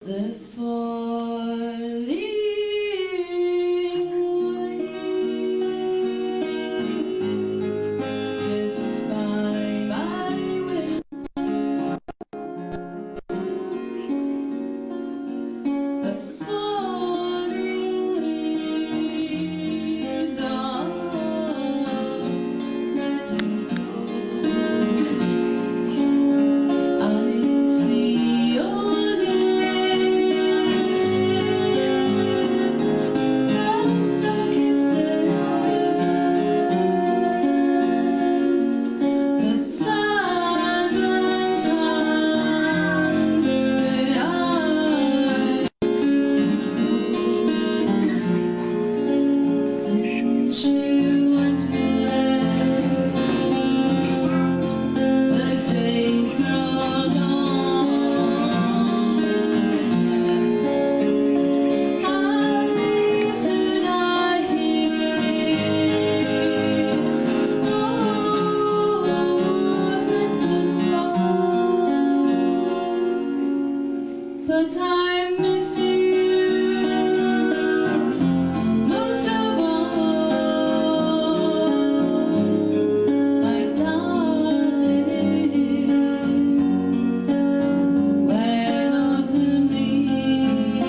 The falling leaves drift by my window. The falling leaves are letting go. I see your lips, the summer kisses, the silent hands that I since you went away, the days grow long. And soon I hear old Princess Song, but I miss you most of all, my darling. When autumn leaves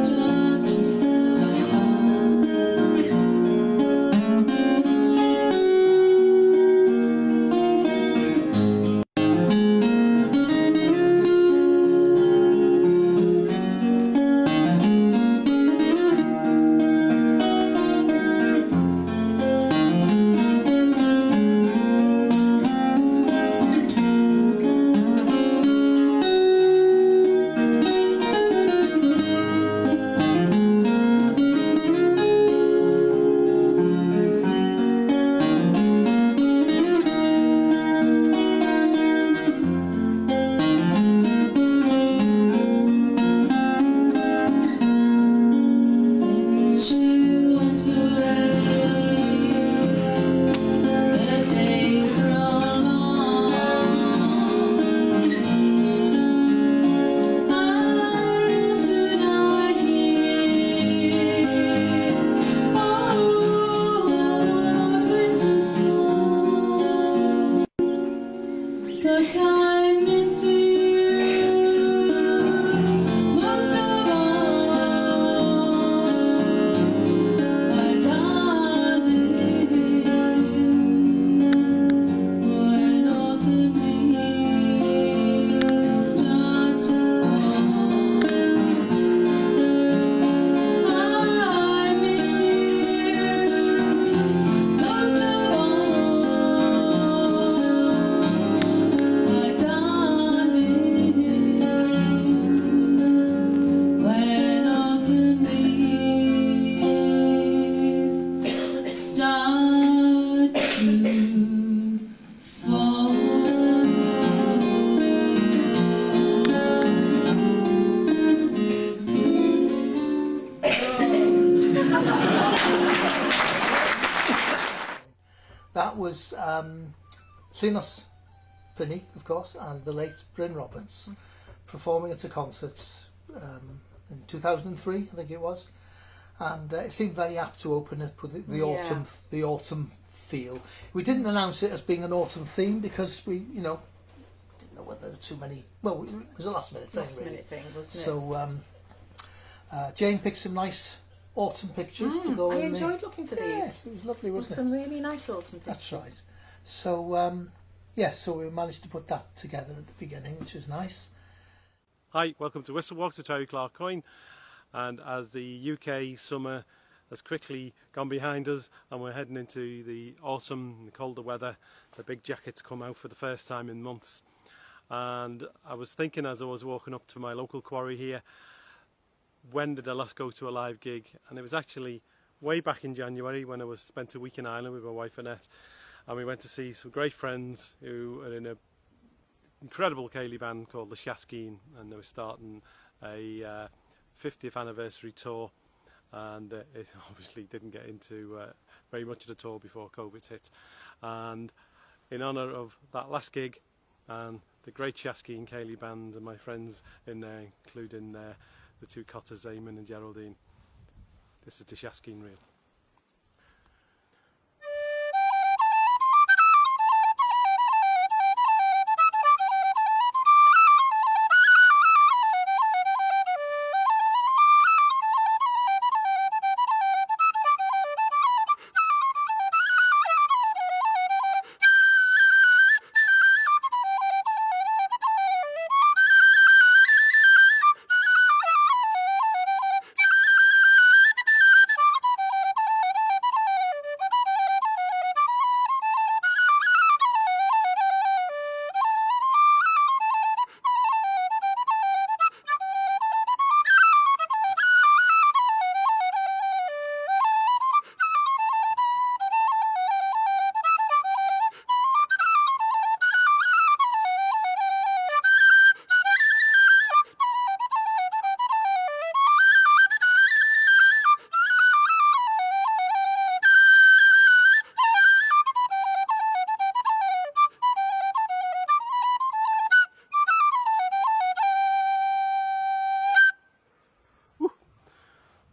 start to since you went away, the days grow long. And soon I hear old winter song, but I miss you most of all, my darling. When autumn leaves start to fall, I miss you most of all, my darling. When autumn leaves start to fall. That was Llinos Finney, of course, and the late Bryn Roberts performing at a concert in 2003, I think it was, and it seemed very apt to open it with the autumn feel. We didn't announce it as being an autumn theme because we didn't know whether there were too many. Well, it was a last minute thing, really. Wasn't it? So Jane picked some nice autumn pictures to go I in. enjoyed looking for Yes, these. it was lovely, There wasn't some it? really nice autumn pictures. That's right. So so we managed to put that together at the beginning, which is nice. Hi, welcome to Whistle Walks with Terry Clark Coyne, and as the UK summer has quickly gone behind us and we're heading into the autumn and the colder weather, the big jackets come out for the first time in months. And I was thinking as I was walking up to my local quarry here, when did I last go to a live gig? And it was actually way back in January when I spent a week in Ireland with my wife Annette, and we went to see some great friends who are in an incredible ceilidh band called the Shaskeen, and they were starting a 50th anniversary tour, and it obviously didn't get into very much of the tour before COVID hit. And in honour of that last gig and the great Chasky and Kaylee band and my friends in there, including the two Cotters, Eamon and Geraldine. This is the Shaskeen Reel.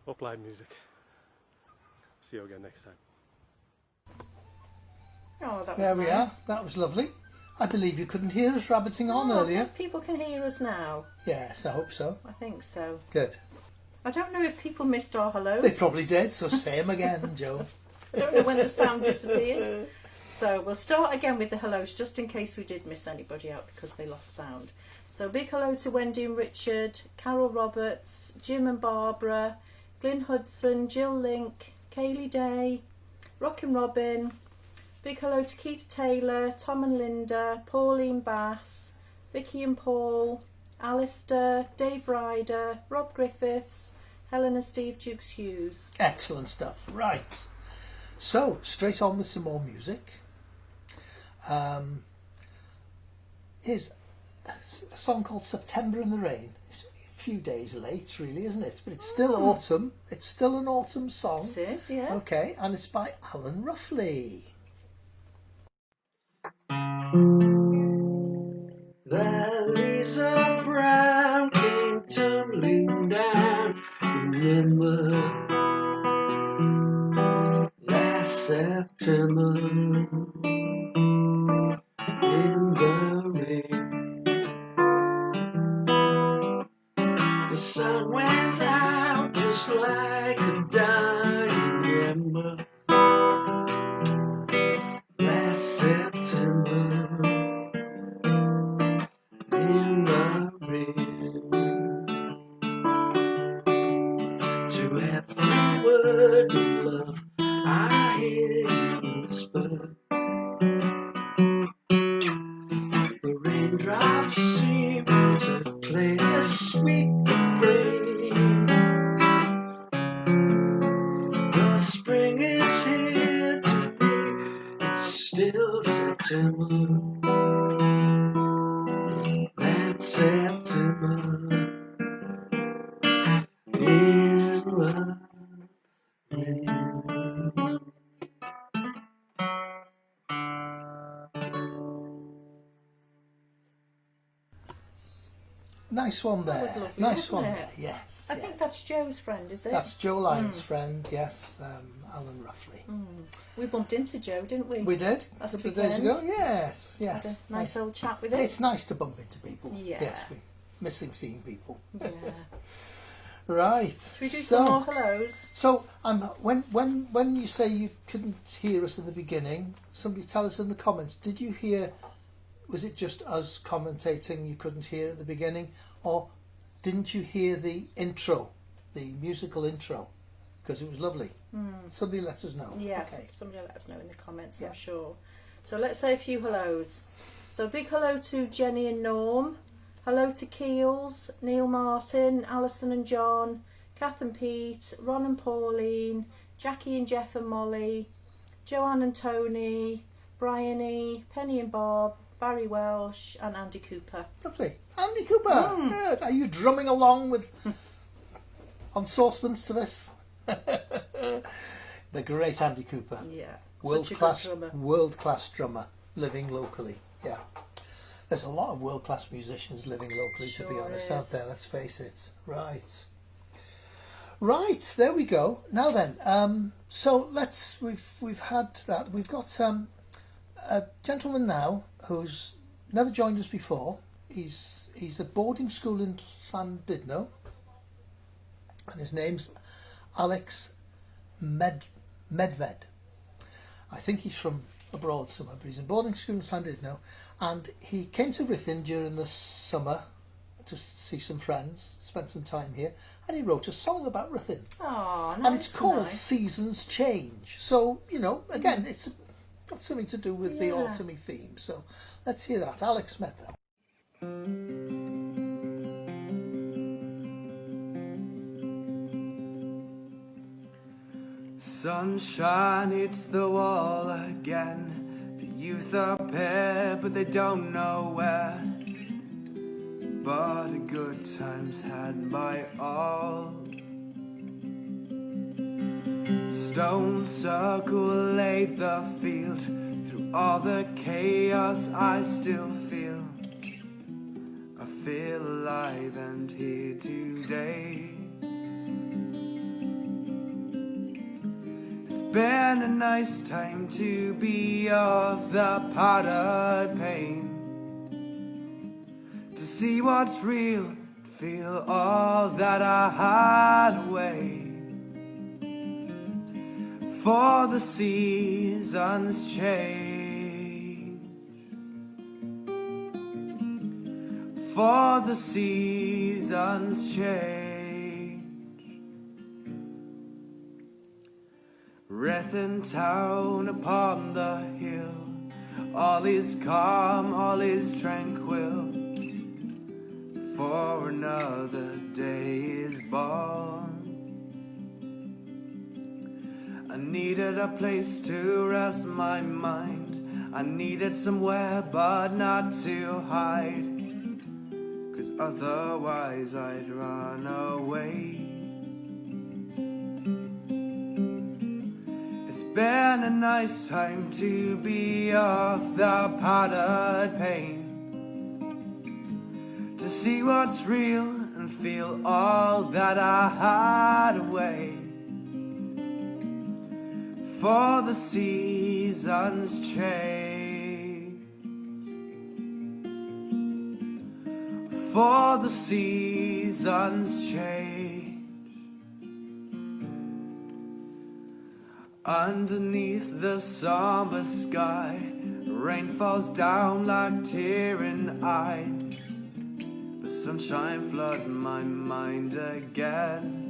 Up live music. See you again next time. Oh, that was There we are. nice. That was lovely. I believe you couldn't hear us rabbiting on Oh, I earlier. think people can hear us now. Yes, I hope so. I think so. Good. I don't know if people missed our hellos. They probably did, so say them again, Joe. I don't know when the sound disappeared. So we'll start again with the hellos, just in case we did miss anybody out because they lost sound. So big hello to Wendy and Richard, Carol Roberts, Jim and Barbara, Glyn Hudson, Jill Link, Kaylee Day, Rockin' Robin. Big hello to Keith Taylor, Tom and Linda, Pauline Bass, Vicky and Paul, Alistair, Dave Ryder, Rob Griffiths, Helen and Steve Dukes Hughes. Excellent stuff. Right. So, straight on with some more music. Here's a song called September in the Rain. It's a few days late, really, isn't it? But it's still autumn. It's still an autumn song. It is, yeah. Okay, and it's by Alan Ruffley. The leaves of brown came tumbling down. Remember last September in the rain. The sun went out just like a dying ember. Last September in the rain. To every word of love I hear you whisper. The raindrops seem to play a sweet refrain. The spring is here to me. It's still September. That September in the rain. Nice one there. That was lovely, nice wasn't one it? there. Yes. I yes. think that's Joe's friend, is it? That's Joe Lyon's friend. Yes, Alan Ruffley. We bumped into Joe, didn't we? We did a Last couple of days weekend. ago. Yes, yes. Had a nice old chat with him. It's nice to bump into people. Yeah. Yes, we're missing seeing people. Yeah. Right. Should we do some more hellos? So, when you say you couldn't hear us in the beginning, somebody tell us in the comments. Did you hear? Was it just us commentating? You couldn't hear at the beginning, or didn't you hear the intro, the musical intro? Because it was lovely. Somebody let us know. Yeah, Okay. somebody let us know in the comments, Yeah. I'm sure. So let's say a few hellos. So big hello to Jenny and Norm. Hello to Keels, Neil Martin, Alison and John, Kath and Pete, Ron and Pauline, Jackie and Jeff and Molly, Joanne and Tony, Bryony, Penny and Bob, Barry Welsh and Andy Cooper. Lovely. Andy Cooper. Good. Are you drumming along with on saucepans to this? The great Andy Cooper. Yeah, World such a class good drummer. world class drummer living locally. Yeah. There's a lot of world-class musicians living locally, to be Sure honest, is. out there, let's face it. Right. Right, there we go. Now then, so we've had that. We've got a gentleman now who's never joined us before. He's at boarding school in Llandudno, and his name's Alex Medved. I think he's from abroad somewhere, but he's in boarding school in Llandudno, and he came to Ruthin during the summer to see some friends, spent some time here, and he wrote a song about Ruthin. Oh, And it's called nice. Seasons Change. So, you know, again, it's got something to do with the Yeah. autumny theme. So let's hear that. Alex Medved. Sunshine hits the wall again. The youth are paired, but they don't know where. But a good time's had by all. Stone circulate the field. Through all the chaos I still feel. I feel alive and here today. It's been a nice time to be off the powdered pain. To see what's real, feel all that I hide away. For the seasons change. For the seasons change. Ruthin town upon the hill, all is calm, all is tranquil. For another day is born. I needed a place to rest my mind. I needed somewhere but not to hide. 'Cause otherwise I'd run away. It's been a nice time to be off the powdered pain. To see what's real and feel all that I hide away. For the seasons change. For the seasons change. Underneath the somber sky, rain falls down like tearing eyes. But sunshine floods my mind again.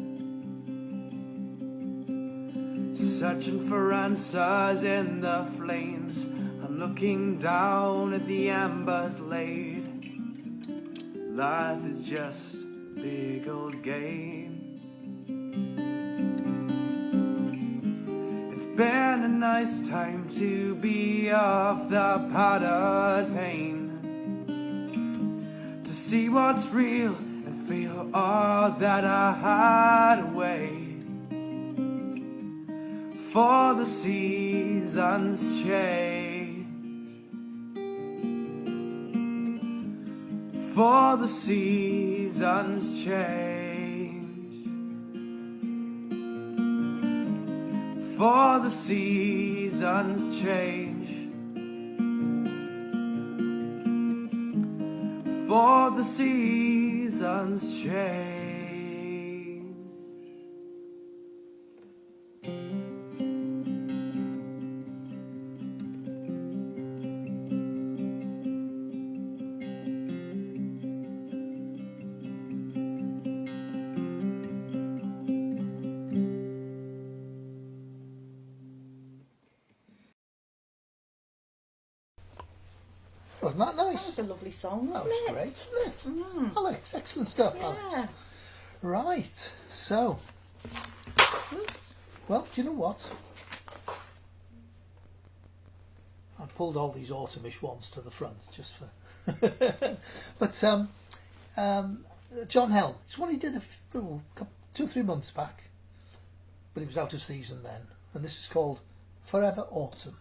Searching for answers in the flames, I'm looking down at the embers laid. Life is just a big old game. It's been a nice time to be off the powdered pain. To see what's real and feel all that I hide away. For the seasons change. For the seasons change. For the seasons change. For the seasons change. Wasn't that That nice? was a lovely song, That wasn't was it? great, wasn't it? Alex, excellent stuff, Yeah. Alex. Right, so, Oops. well, do you know what? I pulled all these autumnish ones to the front just for. But John Helm, it's one he did 2 or 3 months back, but it was out of season then, and this is called Forever Autumn.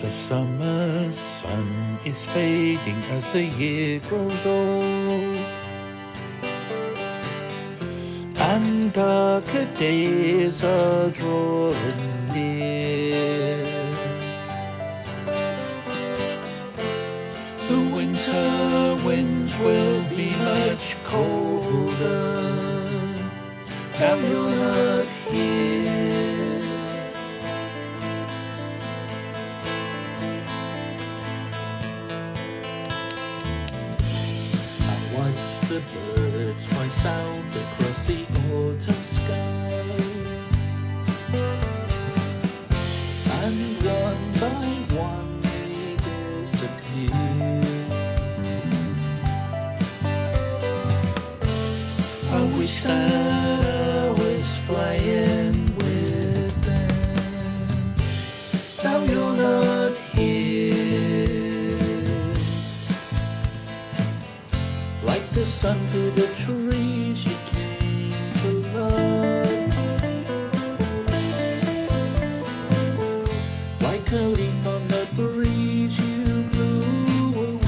The summer sun is fading as the year grows old, and darker days are drawing near. The winter winds will be much colder now you're not here. I watch the birds fly south across the autumn sky, and one by one they disappear. I wish that I was flying with them. Now you're not here. Like the sun through the trees, you came to love. Like a leaf on the breeze, you blew away.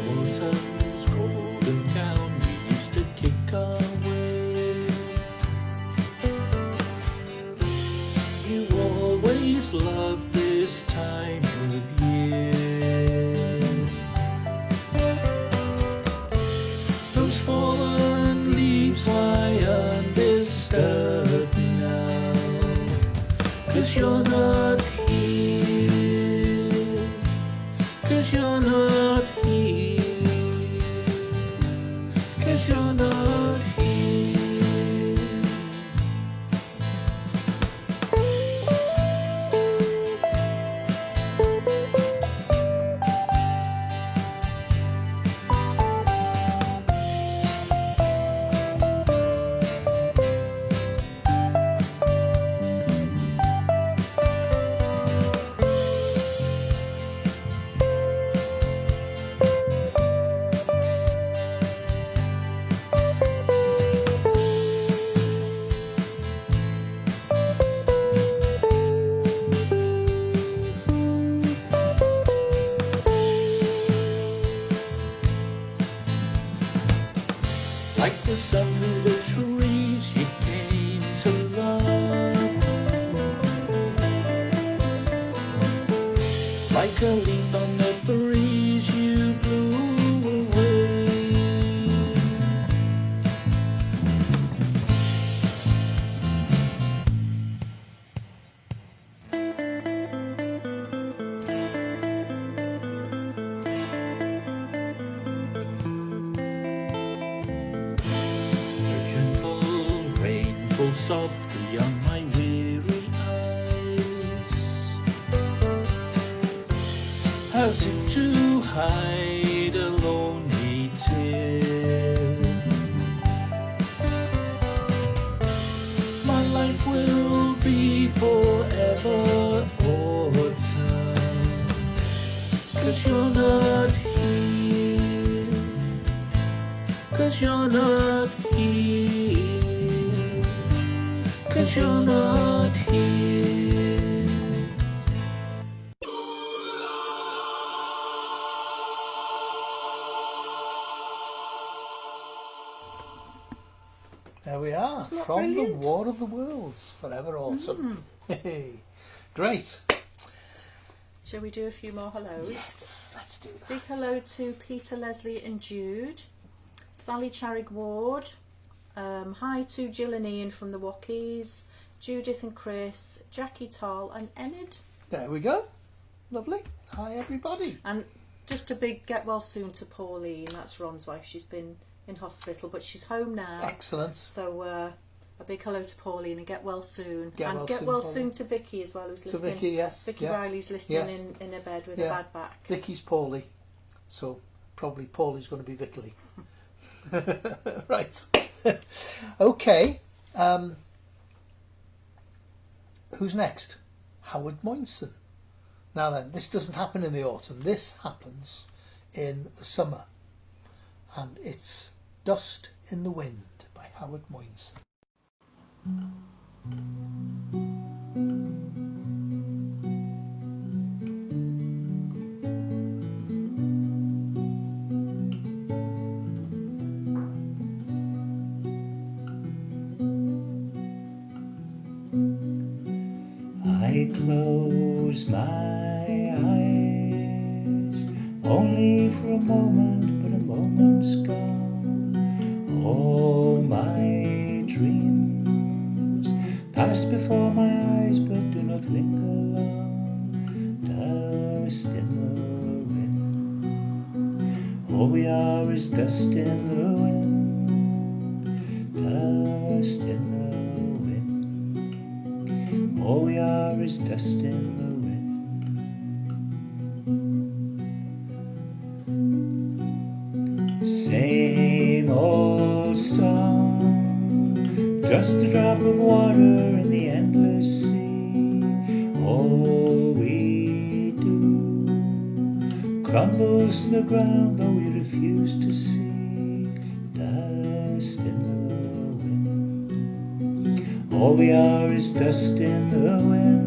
Autumn's golden gown we used to kick away. You always loved this time of year. Those fallen leaves lie undisturbed now, 'cause you're not here. 'Cause you're not here. 'Cause you're not here. Like the sun through the trees, you came to love. Like a leaf on the breeze, you blew away. The gentle rain falls softly on my weary eyes, as if to hide a lonely tear. My life will be forever autumn, 'cause you're not here. 'Cause you're not here. 'Cause you're not here. There we are, Isn't that from brilliant? the War of the Worlds, Forever Autumn. Hey, great. Shall we do a few more hellos? Let's do that. Big hello to Peter, Leslie and Jude. Sally Charig Ward. Hi to Jill and Ian from the Wockies. Judith and Chris. Jackie Toll and Enid. There we go. Lovely. Hi, everybody. And just a big get well soon to Pauline. That's Ron's wife. She's been in hospital, but she's home now. Excellent. So a big hello to Pauline and get well soon. Get and well get soon, well Pauline. soon to Vicky as well, who's To listening. Vicky, yes. Vicky Yeah. Riley's listening Yes. in a bed with Yeah. a bad back. Vicky's poorly, so probably Paulie's going to be Vickley. Right. Okay. who's next? Howard Moinson. Now then, this doesn't happen in the autumn. This happens in the summer. And it's Dust in the Wind by Howard Moinson. I close my eyes only for a moment, but a moment's gone. All my dreams pass before my eyes, but do not linger long. Dust in the wind. All we are is dust in the wind. Dust in the wind. All we are is dust in the wind. Same old song, just a drop of water in the endless sea. All we do crumbles to the ground, though we refuse to see. Dust in the wind. All we are is dust in the wind.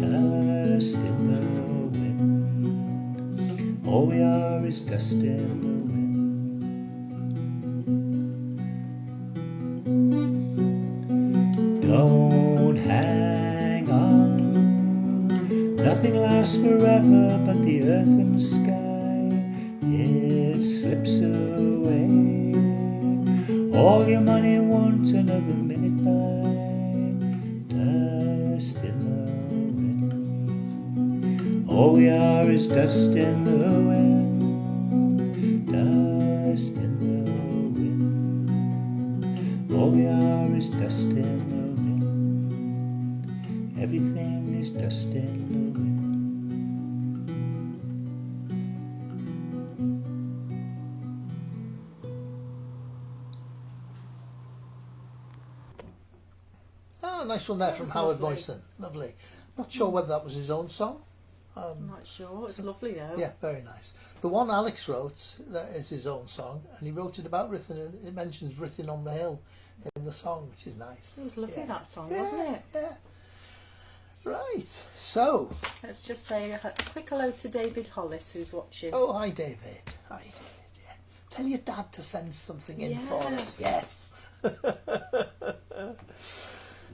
Dust in the wind. All we are is dust in the wind. Don't hang on. Nothing lasts forever but the earth and the sky. It slips away. All your money wants another minute by. Dust in the wind. All we are is dust in the wind. Dust in the wind. All we are is dust in the wind. Everything is dust in the wind. Oh, nice one there from Howard Moinson. Lovely. Not sure whether that was his own song. I'm not sure. It's lovely though. Yeah, very nice. The one Alex wrote, that is his own song, and he wrote it about Ruthin. It mentions Ruthin on the Hill in the song, which is nice. It was lovely, that song, Yeah, wasn't it? Yeah. Right. So. Let's just say a quick hello to David Hollis, who's watching. Oh, hi David. Hi David. Yeah. Tell your dad to send something in for us. Yes.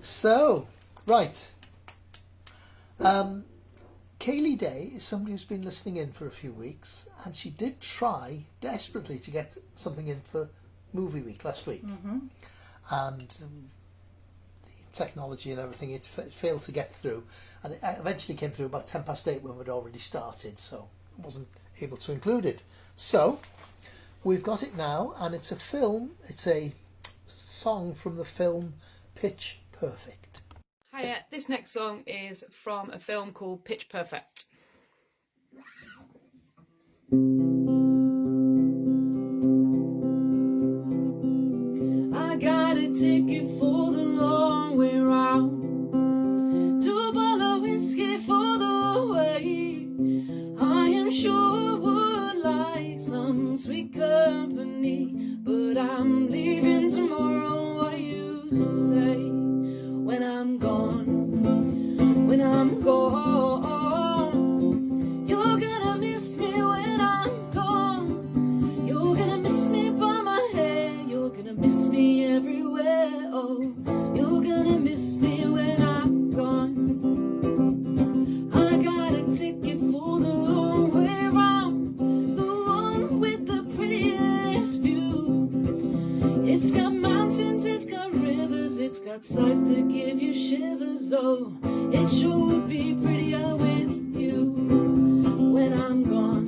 So, right. Kaylee Day is somebody who's been listening in for a few weeks, and she did try desperately to get something in for Movie Week last week. Mm-hmm. And the technology and everything, it failed to get through. And it eventually came through about 8:10 when we'd already started, so I wasn't able to include it. So, we've got it now, and it's a film, it's a song from the film Pitch Perfect. Hiya, this next song is from a film called Pitch Perfect. I got a ticket for the long way round, 2 bottle of whiskey for the way. I am sure would like some sweet company, but I'm leaving tomorrow. What do you say? When I'm gone, you're gonna miss me when I'm gone. You're gonna miss me by my hair, you're gonna miss me everywhere. Oh, you're gonna miss me when I'm gone. I got a ticket for the long way round, the one with the prettiest view. It's got mountains, it's got rivers, it's got sights to give you shivers. Oh, it sure would be prettier with you. When I'm gone,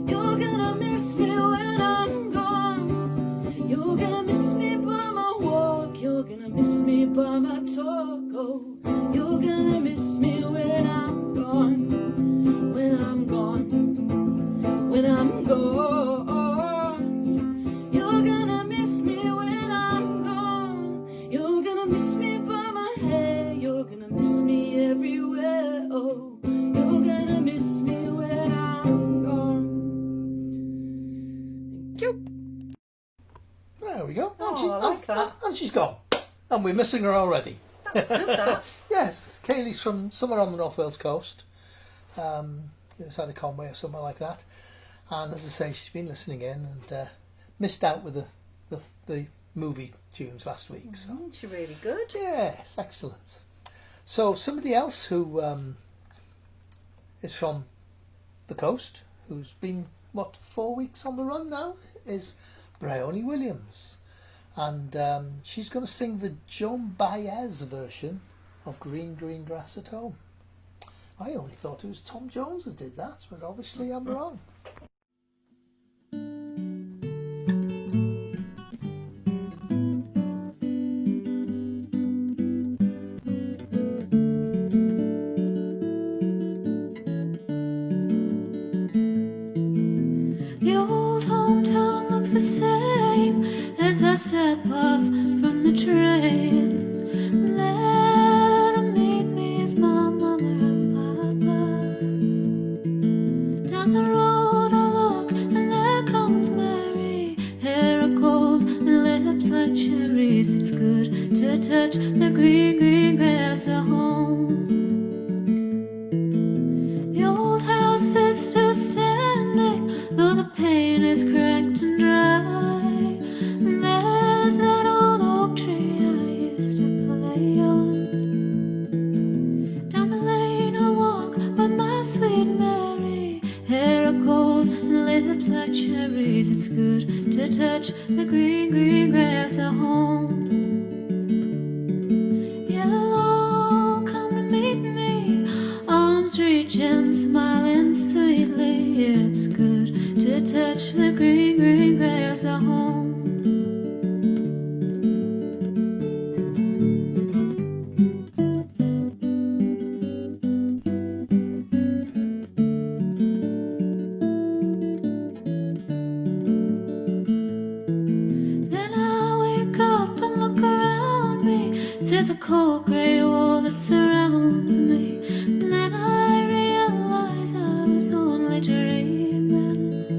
you're gonna miss me when I'm gone. You're gonna miss me by my walk, you're gonna miss me by my talk. Oh, you're gonna miss me when I'm gone. When I'm gone, you're gonna miss me when I'm gone. and she's gone. And we're missing her already. That's good, that. Yes, Kaylee's from somewhere on the North Wales coast. The side of Conway or somewhere like that. And as I say, she's been listening in and missed out with the movie tunes last week. So She's really good. yes, excellent. So somebody else who is from the coast, who's been, 4 weeks on the run now, is Bryony Williams. And she's going to sing the Joan Baez version of Green Green Grass at Home. I only thought it was Tom Jones that did that, but obviously I'm wrong. The old hometown looks the same as I step off from the train. There to meet me is my mama and papa. Down the road I look and there comes Mary. Hair of gold and lips like cherries. It's good to touch the green, green grass at home. The old house is still standing, though the paint is cracked and dry. There's that old oak tree I used to play on. Down the lane I walk with my sweet Mary. Hair of gold and lips like cherries. It's good to touch the green, green grass at home. You'll all come to meet me, arms reaching, smiling sweetly. It's good to touch the green, green grass at home. Then I wake up and look around me to the cold grey wall that surrounds me. Then I realize I was only dreaming.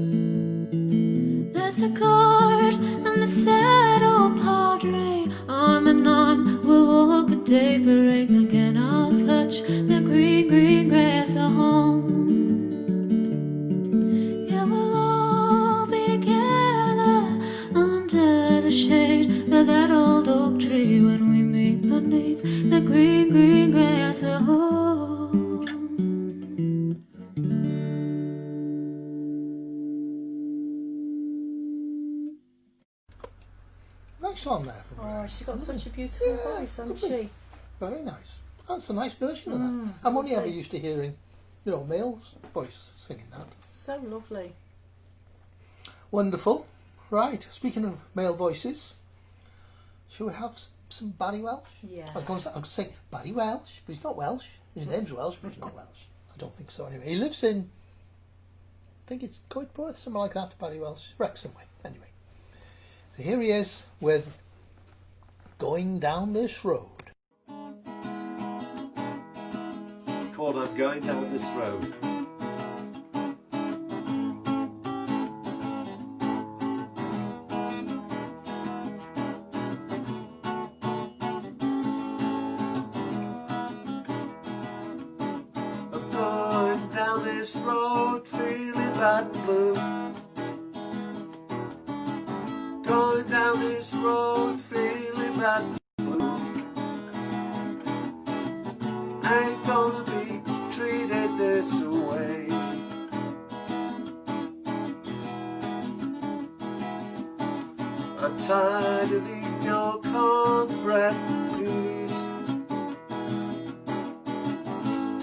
There's the guard and the sad old padre. Arm in arm we'll walk at daybreak. Again I'll touch the green, green grass at home. Yeah, we'll all be together under the shade of that old oak tree when we meet beneath the green, green grass at home. Nice one there from her. Oh, she's got such a beautiful Yeah, voice, hasn't lovely. she? Very nice. That's a nice version of that. I'm only ever lovely. used to hearing, male voice singing that. So lovely. Wonderful. Right, speaking of male voices, shall we have some Barry Welsh? Yeah. I was going to say Barry Welsh, but he's not Welsh. His name's Welsh, but he's not Welsh. I don't think so anyway. He lives in, I think it's Coedporth, something like that, Barry Welsh. Wrexham way, anyway. So here he is with Going Down This Road. Called I'm Going Down This Road. I'm going down this road feeling bad and blue. Going down this road feeling bad and blue. Ain't gonna be treated this way. I'm tired of eating your cornbread, please.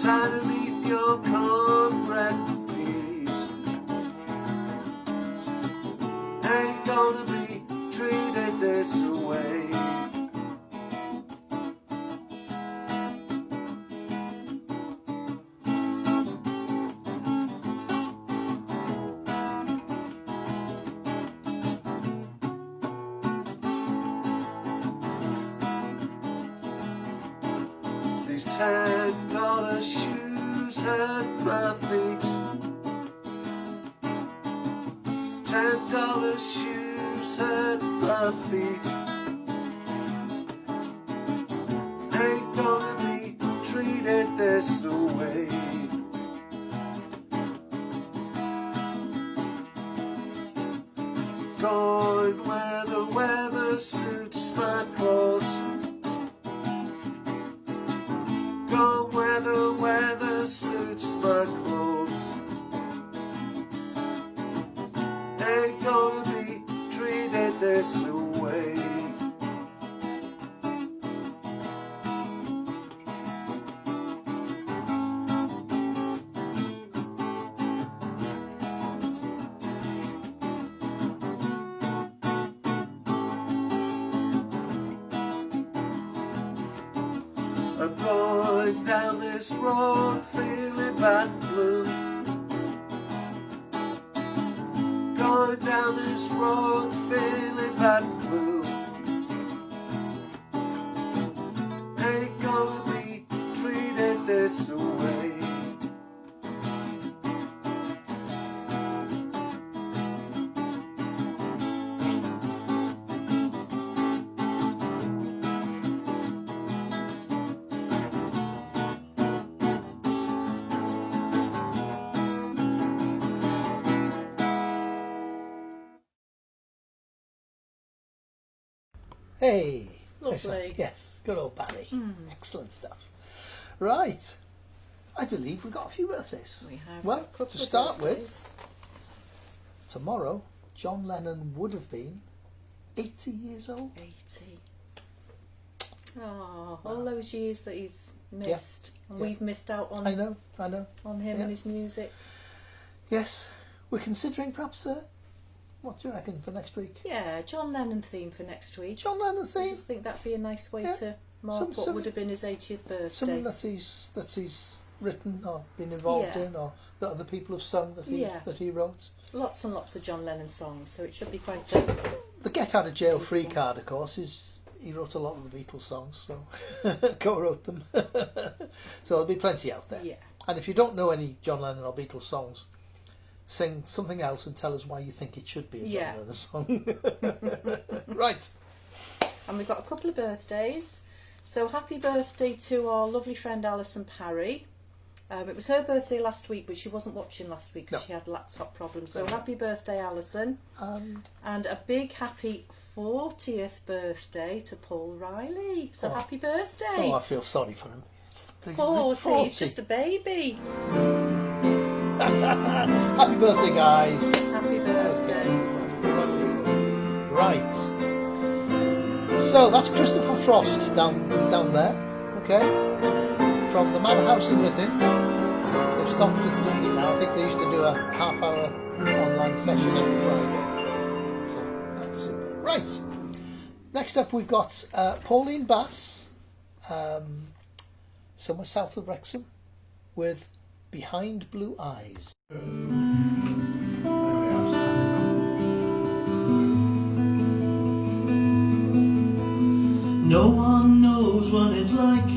Tired of eating your cornbread, please. Ain't gonna be treated this way. These $10 shoes hurt my feet. $10 shoes hurt my feet. going where the weather suits my clothes. Going where the weather suits my clothes. Ain't gonna be treated this way. I'm going down this road feeling bad and blue. Going down this road feeling bad and blue. Ain't gonna be treated this way. Hey, Lovely. Yes, good old Barry. Excellent stuff. Right, I believe we've got a few birthdays. We have Well, got a couple to of start with, birthdays. tomorrow, John Lennon would have been 80 years old. 80. Oh, all those years that he's missed. And yeah. we've missed out on I know. on him Yeah. and his music. Yes, we're considering perhaps, what do you reckon for next week? Yeah, John Lennon theme for next week. John Lennon I theme? just think that'd be a nice way Yeah. to mark what would have been his 80th birthday. Something that he's written or been involved Yeah. in, or that other people have sung that he wrote. Lots and lots of John Lennon songs, so it should be quite a... The get out of jail free card, of course, is he wrote a lot of the Beatles songs, so co-wrote them. So there'll be plenty out there. Yeah. And if you don't know any John Lennon or Beatles songs, sing something else and tell us why you think it should be a John Lennon song. Right. And we've got a couple of birthdays. So happy birthday to our lovely friend Alison Parry. It was her birthday last week, but she wasn't watching last week because she had laptop problems. So happy birthday, Alison. And a big happy 40th birthday to Paul Riley. So happy birthday. Oh, I feel sorry for him. 40, he's just a baby. Happy birthday, guys. Happy birthday. Right. So that's Christopher Frost down there, okay? From the Manor House in Ruthin. They've stopped doing it now. I think they used to do a half-hour online session every Friday. So that's super. Right. Next up, we've got Pauline Bass, somewhere south of Wrexham, with Behind Blue Eyes. No one knows what it's like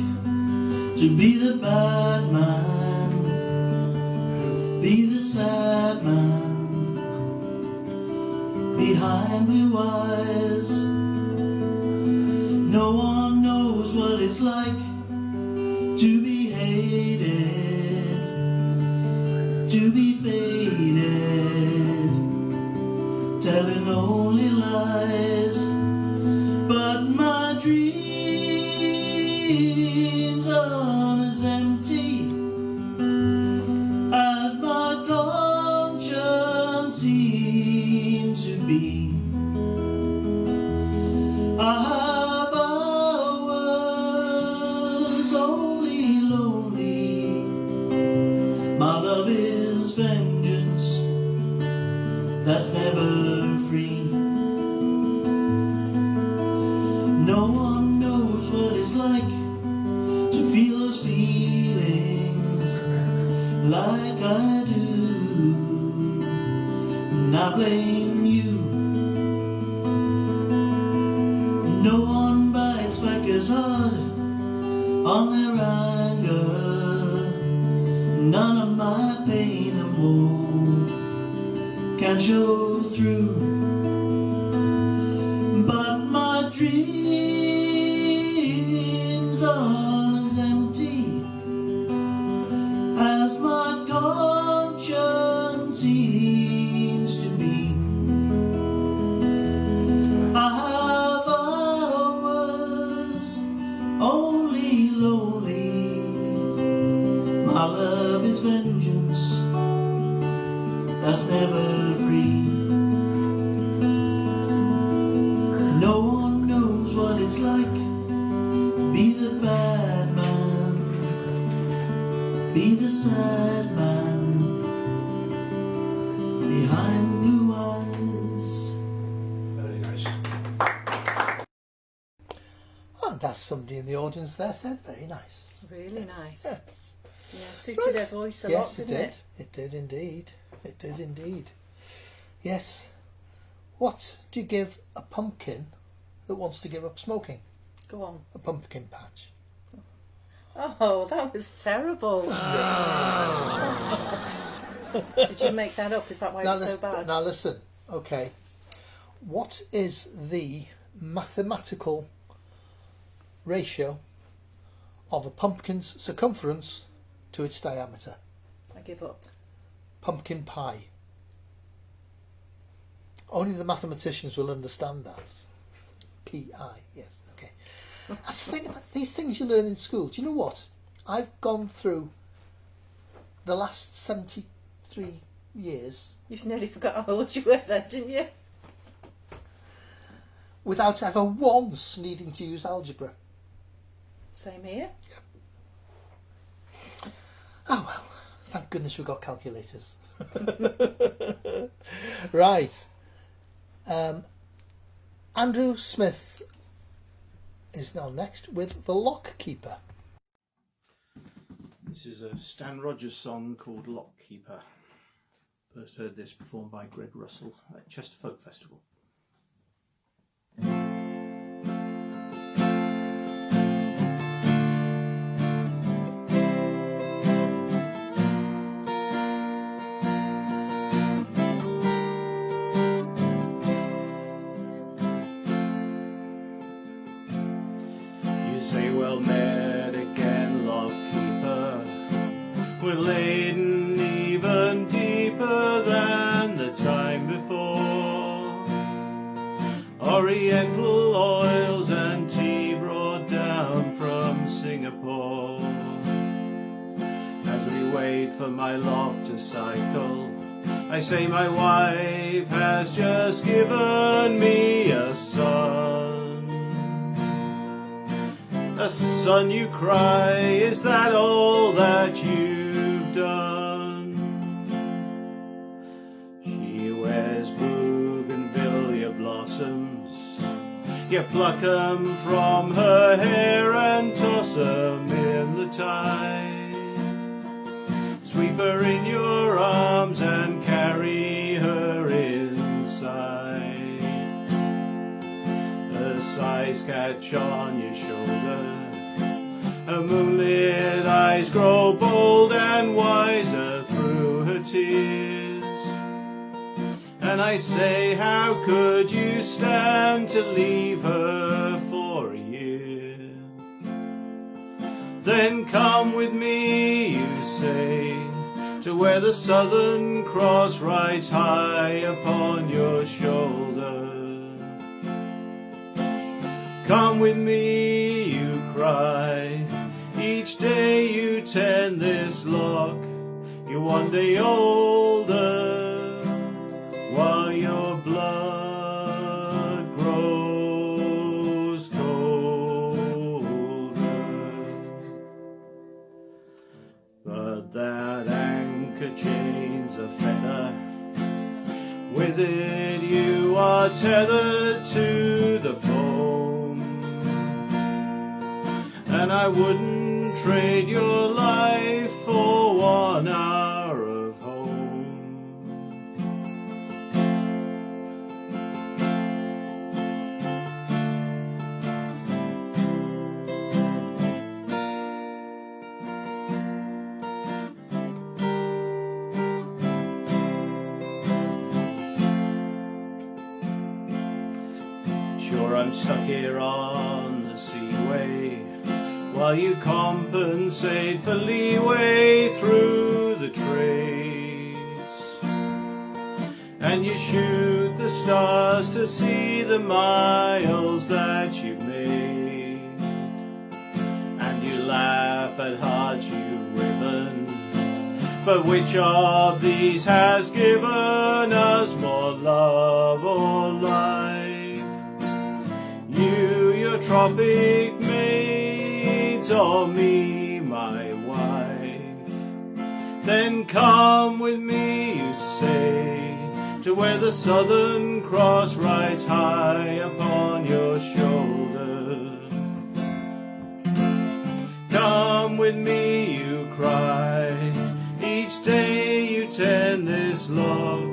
to be the bad man, be the sad man, behind blue eyes. No one knows what it's like to be hated, to be faded, telling only lies. But my dreams are as empty as my conscience seems to be. I have hours only lonely. My love is vengeance that's never free. No one knows what it's like to feel those feelings like I do, and I blame you. No one bites back as hard on their anger. None of my pain and woe can show through. But my dreams are as empty as my conscience seems to be. never free. No one knows what it's like to be the bad man, be the sad man behind blue eyes. Very nice. And as somebody in the audience there said, very nice. Really nice. Yes. Yeah, suited her voice a Yes, lot, didn't it? It did indeed. It did indeed. Yes. What do you give a pumpkin that wants to give up smoking? Go on. A pumpkin patch. Oh, that was terrible. Did you make that up? Is that why it was so bad? Now listen, okay. What is the mathematical ratio of a pumpkin's circumference to its diameter? I give up. Pumpkin pie. Only the mathematicians will understand that. P-I, yes, okay. That's the thing about these things you learn in school. Do you know what? I've gone through the last 73 years You've nearly forgot how old you were then, didn't you? without ever once needing to use algebra. Same here. Oh well, thank goodness we've got calculators. Right. Andrew Smith is now next with The Lock Keeper. This is a Stan Rogers song called Lock Keeper. First heard this performed by Greg Russell at Chester Folk Festival. Well met again, lock keeper. We're laden even deeper than the time before. Oriental oils and tea brought down from Singapore. As we wait for my lock to cycle, I say my wife has just given me a son. A son, you cry, is that all that you've done? She wears bougainvillea blossoms. You pluck 'em from her hair and toss 'em in the tide. Sweep her in your arms and carry her inside. Her sighs catch on your shoulder. Her moonlit eyes grow bold and wiser through her tears. And I say, how could you stand to leave her for a year? Then come with me, you say, to where the Southern Cross rides high upon your shoulder. Come with me, you cry. Each day you tend this lock, you're one day older, while your blood grows colder. But that anchor chain's a fetter, with it you are tethered to the foam. And I wouldn't trade your life for 1 hour of home. Sure, I'm stuck here on the seaway, while you compensate for leeway through the trades. And you shoot the stars to see the miles that you've made. And you laugh at hearts you've riven, But which of these has given us more love or life? You, your tropic maids, or me, my wife? Then come with me, you say, to where the Southern Cross rides high upon your shoulder. Come with me, you cry, each day you tend this lock,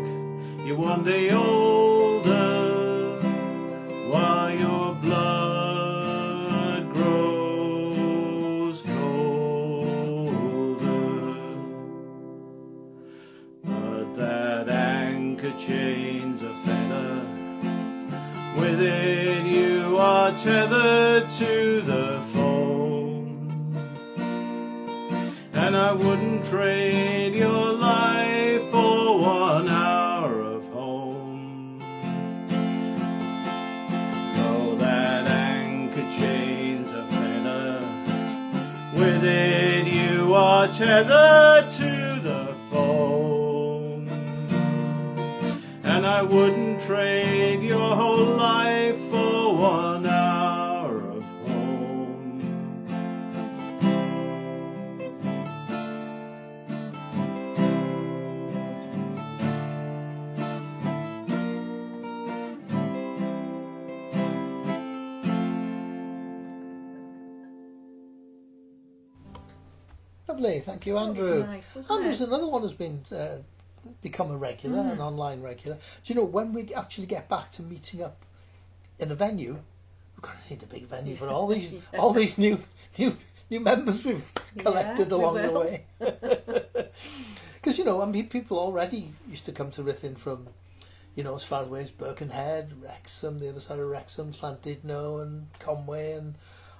you're one day older, while your blood grows colder. But that anchor chains a feather, with it you are tethered to the foam, and I wouldn't trade your life for 1 hour of home. Though that anchor chains a feather, with it you are tethered to the foam, and I wouldn't trade your whole life for 1 hour of home. Lovely, thank you, That was Andrew. nice, wasn't Andrew's it? another one who's been become a regular, an online regular. Do you know, when we actually get back to meeting up in a venue, we're going to need a big venue for all these all these new members we've collected Yeah, we along the will. way. Because you know, I mean, people already used to come to Ruthin from, you know, as far away as Birkenhead, Wrexham, the other side of Wrexham, Llandudno and Conway, and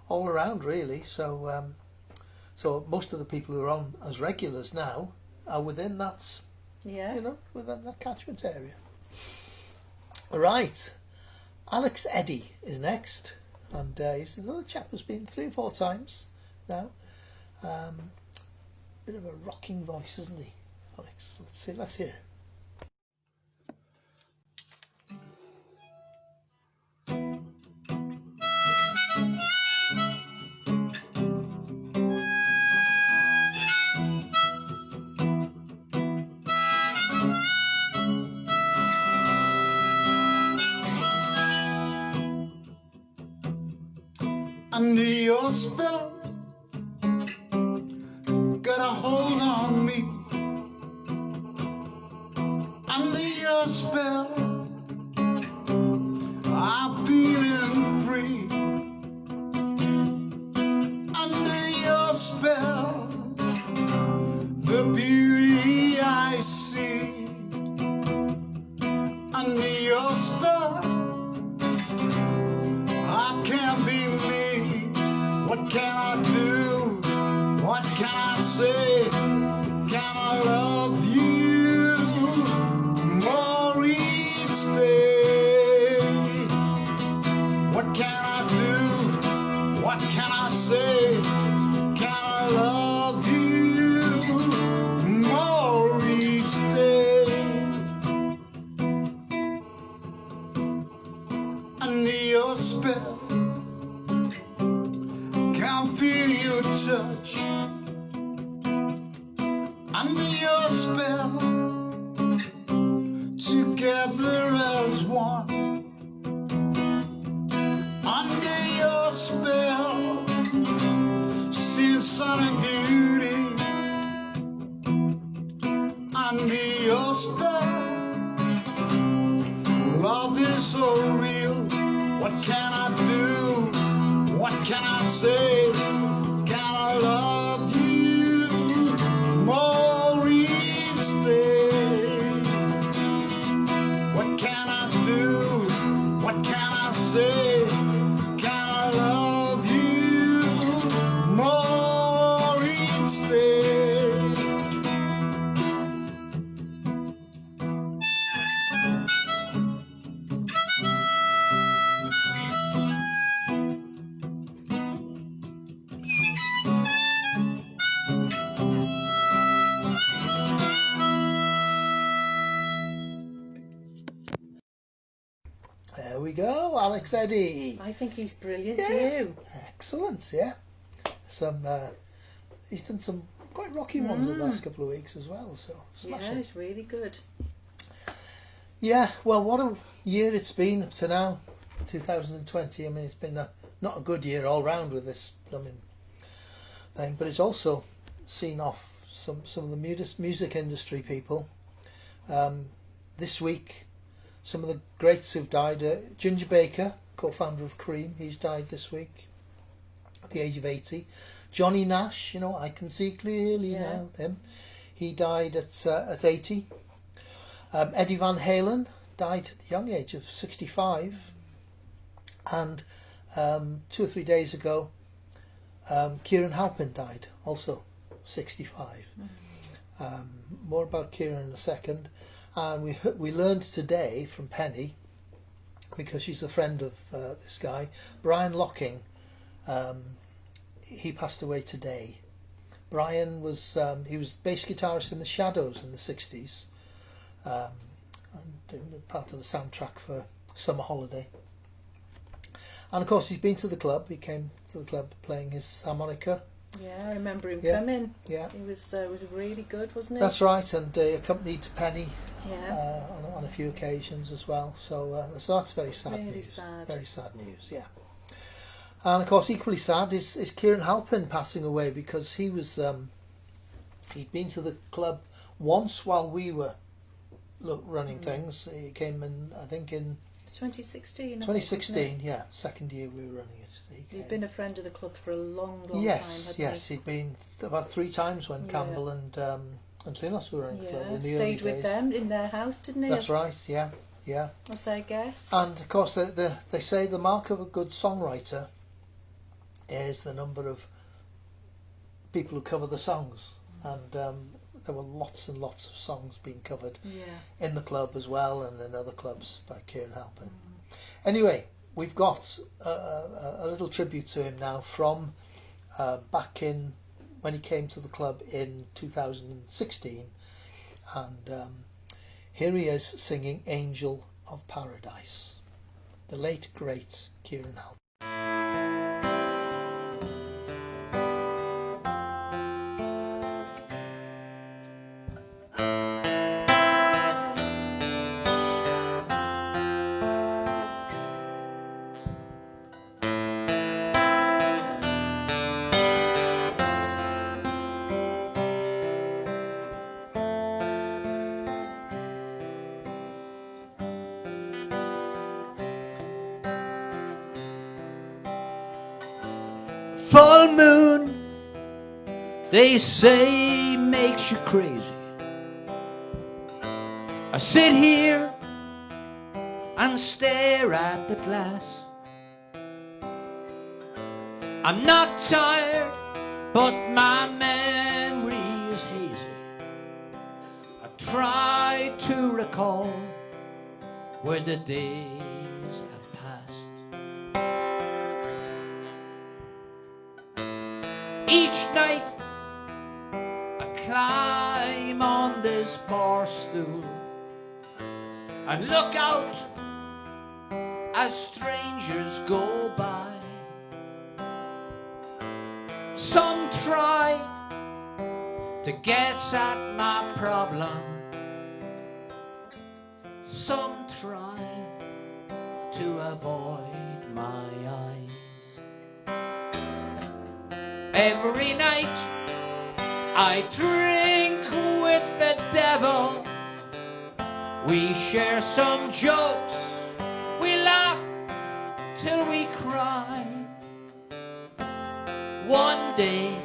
all around really. So so most of the people who are on as regulars now are within that, Yeah. you know, within that catchment area. Right, Alex Eddy is next, and he's another chap who's been 3 or 4 times now. Bit of a rocking voice, isn't he, Alex? Let's hear it. Under your spell, got a hold on me. Under your spell, I'm feeling free. Under your spell, the beauty I see. Under your spell, I can't be me. What can I do? What can I say? Can I love you more each day? What can I do? What can I say? Can I love you more each day? Under your spell, can't feel your touch. Under your spell, together as one. Under your spell, see sun and beauty. Under your spell, love is so real. What can I do? What can I say? Can I love you more each day? What can I do? What can I say? Can I love you more each day? There we go, Alex Eddy. I think he's brilliant Yeah. too. Excellent, yeah. He's done some quite rocky ones in the last couple of weeks as well, so smashing. Yeah, he's really good. Yeah, well, what a year it's been up to now, 2020. I mean, it's been not a good year all round with this blooming thing, but it's also seen off some of the music industry people. This week, some of the greats who've died. Ginger Baker, co-founder of Cream, he's died this week at the age of 80. Johnny Nash, I can see clearly now, him. He died at 80. Eddie Van Halen died at the young age of 65. And 2 or 3 days ago, Keiran Halpin died, also 65. More about Keiran in a second. And we learned today from Penny, because she's a friend of this guy, Brian Locking. He passed away today. Brian was he was bass guitarist in the Shadows in the 60s, and part of the soundtrack for Summer Holiday. And of course, he's been to the club. He came to the club playing his harmonica. Yeah, I remember him coming. Yeah, he was really good, wasn't he? That's right, and accompanied Penny. Yeah. On a few occasions as well. So that's very sad really news. Sad. Very sad news. Yeah. And of course, equally sad is Keiran Halpin passing away, because he was he'd been to the club once while we were running things. He came in, I think, in 2016. 2016, yeah, second year we were running it. He'd been a friend of the club for a long time, hadn't yes, he'd been about 3 times when Campbell and Linos were running the club in the stayed early with days. them in their house, didn't he? That's right, yeah. As their guest. And of course, they say the mark of a good songwriter is the number of people who cover the songs, and there were lots and lots of songs being covered in the club as well, and in other clubs by Keiran Halpin. Anyway, we've got a little tribute to him now from back in when he came to the club in 2016, and here he is singing Angel of Paradise, the late great Keiran Halpin. Full moon, they say, makes you crazy. I sit here and stare at the glass. I'm not tired, but my memory is hazy. I try to recall where the days have passed. Each night I climb on this bar stool and look out as strangers go by. Some try to get at my problem, some try to avoid my eyes. Every night I drink with the devil. We share some jokes, we laugh till we cry. One day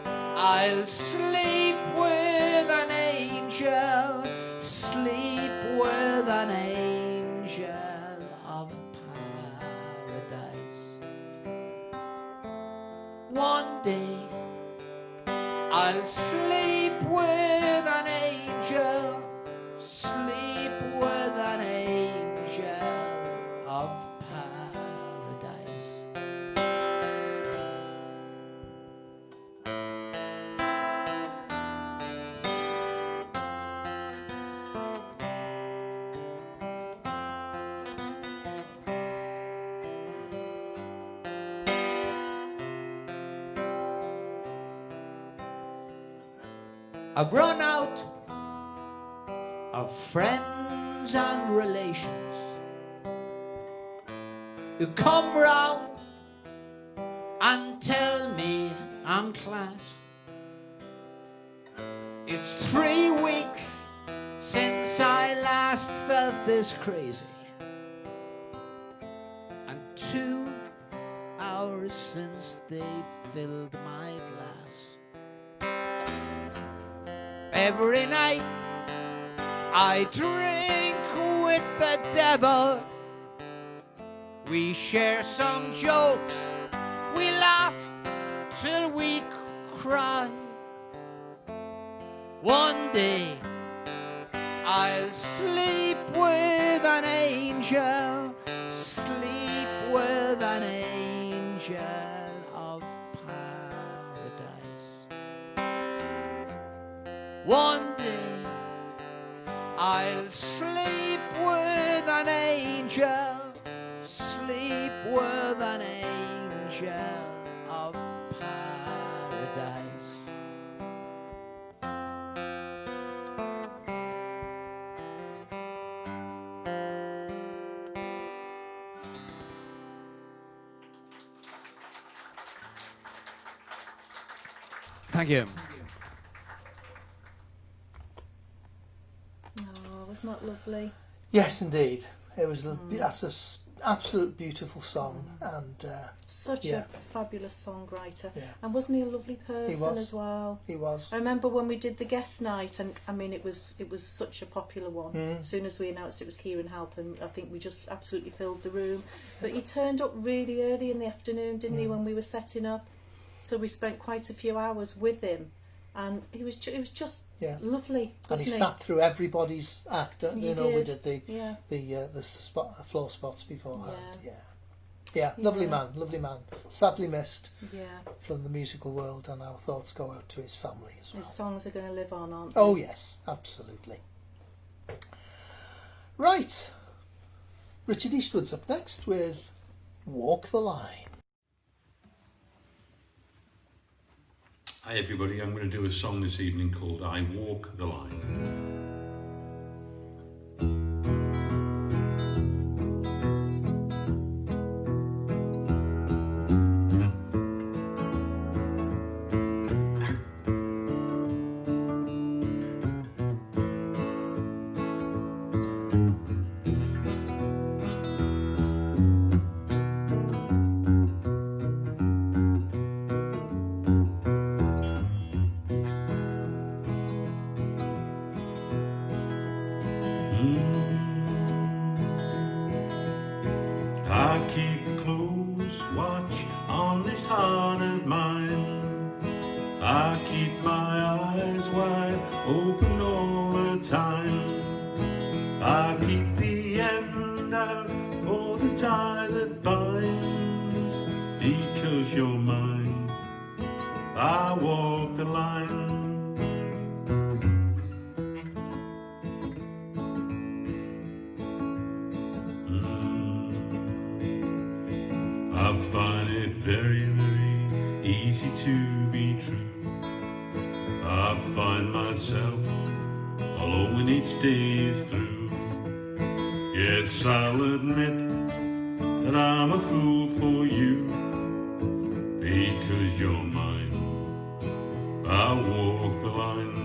I'll sleep with an angel, sleep with an angel of paradise. One day I'll sleep with an angel, sleep with an angel of paradise. I've run out of friends and relations who come round and tell me I'm class. It's 3 weeks since I last felt this crazy, and 2 hours since they filled my glass. Every night I drink with the devil. We share some jokes, we laugh till we cry. One day I'll sleep with an angel, sleep with an angel of paradise. One day I'll sleep with an angel, sleep with an angel of paradise. Thank you. Oh, wasn't that lovely? Yes, indeed. It was. That's an absolute beautiful song, and Such yeah. a fabulous songwriter. Yeah. And wasn't he a lovely person was. as well? He was. I remember when we did the guest night, and I mean it was such a popular one. As soon as we announced it was Keiran Halpin, I think we just absolutely filled the room. But he turned up really early in the afternoon, didn't he, when we were setting up? So we spent quite a few hours with him, and it was just lovely. And he wasn't sat through everybody's act. He You know, we did. did Yeah. the floor spots beforehand. Yeah. Yeah, lovely man, sadly missed Yeah. from the musical world, and our thoughts go out to his family as well. His songs are going to live on, aren't they? Oh yes, absolutely. Right, Richard Eastwood's up next with Walk the Line. Hi everybody, I'm going to do a song this evening called I Walk the Line. I keep a close watch on this heart of mine. I keep my eyes wide open all the time. I keep the end out for the tie that binds. Because you're mine, I walk the line. I find it very, very easy to be true. I find myself alone when each day is through. Yes, I'll admit that I'm a fool for you. Because you're mine, I walk the line.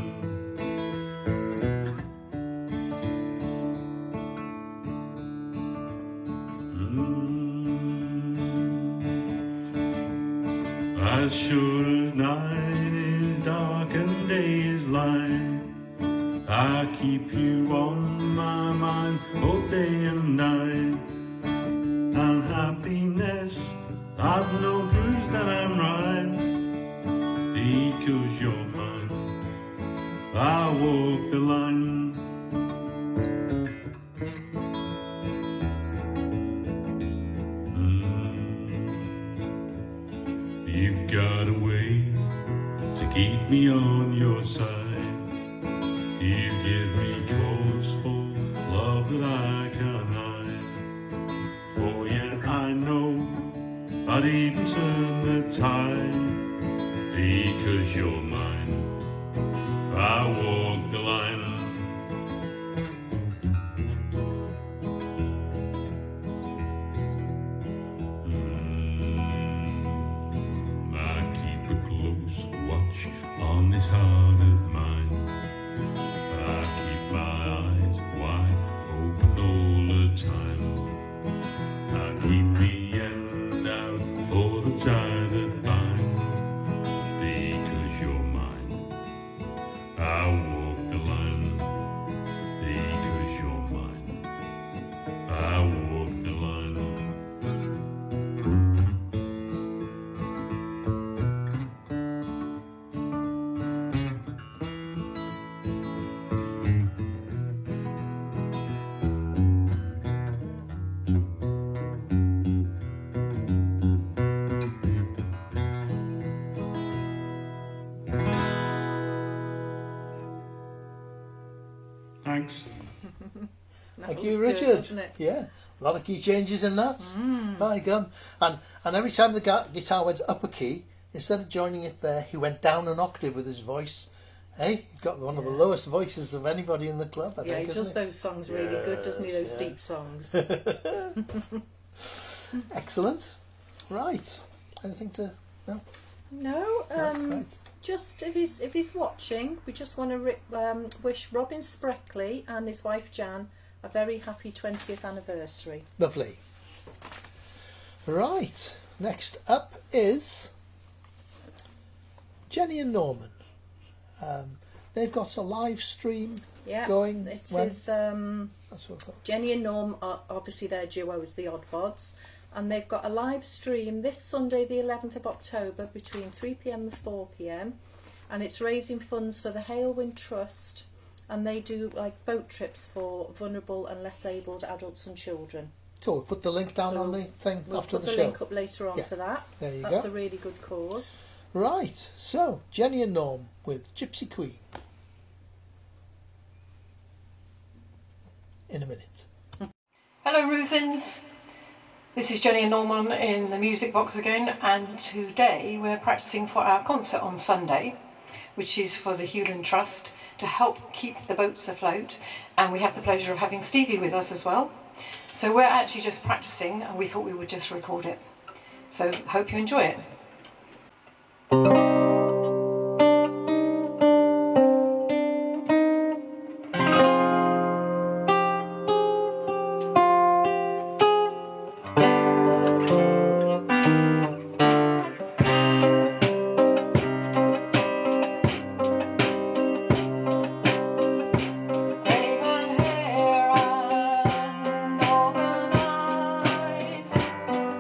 As sure as night is dark and day is light, I keep you on my mind both day and night. And happiness, I've no proofs that I'm right. Because you're mine, I walk the line. You've got a way to keep me on your side. You give me cause for love that I can't hide. For yet I know I'd even turn the tide. Because you're mine, I walk the line. I keep a close watch on this heart of mine. I keep my eyes wide open all the time. I keep the end out for the tie that binds, because you're mine. I walk the line, because you're mine. I walk the line. Thanks. Thank you, Richard. Yeah, a lot of key changes in that. By gum. And every time the guitar went up a key, instead of joining it there, he went down an octave with his voice. Hey, he got one of the lowest voices of anybody in the club, I think. He does those songs really good, doesn't he? Those deep songs. Excellent. Right. Anything to... No? No, right. just if he's watching, we just want to wish Robin Spreckley and his wife Jan a very happy 20th anniversary. Lovely. Right. Next up is Jenny and Norman. They've got a live stream going. It is That's what I thought. Jenny and Norm are obviously their duo is the Oddbods. And they've got a live stream this Sunday, the 11th of October, between 3 p.m. and 4 p.m. And it's raising funds for the Halewind Trust. And they do like boat trips for vulnerable and less abled adults and children. So we'll put the link down on the thing after the show. We'll put the link up later on for that. There you go. That's a really good cause. Right. So, Jenny and Norm with Gypsy Queen. In a minute. Hello Ruthins, this is Jenny and Norman in the music box again, and today we're practicing for our concert on Sunday, which is for the Hewland Trust to help keep the boats afloat, and we have the pleasure of having Stevie with us as well. So we're actually just practicing and we thought we would just record it. So hope you enjoy it.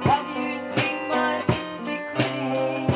Have you seen my gypsy queen?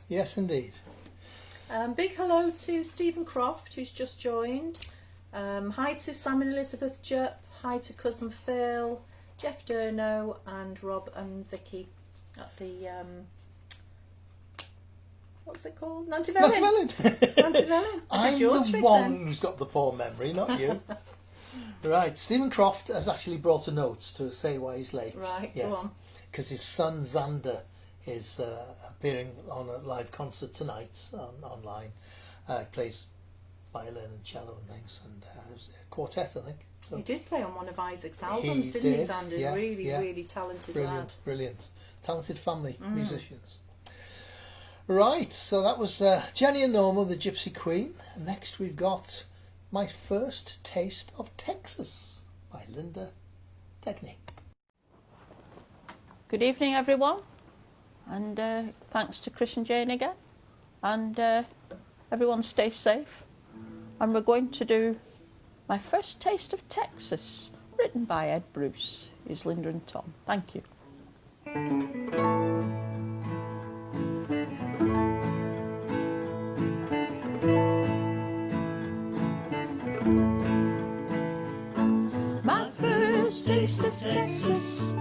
Yes, indeed. Big hello to Stephen Croft, who's just joined. Hi to Sam and Elizabeth Jupp. Hi to Cousin Phil, Jeff Durno, and Rob and Vicky at the what's it called? Nantyfelin. Nantyfelin. I'm the one who's got the poor memory, not you. Right, Stephen Croft has actually brought a note to say why he's late. Right, yes, go on. Because his son Xander is appearing on a live concert tonight online. Plays violin and cello and things, and a quartet, I think. So he did play on one of Isaac's albums, didn't he, Xander? Yeah, really talented lad. Brilliant. Talented family, musicians. Right, so that was Jenny and Norma, the Gypsy Queen. Next we've got My First Taste of Texas by Linda Degny. Good evening, everyone, and thanks to Chris and Jane again, and everyone stay safe. And we're going to do My First Taste of Texas, written by Ed Bruce. Here's Linda and Tom. Thank you. My first taste of Texas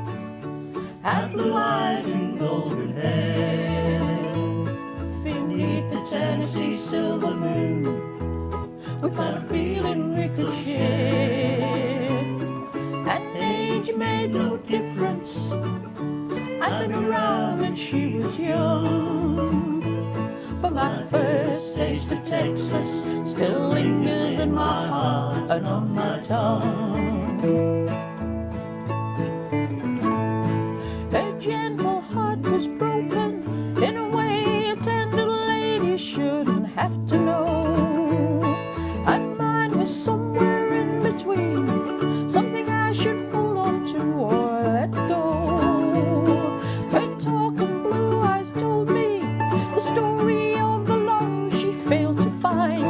had blue eyes and golden hair. Beneath the Tennessee silver moon, we found a feeling we could share. And age made no difference. I've been around and she was young, but my first taste of Texas still lingers in my heart and on my tongue. Her gentle heart was broken in a way a tender lady shouldn't have to know, and mine was somewhere in between, something I should hold on to or let go. Her talking blue eyes told me the story of the love she failed to find,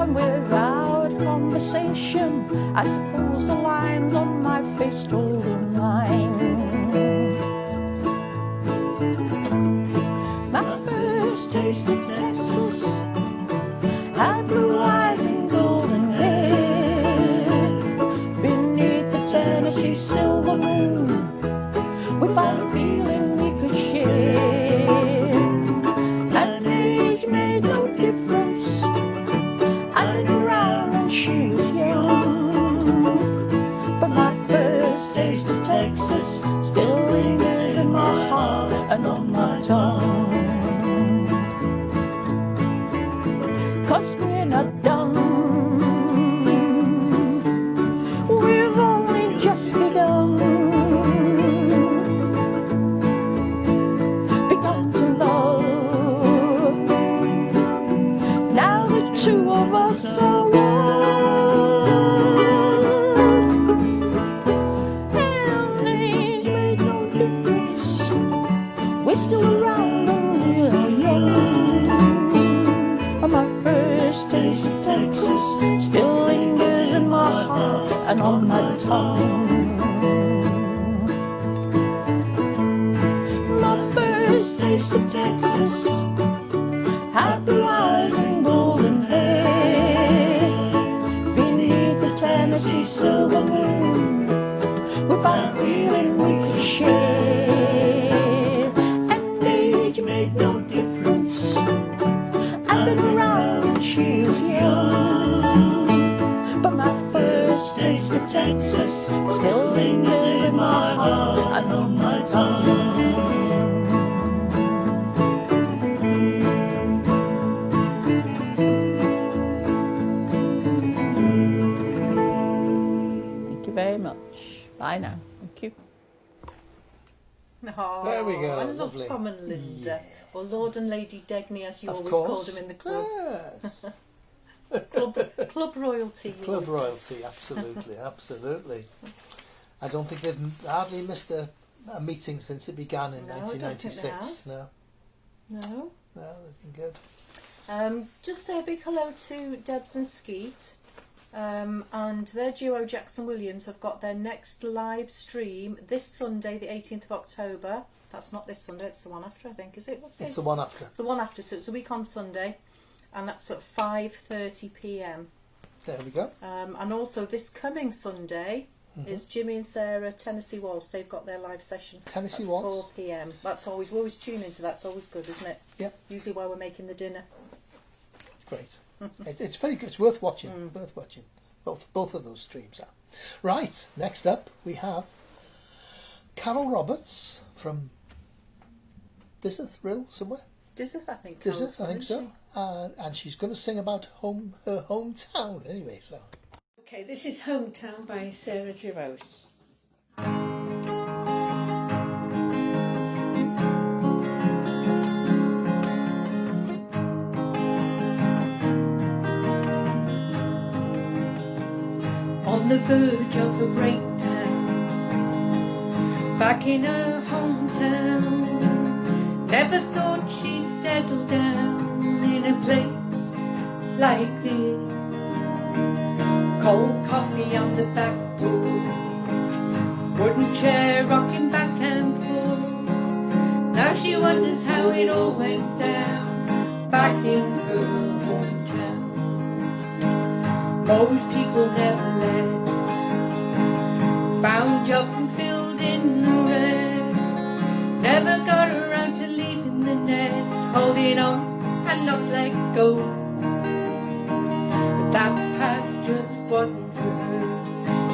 and without conversation I suppose the lines on my face told her mine. My first taste of Texas had blue eyes and golden hair. Beneath the Tennessee silver moon, we found a feeling we could share. And age made no difference. I've been around and she was young, but my first taste of Texas still lingers in my heart and on my tongue. 'Cause we're not done, we've only just begun to love. Now the two of us are one, and age made no difference. We're still around and we're young, and my first taste of Texas still lingers in my heart and on my tongue. My first taste of Texas had blue eyes and golden hair. Beneath the Tennessee silver moon, we found a feeling we could share. And age made no difference. I've been around and she was young, but my first taste of Texas still lingers in my heart and on my tongue. Very much. Bye now. Thank you. Oh, There we go, I love lovely. Tom and Linda, or Lord and Lady Degny, as you Of always course. called them in the club. Yes. Club royalty. you Club always say. royalty, absolutely, absolutely. I don't think they've hardly missed a meeting since it began in No, I don't think they 1996. have. No, No. they've been good. Just say a big hello to Debs and Skeet. And their duo Jackson Williams have got their next live stream this Sunday, the 18th of October. That's not this Sunday, it's the one after, I think, is it? What's It's this? the one after. It's the one after, so it's a week on Sunday, and that's at 5:30 p.m. There we go. And also this coming Sunday is Jimmy and Sarah Tennessee Waltz. They've got their live session Tennessee at Waltz? 4 p.m. We're always tune into that. It's always good, isn't it? Yeah. Usually while we're making the dinner. Great. It's very good. It's worth watching. Worth watching. Both of those streams are. Right. Next up we have Carol Roberts from Disseth Rill somewhere. Disseth, I think. Disseth, I think so. And she's going to sing about her hometown anyway. So. Okay, this is Hometown by Sarah Gerose. On the verge of a breakdown, back in her hometown, never thought she'd settle down in a place like this. Cold coffee on the back door, wooden chair rocking back and forth. Now she wonders how it all went down back in her hometown. Most people never left, found jobs and filled in the rest. Never got around to leaving the nest, holding on and not let go. But that path just wasn't for her.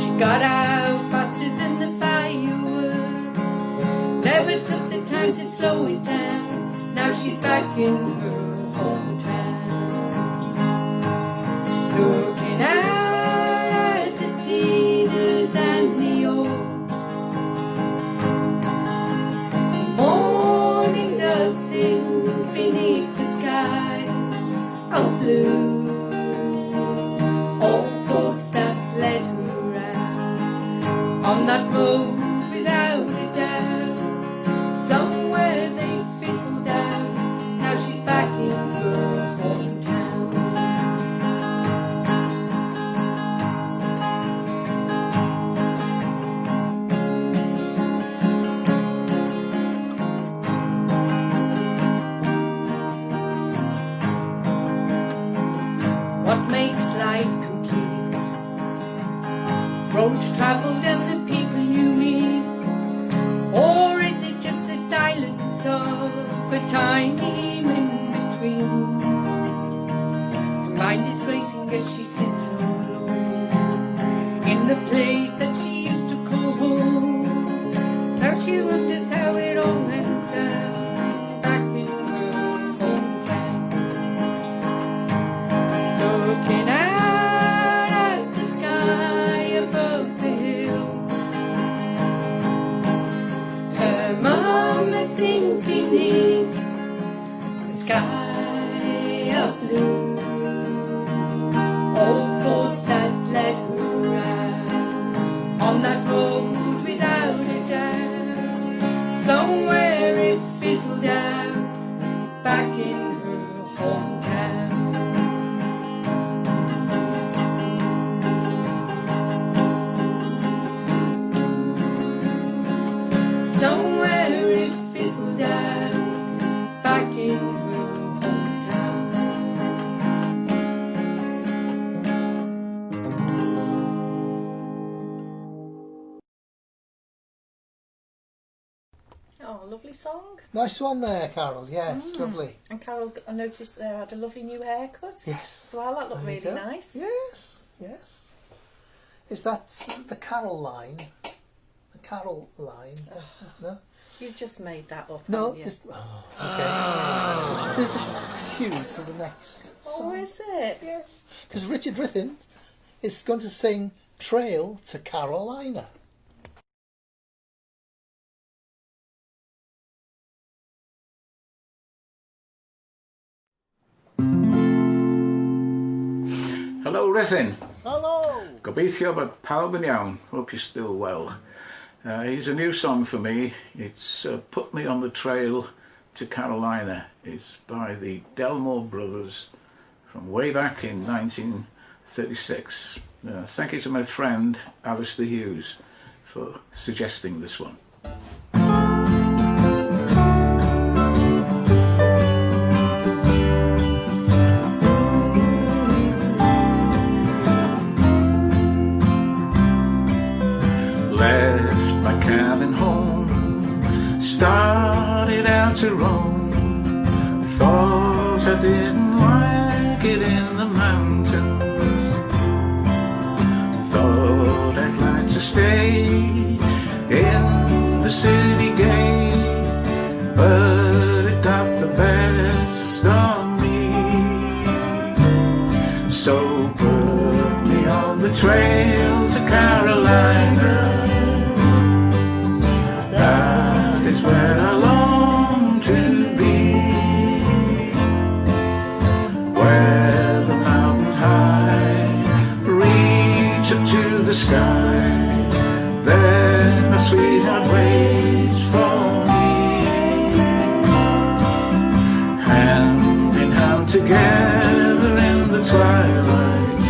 She got out faster than the fireworks, never took the time to slow it down. Now she's back in her hometown, looking out at the cedars and the oaks. Morning dove sings beneath the sky of blue. All thoughts that led her out on that road without a doubt, somewhere they fizzled out. Now she's back in her hometown. What makes life complete? Roads travelled and the people you meet, or is it just the silence of a time in between? Her mind is racing as she sits alone in the place that she used to call home. Now she wonders how it all went down back in her hometown. Looking out at the sky above the hill, her mama sings beneath the sky of blue. All thoughts that led her out on that road without a doubt, somewhere it fizzled out back in her hometown. Somewhere it fizzled out back in her hometown. Oh, lovely song. Nice one there, Carol. Yes, lovely. And Carol, I noticed there had a lovely new haircut. Yes. So that looked There you really go. nice. Yes, yes. Is that the Carol line? The Carol line? No? You've just made that up. No. haven't you? This, okay. This is a cue to the next Oh, song. is it? Yes. Because Richard Rithin is going to sing Trail to Carolina. Hello, Rithin. Hello. Gobeithio bod pawb yn iawn. Hope you're still well. Here's a new song for me. It's Put Me on the Trail to Carolina. It's by the Delmore Brothers from way back in 1936. Thank you to my friend Alistair Hughes for suggesting this one. Thought I didn't like it in the mountains. Thought I'd like to stay in the city gate, but it got the best of me. So put me on the trail to Carolina. That is where I long to be, where the mountains high reach up to the sky. There my sweetheart waits for me. Hand in hand together in the twilight,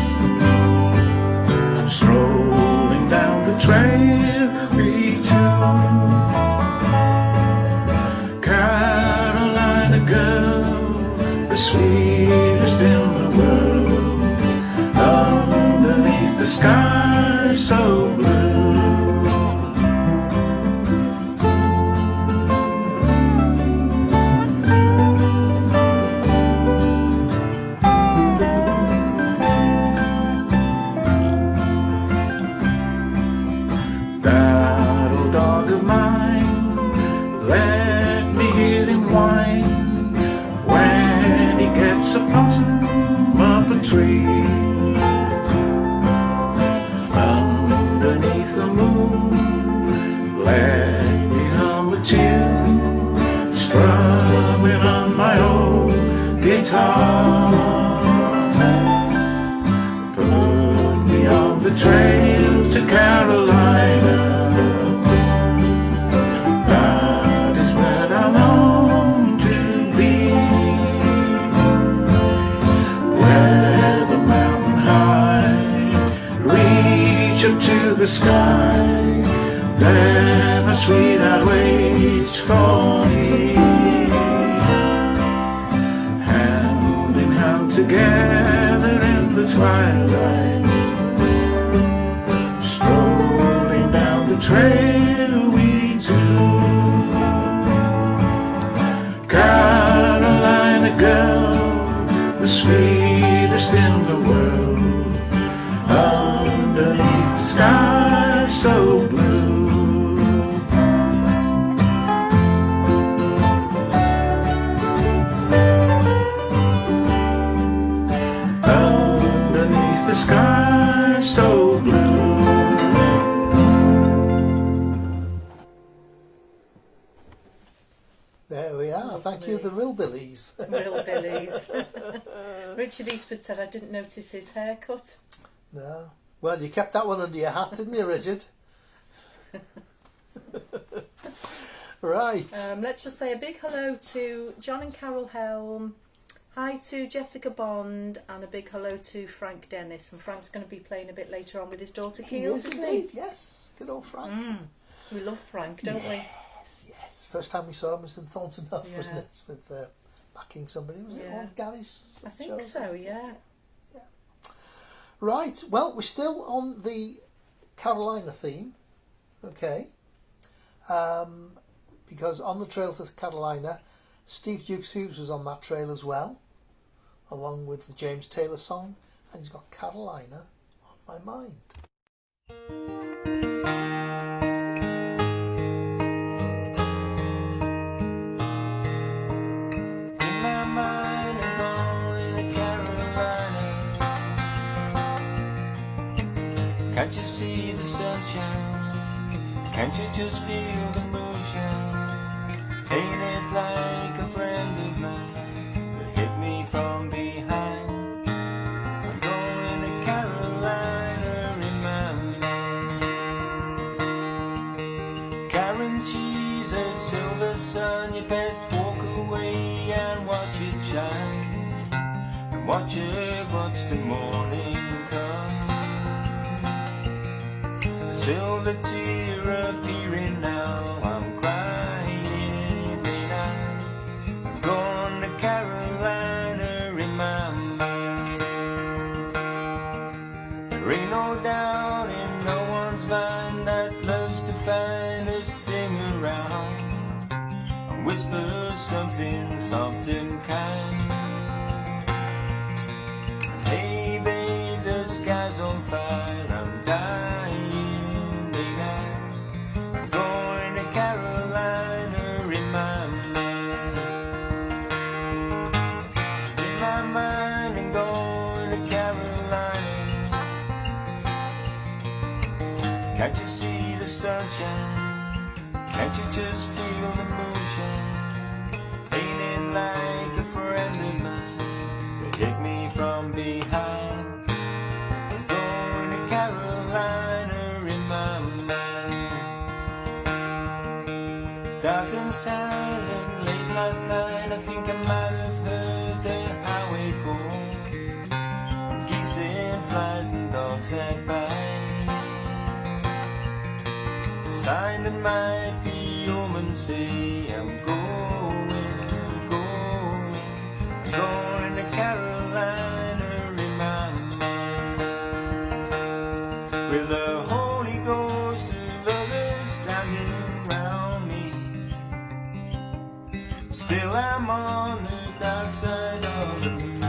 strolling down the trail we two. Carolina girl, the sweetest in the world, underneath the sky so blue. That old dog of mine, let me hear him whine when he gets a possum up a tree. Underneath the moon, let me hum a tune, strumming on my old guitar. Put me on the trail to Carolina. That is where I long to be, where the mountain high reach up to the sky. There my sweetheart waits for me. Hand in hand together in the twilight, strolling down the trail we two. Carolina girl, the sweetest in the world, underneath the sky so blue. Underneath the sky so blue. There we are. Thank you, the Rillbillies. Rillbillies. Richard Eastwood said, I didn't notice his haircut. No. Well, you kept that one under your hat, didn't you, Richard? Right. Let's just say a big hello to John and Carol Helm. Hi to Jessica Bond, and a big hello to Frank Dennis. And Frank's going to be playing a bit later on with his daughter Keels, isn't he? Yes. Good old Frank. We love Frank, don't we? Yes. First time we saw him was in Thornton Huff, Yeah. wasn't it? With backing somebody. Was it Yeah. on Gary's I think shows? so, yeah. Right. Well, we're still on the Carolina theme. Okay. Because on the trail to Carolina, Steve Dukes Hughes was on that trail as well, along with the James Taylor song, and he's got Carolina on my mind. In my mind I'm going to Carolina. Can't you see the sunshine? Can't you just feel the moonshine? Ain't it like a friend of mine that hit me from behind? I'm going to Carolina in my mind. Karen cheese, a silver sun, you best walk away and watch it shine, and watch the morning come. A silver tear appearing now, I'm crying and I'm going to Carolina in my mind. There ain't no doubt in no one's mind that loves to find us thing around and whisper something soft and kind. Hey babe, the sky's on fire, I'm dying daylight. I'm going to Carolina in my mind. In my mind I'm going to Carolina. Can't you see the sunshine? Can't you just feel the moonshine? Ain't it like a friend of mine to hit me from behind? I'm going to Carolina in my mind. Dark and silent, late last night, I think I might have heard the highway call. Geese in flight and dogs that bite. Sign that might be omens say I'm going to Carolina in my mind. With the Holy Ghost of others standing round me, still I'm on the dark side of the moon.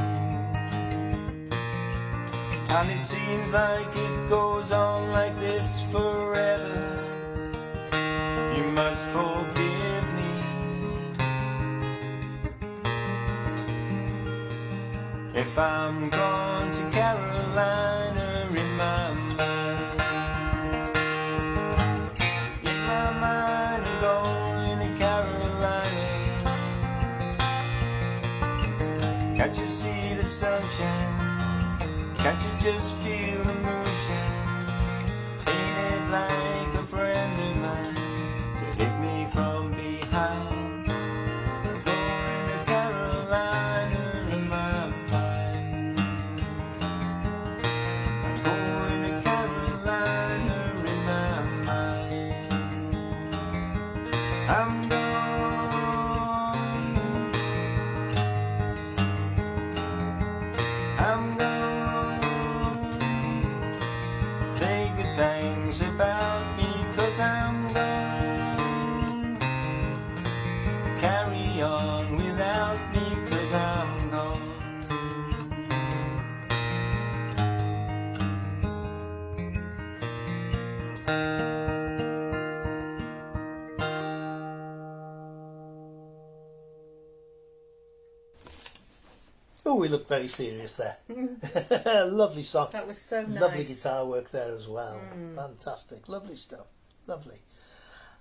And it seems like it goes on like this forever. You must forgive me if I'm gone to Carolina in my mind. In my mind I'm going to Carolina. Can't you see the sunshine? Can't you just feel the moonshine? Ain't it like a friend of mine? Hit me from behind. Going to Carolina in my mind. Going to Carolina in my mind. I'm gone. I'm gone. Say good things about me, 'cause I'm gone. Carry on without me, 'cause I'm gone. Oh, we look very serious there. Lovely song. That was so nice. Lovely guitar work there as well. Fantastic. Lovely stuff. Lovely.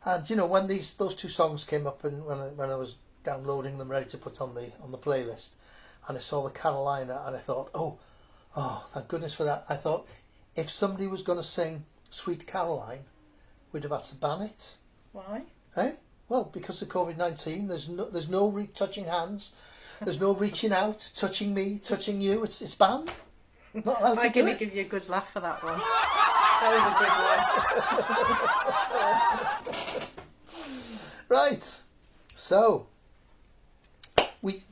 And you know, when those two songs came up, and when I was downloading them ready to put on the playlist, and I saw the Carolina, and I thought, oh, thank goodness for that. I thought if somebody was going to sing Sweet Caroline, we'd have had to ban it. Why? Eh? Well, because of COVID-19, there's no touching hands. There's no reaching out, touching me, touching you. It's banned. Not allowed to I'm do going it. to give you a good laugh for that one. That was a good one. Right. So we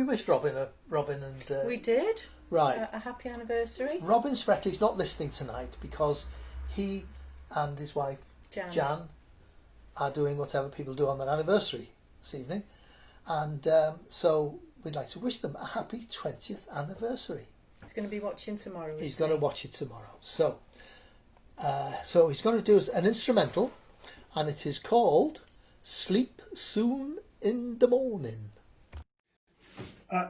wished Robin and We did. right. A happy anniversary. Robin's fretted. He's not listening tonight because he and his wife Jan are doing whatever people do on their anniversary this evening, and so we'd like to wish them a happy 20th anniversary. He's going to be watching tomorrow. He's going to watch it tomorrow. So he's going to do an instrumental, and it is called "Sleep Soon in the Morning."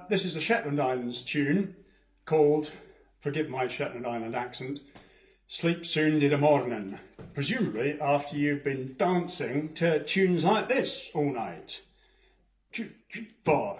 This is a Shetland Islands tune called, forgive my Shetland Island accent, "Sleep Soon in the Morning," presumably after you've been dancing to tunes like this all night. 2, 3, 4.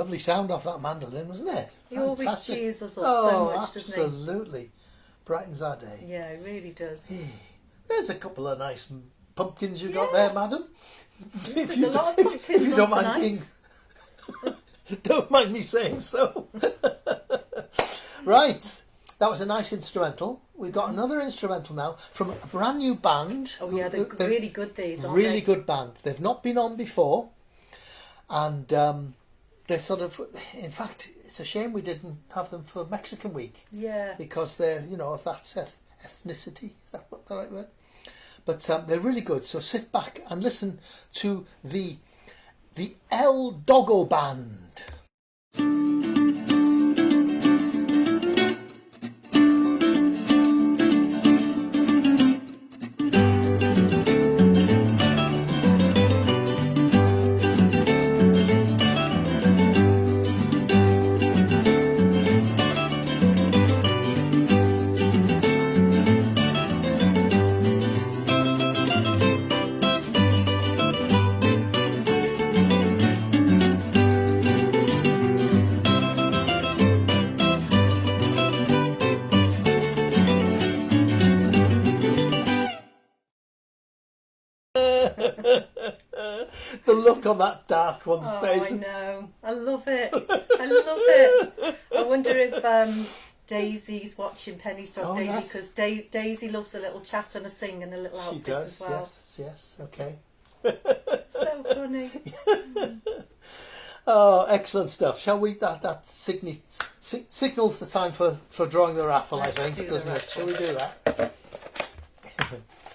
lovely sound off that mandolin, wasn't it? He always Fantastic. cheers us up Oh, so much, doesn't he? absolutely. Brightens our day. Yeah, it really does. There's a couple of nice pumpkins you've got there, madam. There's a lot of pumpkins if you don't on mind tonight. don't mind me saying so. Right, that was a nice instrumental. We've got another instrumental now from a brand new band. Oh yeah, they're really good, these, aren't Really they? good band. They've not been on before, and they're sort of, in fact, it's a shame we didn't have them for Mexican Week. Yeah. Because they're, of that ethnicity, is that not the right word? But they're really good, so sit back and listen to the El Doggo Band. The look on that dark one's face. I know. I love it. I love it. I wonder if Daisy's watching Penny's dog, Daisy, yes. because Daisy loves a little chat and a sing and a little She outfit does, as well. yes, okay. So funny. Oh, excellent stuff. Shall we? That signals the time for drawing the raffle, I think, doesn't it? Shall we do that?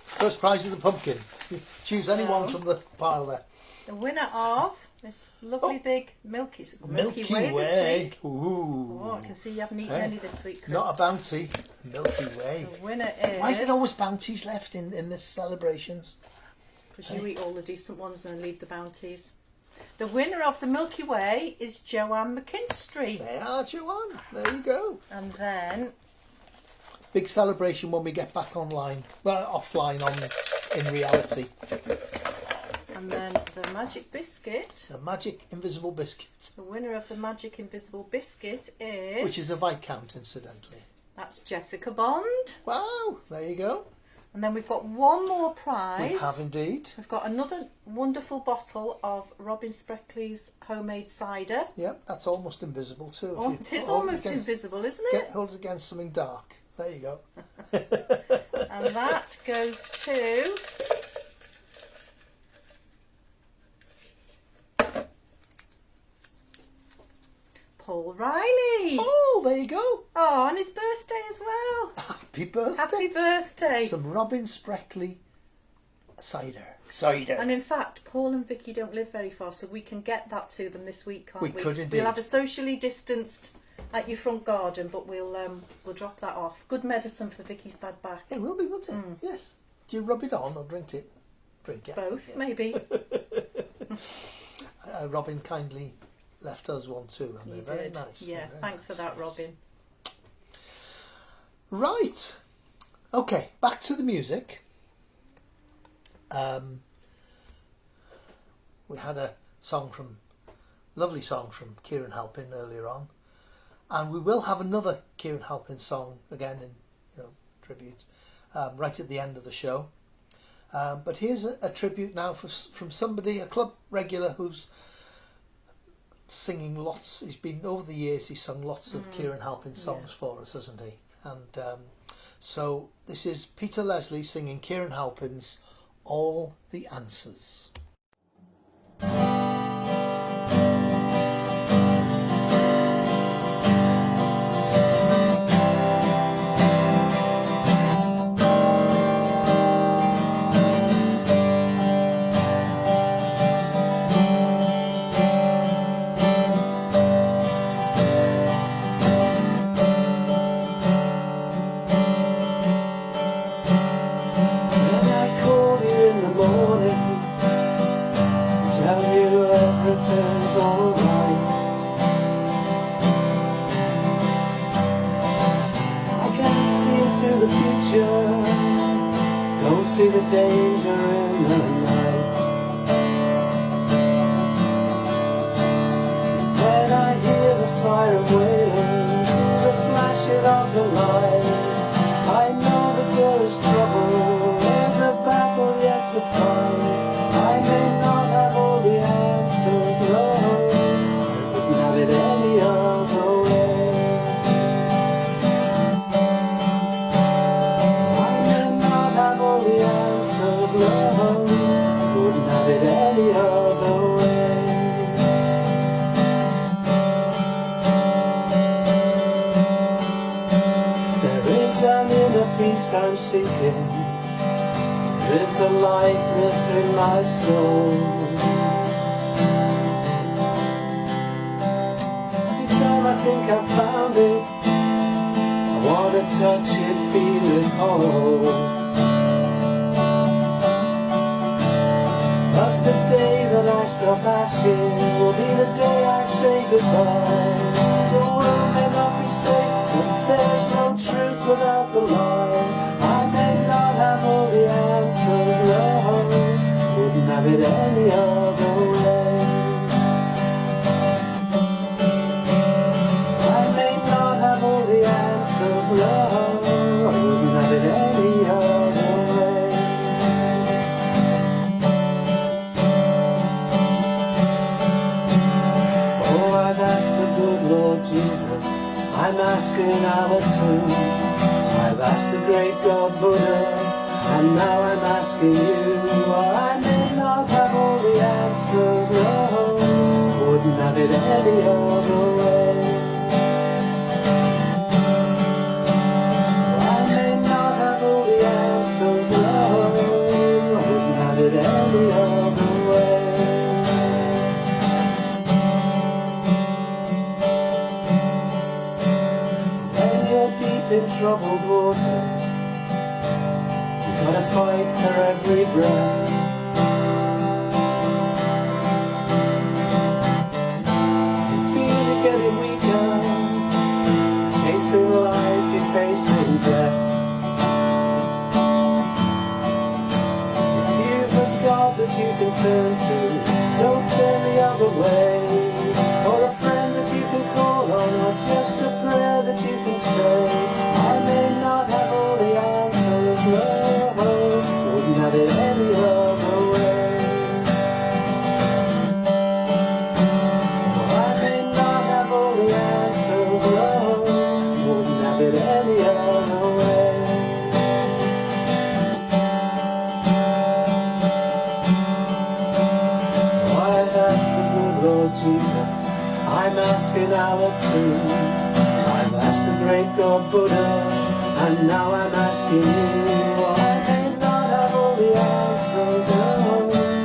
First prize is the pumpkin. You choose any one from the pile there. The winner of this lovely big Milky Way this week. Ooh. Oh, I can see you haven't eaten any this week, Chris. Not a bounty. Milky Way. The winner is... Why is there always bounties left in this celebrations? Because you eat all the decent ones and then leave the bounties. The winner of the Milky Way is Joanne McKinstry. There are, Joanne. There you go. And then... Big celebration when we get back online. Well, offline in reality. And then the Magic Biscuit. The Magic Invisible Biscuit. The winner of the Magic Invisible Biscuit is... Which is a Viscount, incidentally. That's Jessica Bond. Wow, there you go. And then we've got one more prize. We have indeed. We've got another wonderful bottle of Robin Spreckley's homemade cider. Yep, that's almost invisible too. Oh, it is almost invisible, isn't it? Holds against something dark. There you go. And that goes to... Paul Riley. Oh, there you go. Oh, on his birthday as well. Happy birthday. Happy birthday. Some Robin Spreckley cider. And in fact, Paul and Vicky don't live very far, so we can get that to them this week, can't we? We could indeed. We'll have a socially distanced at your front garden, but we'll drop that off. Good medicine for Vicky's bad back. It will be, won't it? Yes. Do you rub it on or drink it? Drink it. Both, maybe. Robin kindly left us one too, and they're very nice. Yeah, thanks for that, Robin. Right. Okay, back to the music. We had a lovely song from Keiran Halpin earlier on, and we will have another Keiran Halpin song again in tribute right at the end of the show. But here's a tribute now from somebody, a club regular who's singing lots. He's been over the years. He's sung lots of Keiran Halpin songs for us, hasn't he? And so this is Peter Leslie singing Keiran Halpin's All the Answers. everything's alright. I can't see into the future, don't see the danger in the night. When I place I'm seeking. There's a lightness in my soul. Every time I think I've found it, I want to touch it, feel it whole. But the day that I stop asking will be the day I say goodbye. The world may not be safe, but there's no truth without the lie. I may not have all the answers, no, wouldn't have it any other way. I may not have all the answers, no, I wouldn't have it any other way. Oh, I've asked the good Lord Jesus, I'm asking Allah too. I've asked the great God Buddha, and now I'm asking you. I may not have all the answers, no, wouldn't have it any other way. I may not have all the answers, no, wouldn't have it any other way. When you're deep in troubled waters, you've got to fight for every breath. You feel you're getting weaker, chasing life, you're facing death. If you've a God that you can turn to, don't turn the other way. Or a friend that you can call on, or just a prayer that you can say. I may not have all the answers, no, wouldn't have it any other way. I may not have all the answers, no, wouldn't have it any other way. I've asked the good Lord Jesus, I'm asking Allah too. I've asked the great God Buddha, and now I'm asking you. I may not have all the answers, no,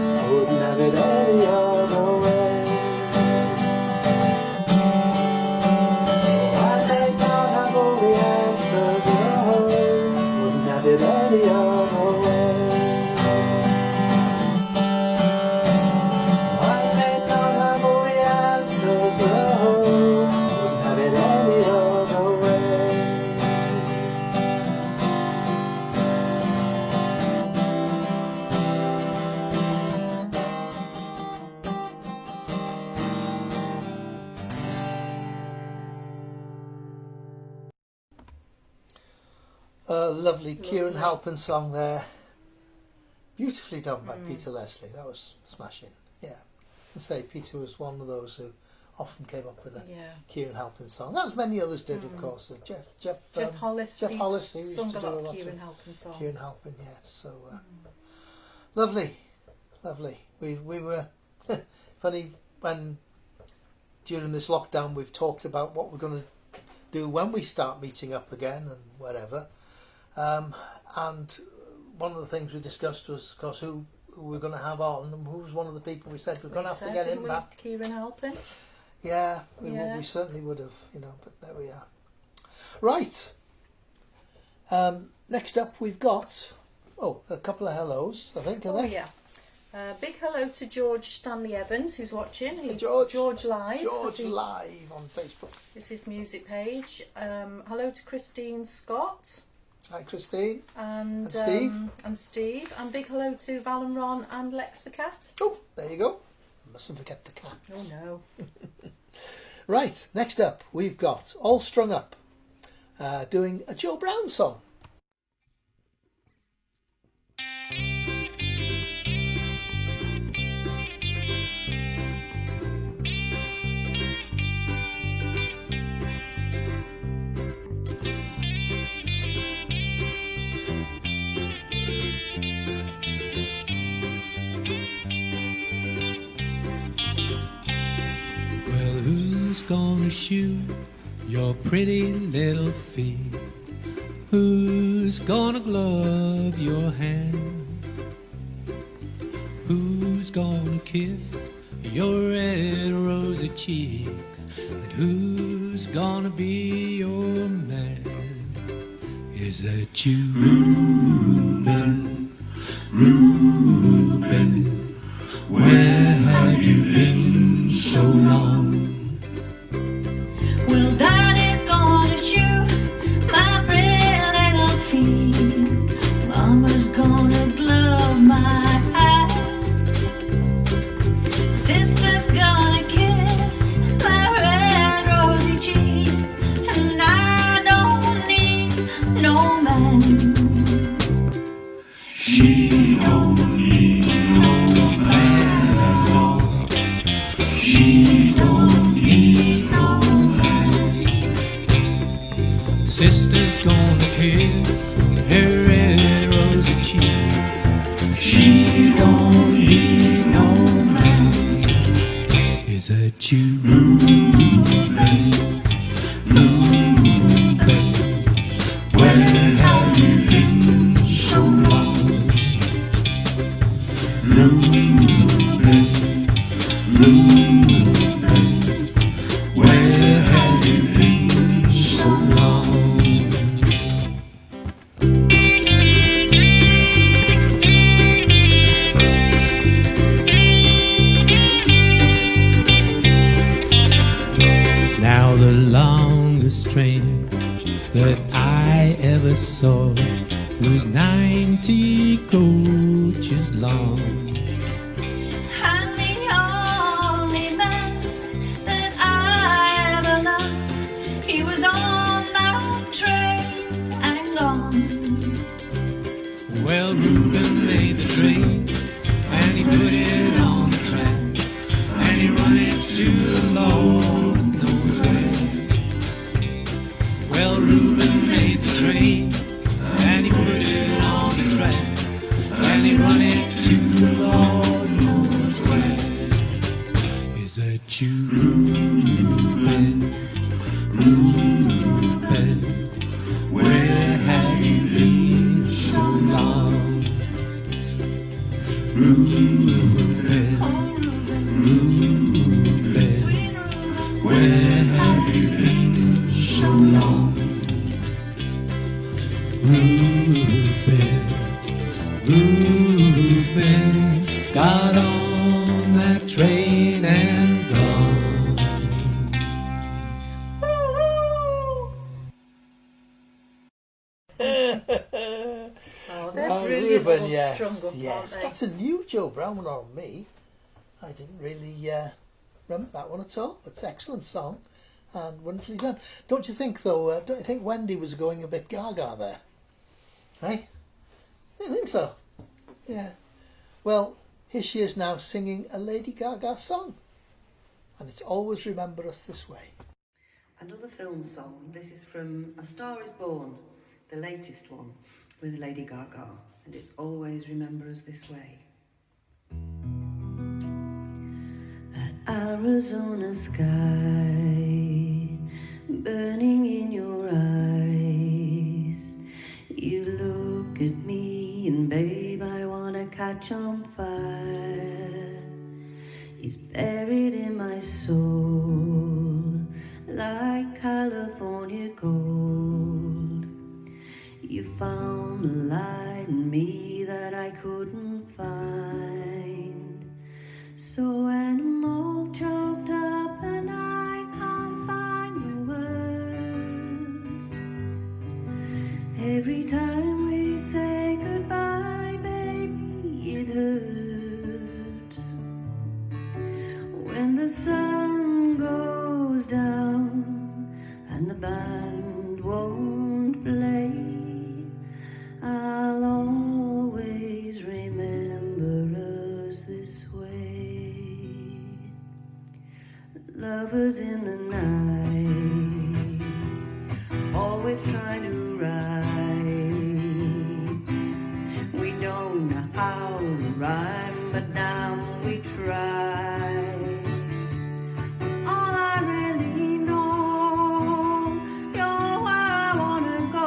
I wouldn't have it any other way. I may not have all the answers, no, wouldn't have it any other way. I may not have all the answers, no, wouldn't have it any other way. Lovely Keiran Halpin song there. Beautifully done by Peter Leslie. That was smashing. Yeah. I say Peter was one of those who often came up with a Keiran Halpin song, as many others did, of course. Jeff Hollis. Jeff Hollis. He used sung to a do lot a lot of Keiran of Halpin songs. Keiran Halpin, yes. So lovely. We were funny when during this lockdown we've talked about what we're going to do when we start meeting up again and whatever. And one of the things we discussed was, of course, who we're going to have on, and who was one of the people we said we're going to have to get him back. Keiran Halpin. Yeah, we certainly would have, but there we are. Right. Next up we've got, a couple of hellos, I think, are they? Yeah. Big hello to George Stanley Evans, who's watching. George Live. George Live on Facebook. It's his music page. Hello to Christine Scott. Hi, Christine. And Steve. And big hello to Val and Ron and Lex the cat. Oh, there you go. Mustn't forget the cat. Oh, no. Right, next up, we've got All Strung Up, doing a Joe Brown song. Who's gonna shoe your pretty little feet? Who's gonna glove your hand? Who's gonna kiss your red rosy cheeks? And who's gonna be your man? Is that you, Reuben? Reuben, where have you been so long? Well, Daddy's gonna shoot my pretty little feet. Mama's gonna glove my hat. Sister's gonna kiss my red rosy cheek. And I don't need no man. She don't need no man at all. She don't need no man. Sister's gonna kiss her red rosy cheeks. She don't need no man. Is that you, Reuben? Reuben, where have you been so long? Reuben, Reuben, where have you been so long? Now the longest train that I ever saw was 90 coaches long. And the only man that I ever loved, he was on that train and gone. Well, Reuben made the train and he put it on the track and he run it to the Lord knows where. Well, Reuben made the train and he put it on the track and he run it to the Lord knows where. Is that you, Reuben? Reuben, where have you been so long? Reuben, Reuben, where have you been so long? Reuben, Reuben, got on that train and gone. Oh, they're Oh, brilliant Reuben, all yes, strung up, aren't yes. they? That's a new Joe Brown one on me. I didn't really remember that one at all. It's an excellent song and wonderfully done. Don't you think, though, don't you think Wendy was going a bit gaga there? Hey? Don't you think so? Yeah. Well, here she is now singing a Lady Gaga song. And it's Always Remember Us This Way. Another film song. This is from A Star Is Born, the latest one, with Lady Gaga, and it's Always Remember Us This Way. That Arizona sky burning in your eyes, you look at me and babe, I wanna catch on fire. It's buried in my soul like California gold. You found the light in me that I couldn't find. So when I'm all choked up and I can't find the words, every time we say goodbye, baby, it hurts. When the sun goes down and the band won't play, I'll always remember us this way. Lovers in the night, always trying to rhyme. We don't know how to rhyme, but now we try. All I really know, you're where I wanna go.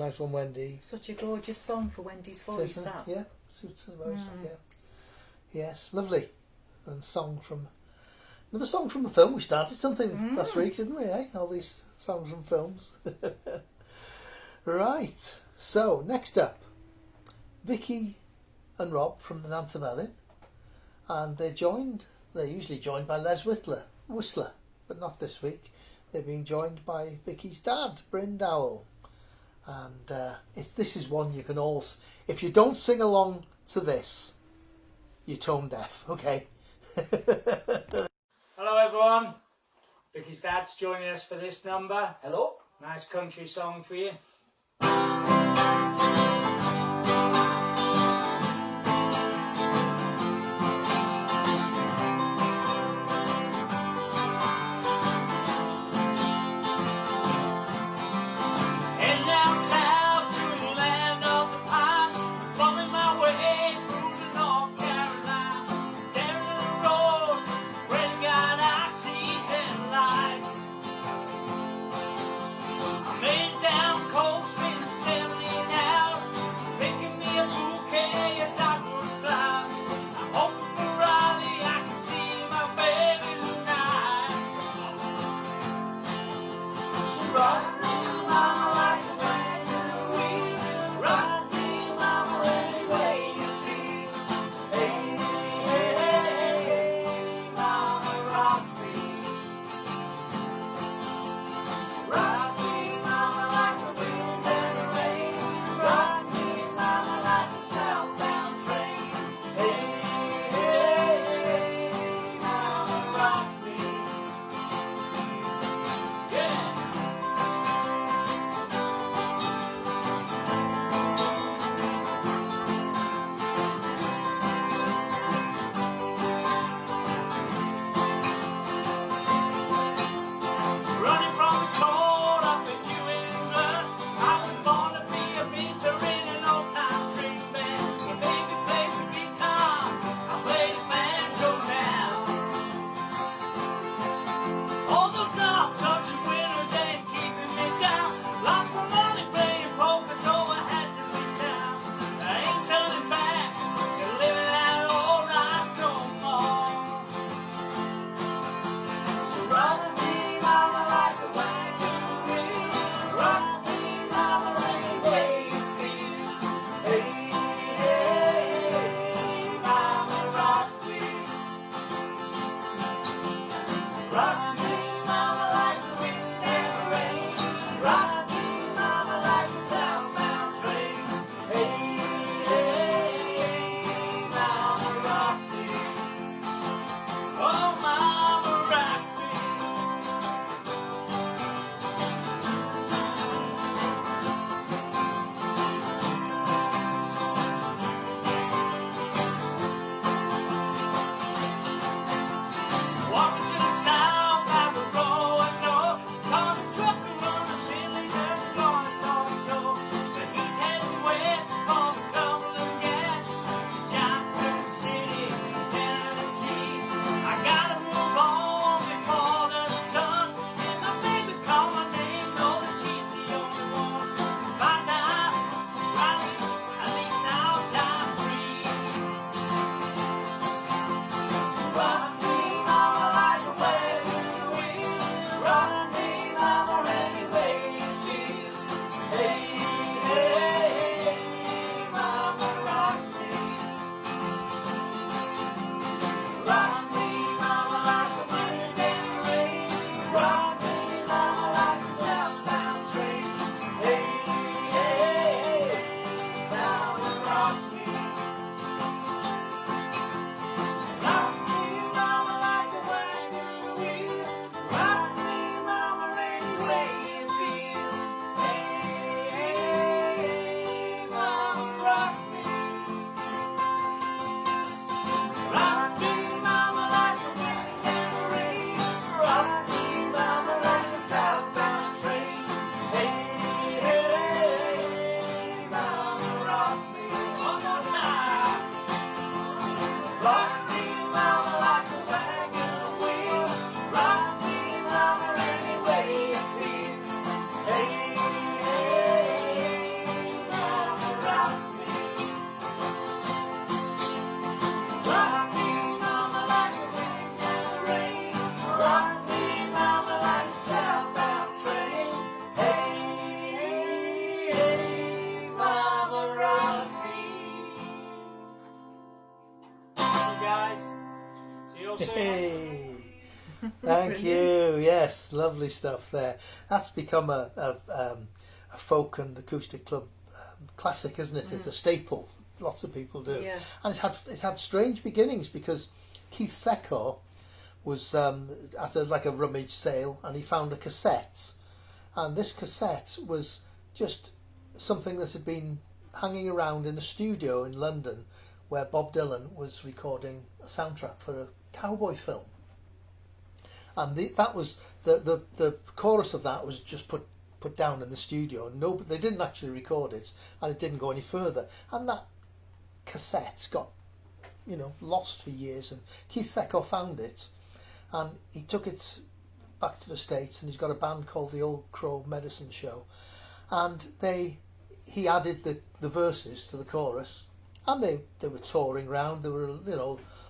nice one, Wendy. Such a gorgeous song for Wendy's voice, Isn't it? that. Yeah, suits her voice. Yeah. Yes, lovely. And another song from a film. We started something last week, didn't we? Eh? All these songs from films. Right. So next up, Vicky and Rob from the Dance of Ellen, and they're usually joined by Les Whistler, but not this week. They're being joined by Vicky's dad, Bryn Dowell, and this is one you can all. If you don't sing along to this, you're tone deaf. Okay. Hello everyone, Vicky's dad's joining us for this number. Hello. Nice country song for you. Walking to the sound. Thank you. Yes, lovely stuff there. That's become a folk and acoustic club classic, isn't it? It's a staple. Lots of people do. Yeah. And it's had strange beginnings because Keith Seco was at a rummage sale and he found a cassette, and this cassette was just something that had been hanging around in a studio in London where Bob Dylan was recording a soundtrack for a cowboy film, and that was the chorus of that was just put down in the studio, and they didn't actually record it, and it didn't go any further, and that cassette got lost for years, and Keith Seco found it and he took it back to the States, and he's got a band called the Old Crow Medicine Show, and he added the verses to the chorus, and they were touring round. They were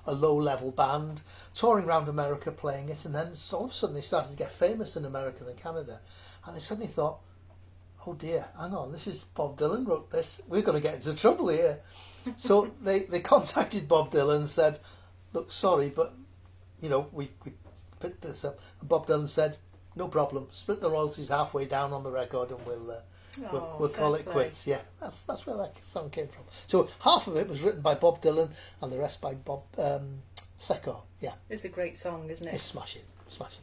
a low level band touring around America playing it, and then all of a sudden they started to get famous in America and Canada, and they suddenly thought, oh dear, hang on, this is Bob Dylan wrote this, we're going to get into trouble here. So they contacted Bob Dylan and said, look, sorry, but we picked this up. And Bob Dylan said, no problem, split the royalties halfway down on the record and we'll call it quits. Yeah, that's where that song came from. So half of it was written by Bob Dylan and the rest by Bob Seco. Yeah, it's a great song, isn't it? It's smashing.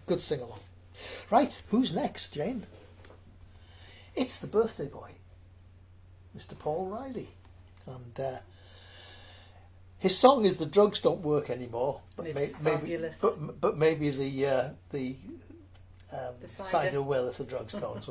Good sing along. Right, who's next, Jane? It's the birthday boy, Mr. Paul Riley, and his song is "The Drugs Don't Work Anymore," but it's fabulous. But maybe the cider will if the drugs don't.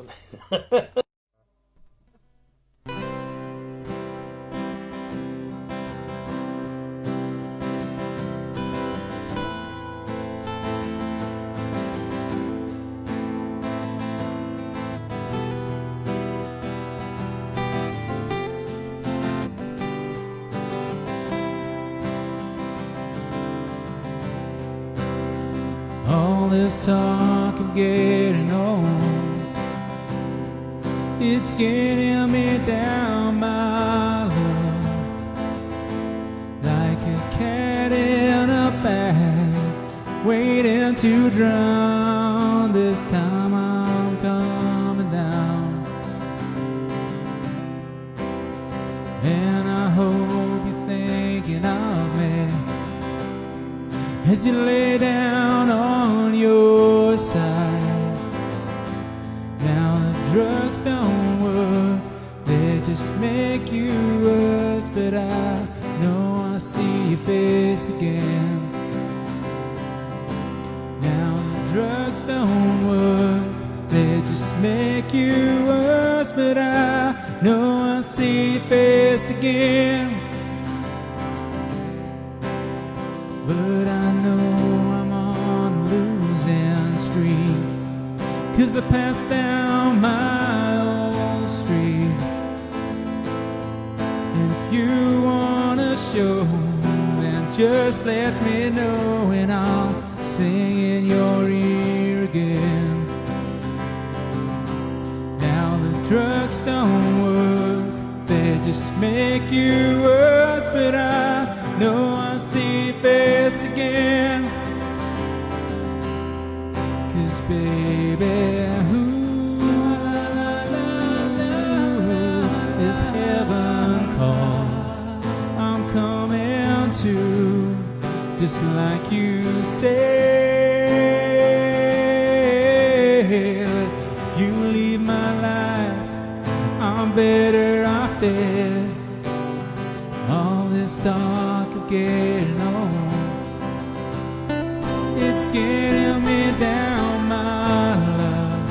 All this talk of getting old, it's getting me down, my love, like a cat in a bag, waiting to drown. This time I'm coming down, and I hope you're thinking of me as you lay down on your side. Now the drugs don't work, they just make you worse, but I know I see your face again. Now the drugs don't work, they just make you worse, but I know I see your face again. But I know I'm on a losing streak, 'cause I passed down my old street. And if you wanna show, then just let me know, and I'll sing in your ear again. Now the drugs don't work, they just make you worse, but I know I see your face again. 'Cause baby, if heaven calls, I'm coming to, just like you said. If you leave my life, I'm better off dead. All this talk of getting old, it's getting me down, my love,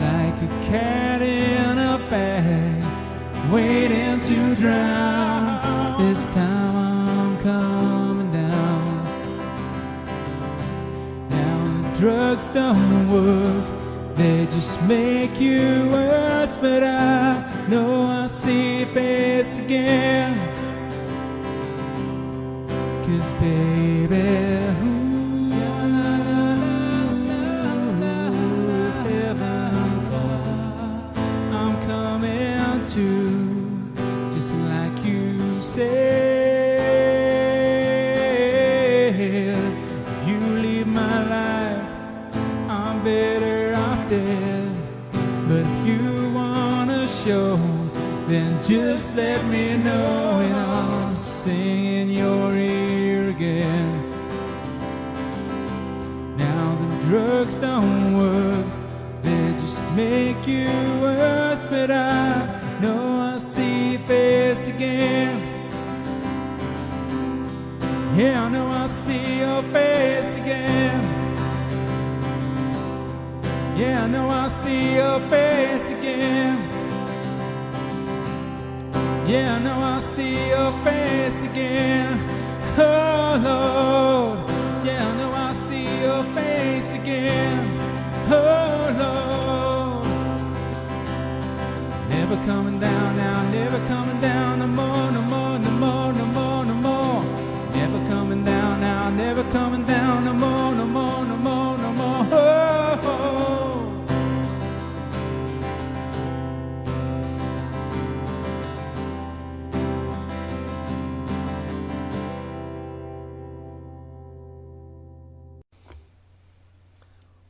like a cat in a bag, waiting to drown. This time I'm coming down. Now the drugs don't work, they just make you worse, but I know I see your face again. 'Cause baby, if heaven calls, I'm coming to, just like you said. If you leave my dead. But if you wanna show, then just let me know and I'll sing in your ear again. Now the drugs don't work, they just make you worse. But I know I'll see your face again. Yeah, I know I'll see your face again. Yeah, I know I'll see your face again. Yeah, I know I'll see your face again. Oh Lord, yeah, I know I'll see your face again. Oh Lord, never coming down now, never coming down no more, no more, no more, no more, no more. Never coming down now, never coming down no more, no more, no more, no more. Oh, oh.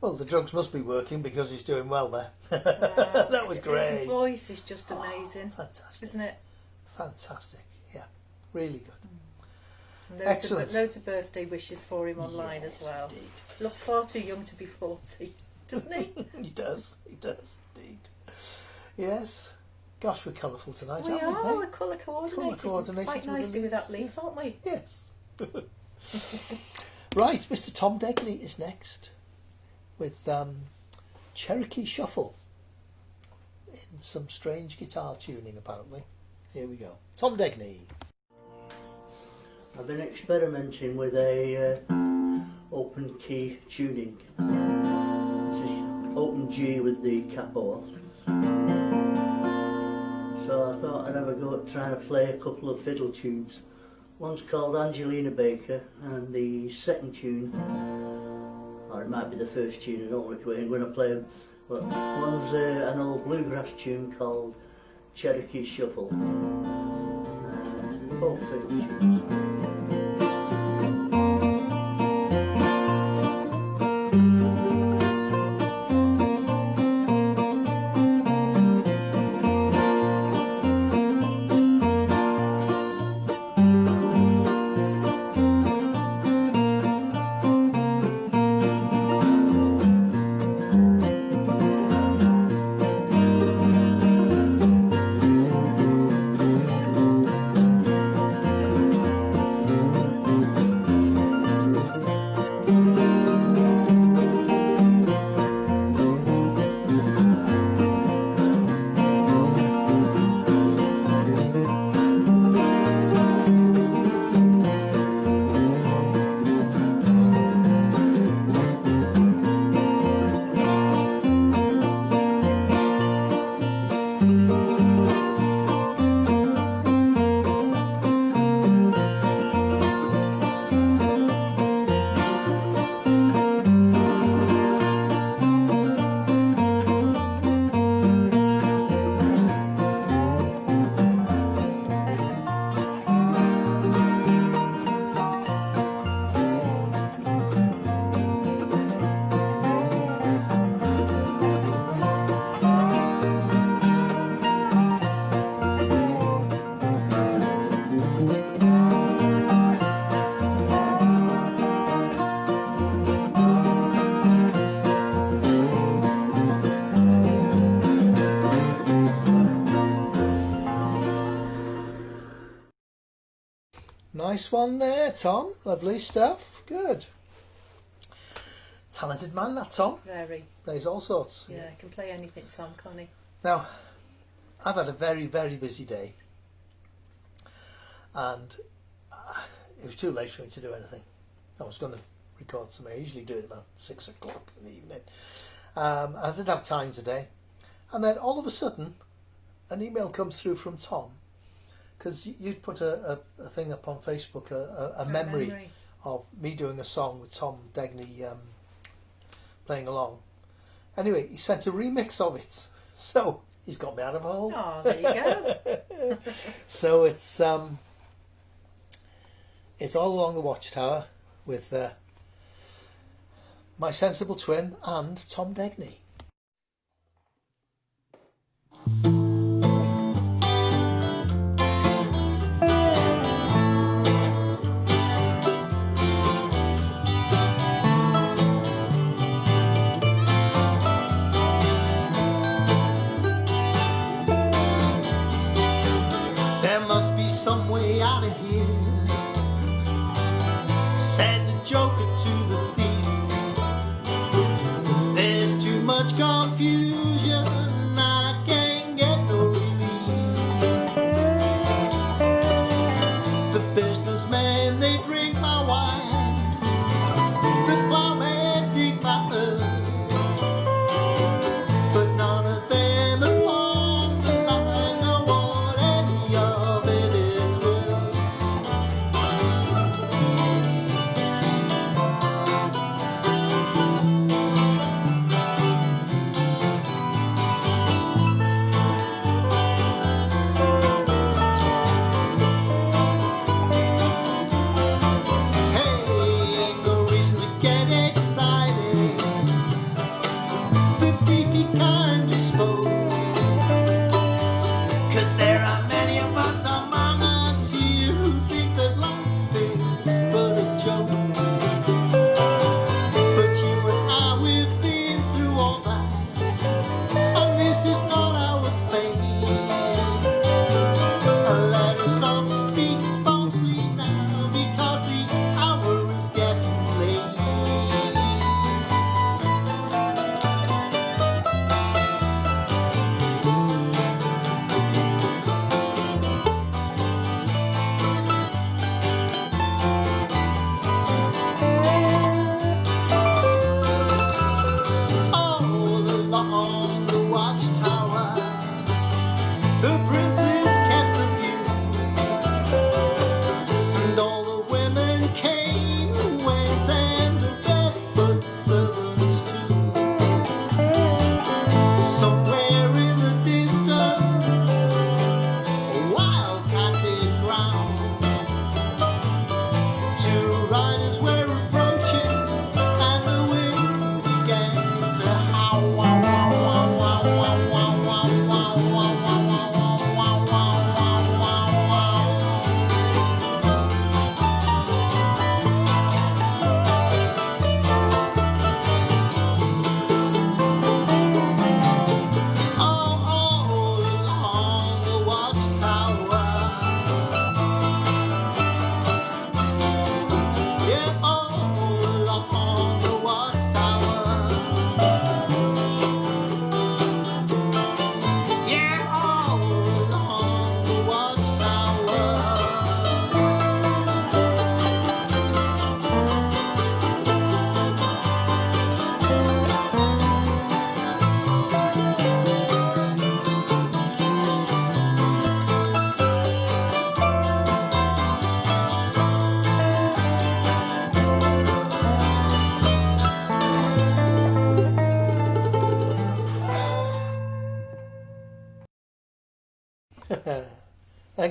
Well, the drugs must be working because he's doing well there. That was great. His voice is just amazing, fantastic, isn't it? Fantastic, yeah, really good. And Excellent. Loads of birthday wishes for him online as well. Indeed. Looks far too young to be 40, doesn't he? He does indeed. Yes. Gosh, we're colourful tonight, We aren't we? are, eh? we're colour coordinated. Coordinated Quite with nicely the with that leaves, leaf, aren't we? Yes. Right, Mr. Tom Degney is next with Cherokee Shuffle in some strange guitar tuning, apparently. Here we go. Tom Degney. I've been experimenting with a open key tuning. This is open G with the capo off. So I thought I'd have a go at trying to play a couple of fiddle tunes. One's called Angelina Baker, and the second tune, or it might be the first tune, I don't know which way I'm going to play them, but one's an old bluegrass tune called Cherokee Shuffle. Both fiddle tunes. Nice one there, Tom. Lovely stuff. Good. Talented man, that Tom. Very. Plays all sorts. Yeah, can play anything, Tom, can't he? Now, I've had a very, very busy day. And it was too late for me to do anything. I was going to record something. I usually do it about 6 o'clock in the evening. I didn't have time today. And then all of a sudden, an email comes through from Tom. Because you'd put a thing up on Facebook, a memory of me doing a song with Tom Degney playing along. Anyway, he sent a remix of it. So he's got me out of a hole. Oh, there you go. So it's all along the Watchtower with my sensible twin and Tom Degney.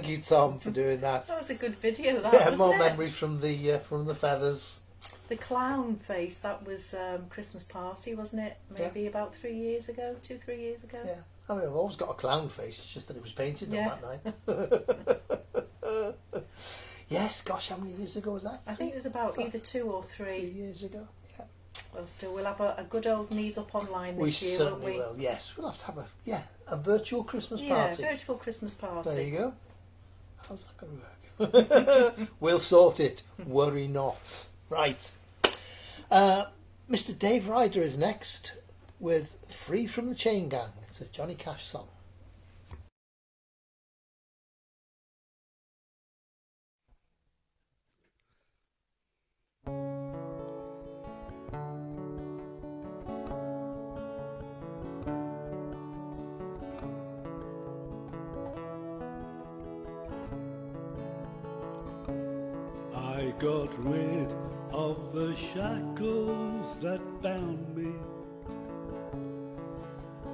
Thank you, Tom, for doing that. That was a good video, that, Yeah, wasn't more it? memories from the feathers. The clown face, that was Christmas party, wasn't it? Maybe about 3 years ago, 2-3 years ago. Yeah. I mean, I've always got a clown face, it's just that it was painted on Yeah. that night. Yes, gosh, how many years ago was that? I think it was about either 2 or 3. 3 years ago, yeah. Well, still, we'll have a good old knees up online We this year, won't certainly we? will, yes. We'll have to have a virtual Christmas Yeah, party. virtual Christmas party. There you go. How's that going to work? We'll sort it. Worry not. Right. Mr. Dave Ryder is next with Free from the Chain Gang. It's a Johnny Cash song. I got rid of the shackles that bound me,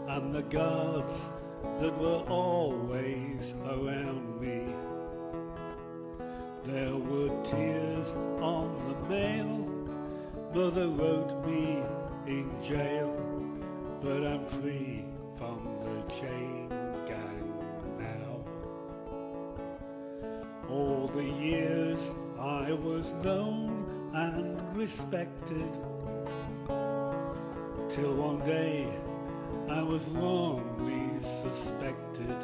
and the guards that were always around me. There were tears on the mail, mother wrote me in jail, but I'm free from the chain gang now. All the years I was known and respected, till one day I was wrongly suspected.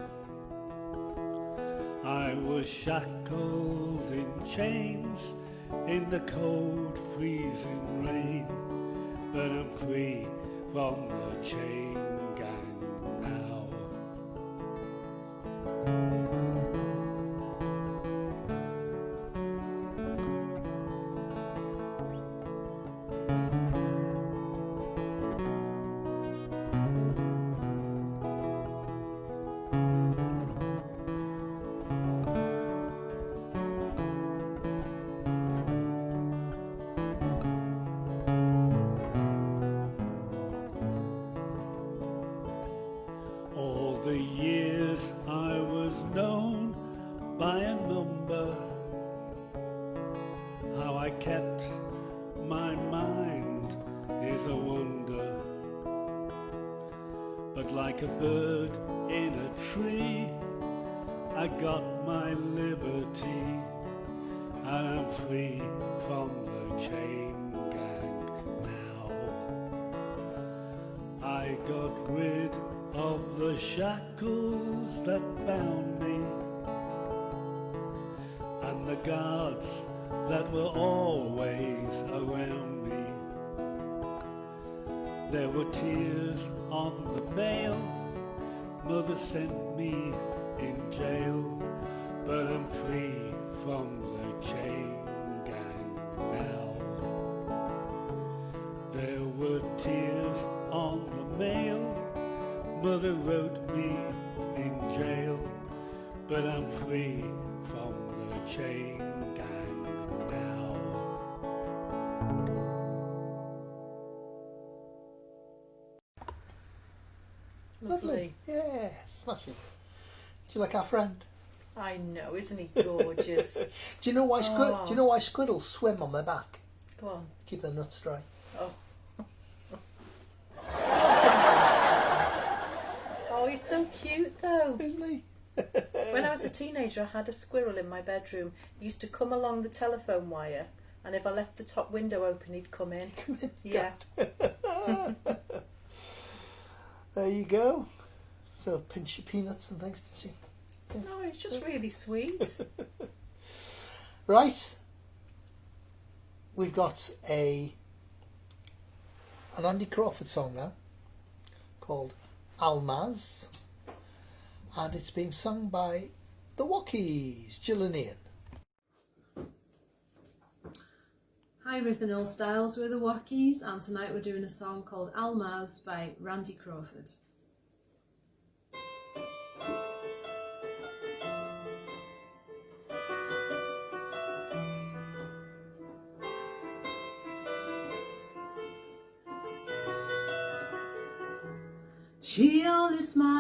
I was shackled in chains in the cold freezing rain, but I'm free from the chain gang now. All the years I was known by a number, how I kept my mind is a wonder. But like a bird in a tree, I got my liberty, and I'm free from the chain gang now. I got rid of the shackles that bound me, and the guards that were always around me. There were tears on the mail, mother sent me in jail, but I'm free from the chain gang now. There were tears on the mail, mother wrote me in jail, but I'm free from the chain gang now. Lovely. Yeah, smashing. Do you like our friend? I know, isn't he gorgeous? Do you know why do you know why squirrels swim on their back? Go on. Keep their nuts dry. Oh. Oh, he's so cute though. Isn't he? When I was a teenager, I had a squirrel in my bedroom. He used to come along the telephone wire, and if I left the top window open, he'd come in. Yeah. There you go. So pinch your peanuts and things, did she? Yeah. No, it's just really sweet. Right. We've got an Andy Crawford song now called Almaz, and it's being sung by the Wockies, Jill and Ian. Hi, Ruth and Earl Styles, we're the Wockies, and tonight we're doing a song called Almaz by Randy Crawford. She only smiles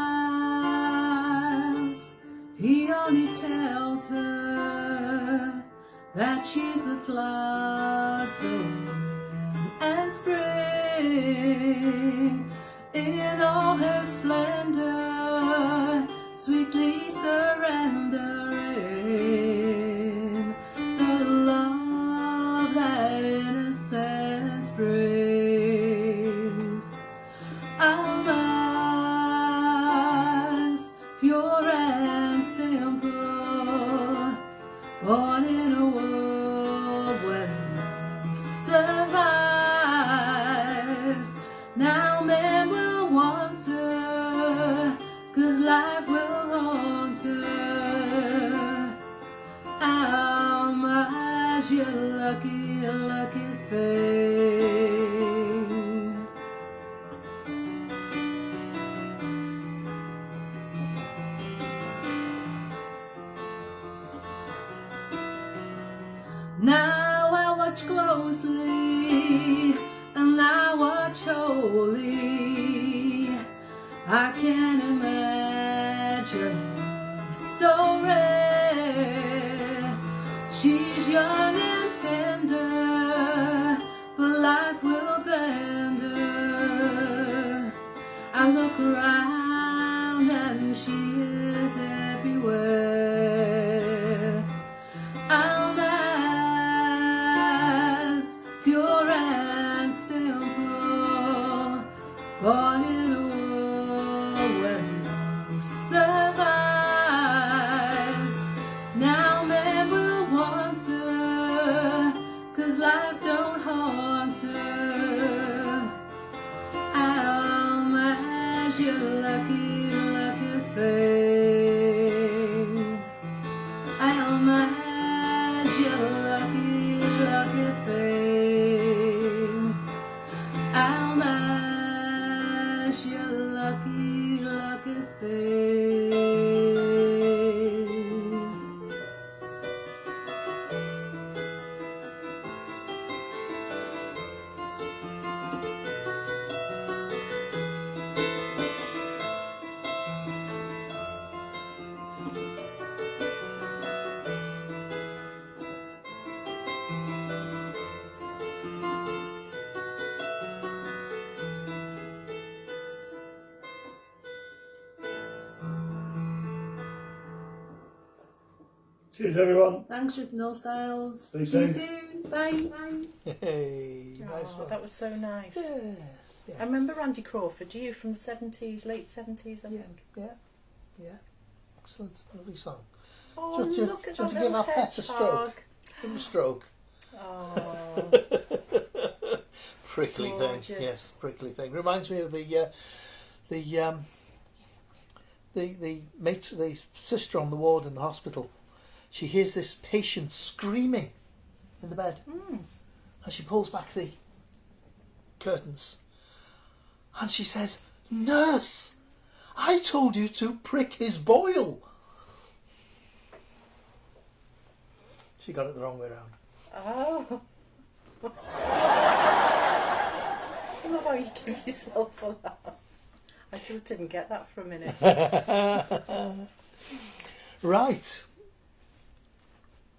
He only tells her that she's the flowers, the wind and spring, in all her splendor, sweetly surrendering the love that innocence brings. Almas, pure and simple, born in a world where love survives. Now men will want her, 'cause life will haunt her. Almas, you lucky, lucky thing. Now I watch closely, and I watch wholly. I can't imagine so rare. She's young and tender, but life will bend her. I look around and she is everywhere. Almas, pure and simple, born in a world where love survives. Now men will want her, 'cause life don't haunt her. Almas, you lucky, lucky thing. Almas, you lucky, lucky thing. Almas, you lucky, lucky thing. Cheers, everyone. Thanks, Ruth and All Styles. See you See you soon. soon. Bye. Bye. Hey, nice Oh, one. that was so nice. Yes, yeah. I remember Randy Crawford. You from the 70s, late 70s, I think. Yeah. Excellent, lovely song. Oh, Just look at to that give little our pets a stroke. hedgehog. Give him a stroke. Oh, Prickly gorgeous. thing. Yes, prickly thing. Reminds me of the mate, the sister on the ward in the hospital. She hears this patient screaming in the bed, and she pulls back the curtains, and she says, "Nurse, I told you to prick his boil." She got it the wrong way around. Oh. I love how you give yourself a laugh. I just didn't get that for a minute. Right.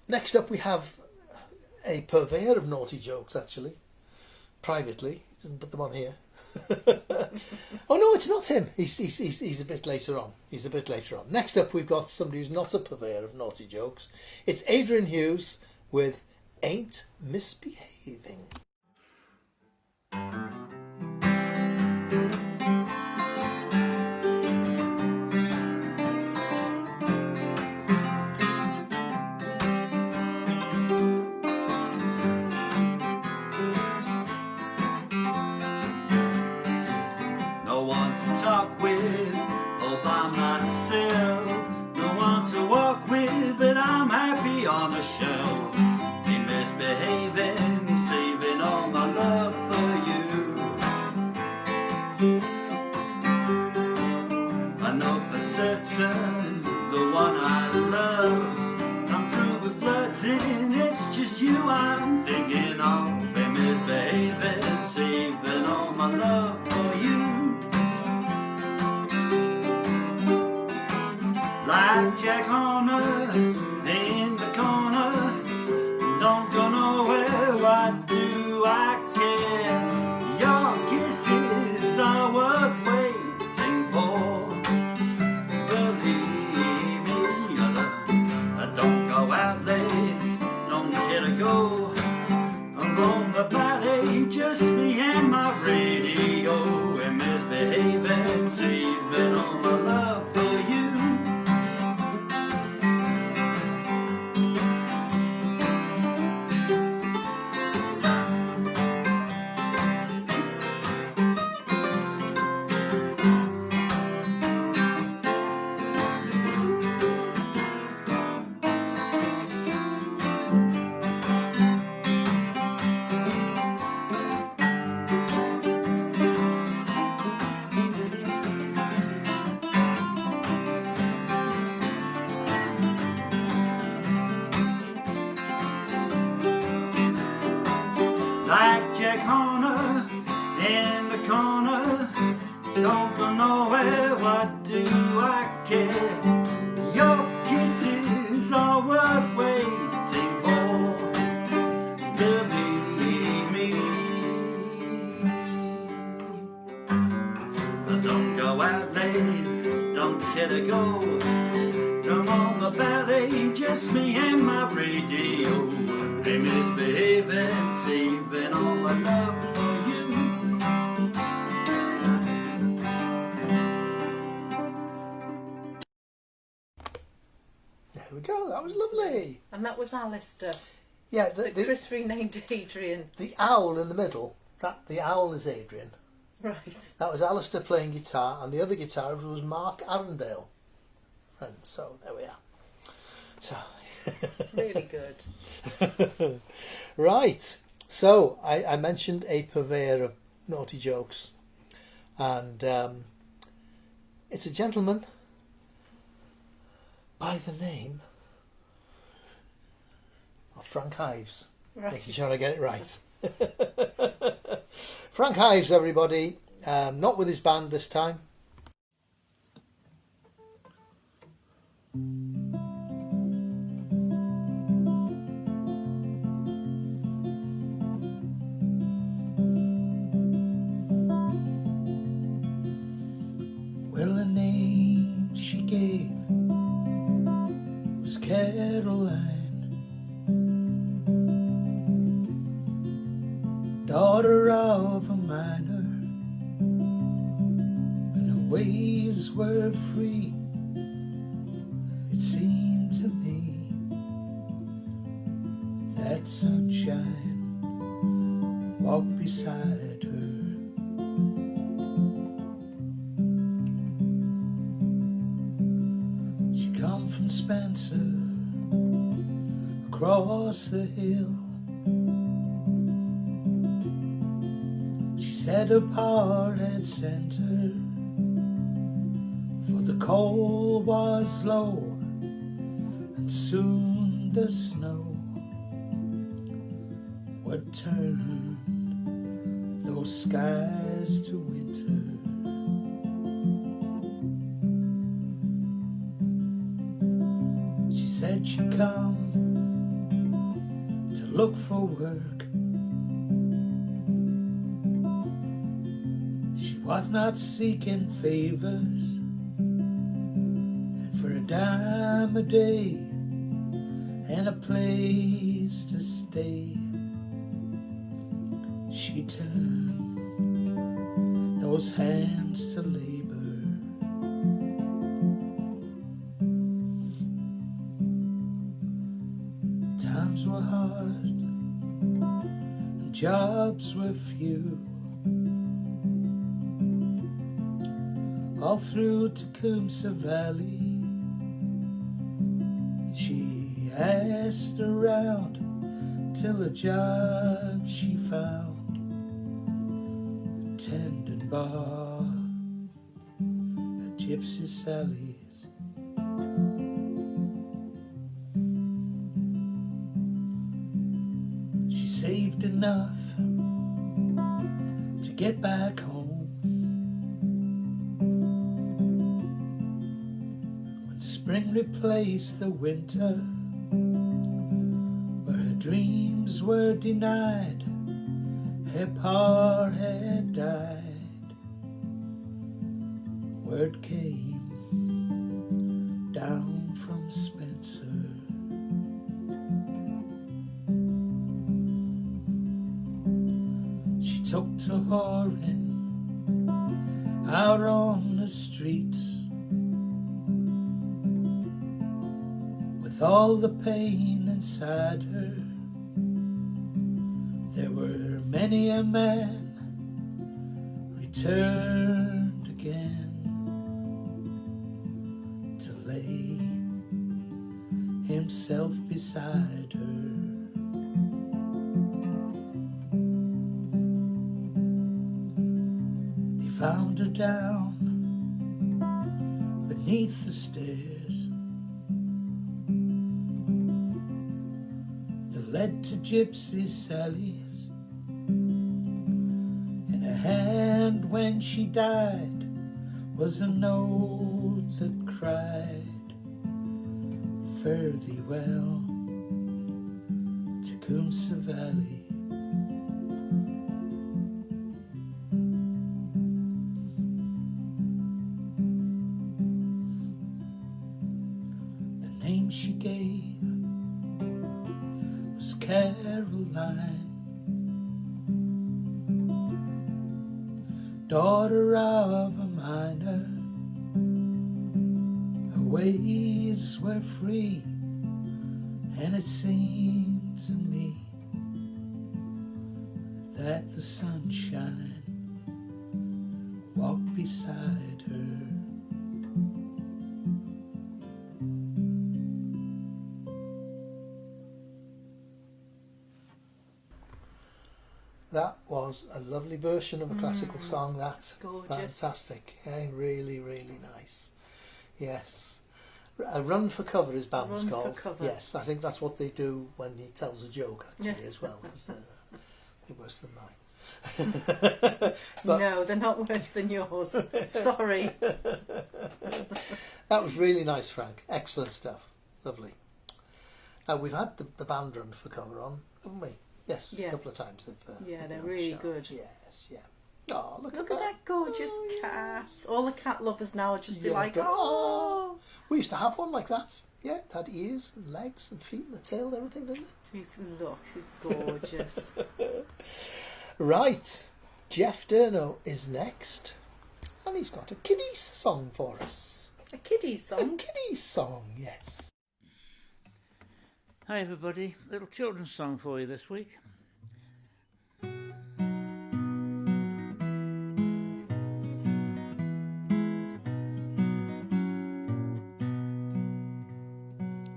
Next up we have a purveyor of naughty jokes, actually. Privately. He doesn't put them on here. Oh no, it's not him. He's a bit later on. Next up we've got somebody who's not a purveyor of naughty jokes. It's Adrian Hughes with Ain't Misbehaving. No one to talk with, all by myself. No one to walk with, but I'm happy on a shelf. Ain't misbehaving, saving all my love for you. I know for certain the one I love. I'm through with flirting, it's just you I'm thinking of. Ain't misbehaving, saving all my love for you. Like like Jack Horner in the corner. Don't go nowhere, what do I care? Your kisses are worth waiting for. Believe me, don't go out late, don't care to go. I'm on the body, just me and my radio. And misbehaving, saving all my love for you. Like Jack Horner in the corner. Don't go nowhere, what do I care? Your kisses are worth waiting for. Believe me. Don't go out late, don't care to go. I'm on the ballet, just me and my radio. I'm misbehaving, saving all my love for you. There we go, that was lovely. And that was Alistair. Yeah, that Chris renamed Adrian. The owl in the middle, the owl is Adrian. Right. That was Alistair playing guitar, and the other guitarist was Mark Arundale. And so there we are. So really good. Right. So I mentioned a purveyor of naughty jokes, and it's a gentleman by the name of Frank Ives. Right. Making sure I get it right. Frank Ives, everybody. Not with his band this time. Well, the name she gave was Caroline, daughter of a miner, and her ways were free. It seemed to me that sunshine walked beside her. She come from Spencer, across the hill. She said her pa had sent her, for the coal was low, and soon the snow would turn those skies to winter. She said she'd come to look for work. She was not seeking favors, and for a dime a day and a place to stay, she turned those hands to labor. Times were hard and jobs were few. All through Tecumseh Valley, she asked around till a job she found, tending bar at Gypsy Sally's. She saved enough to get back home when Spring replaced the winter, where her dreams were denied. Her pa had died. Word came down from Spencer. She took to whoring out on the streets, with all the pain inside her. There were many a man returned again to lay himself beside her. They found her down beneath the stairs that led to Gypsy Sally's. In her hand when she died was a note that cried, "Fare thee well to Coomsa Valley." The name she gave was Caroline, daughter of a miner. Her ways were free, and it seemed to me that the sunshine walked beside her. That was a lovely version of a classical song. That's gorgeous. fantastic. Yeah, really, really nice. Yes. A run for cover is band's Run for called. cover. Yes, I think that's what they do when he tells a joke actually Yeah. as well, because they're worse than mine. No, they're not worse than yours. Sorry. That was really nice, Frank. Excellent stuff. Lovely. We've had the band run for cover on, haven't we? Yes, Yeah. a couple of times. Yeah, they're really good. Yes, yeah. Oh, look Look at at that gorgeous cat. All the cat lovers now will just be like, but- oh. We used to have one like that. Yeah, it had ears and legs and feet and a tail and everything, didn't it? Look, she's gorgeous. Right, Jeff Durno is next, and he's got a kiddies song for us. A kiddies song? A kiddies song, yes. Hi everybody, little children's song for you this week.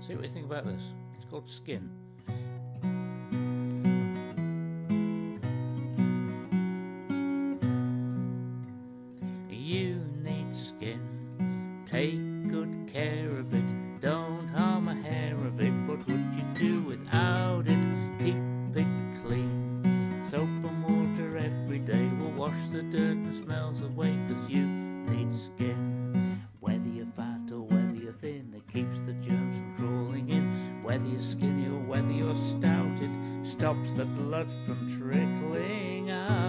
See what you think about this. It's called Skin. You need skin, take good care of it, don't harm a hair of it. What would you do without it? Keep it clean. Soap and water every day will wash the dirt and smells away, 'cause you need skin. Whether you're fat or whether you're thin, it keeps the germs from crawling in. Whether you're skinny or whether you're stout, it stops the blood from trickling out.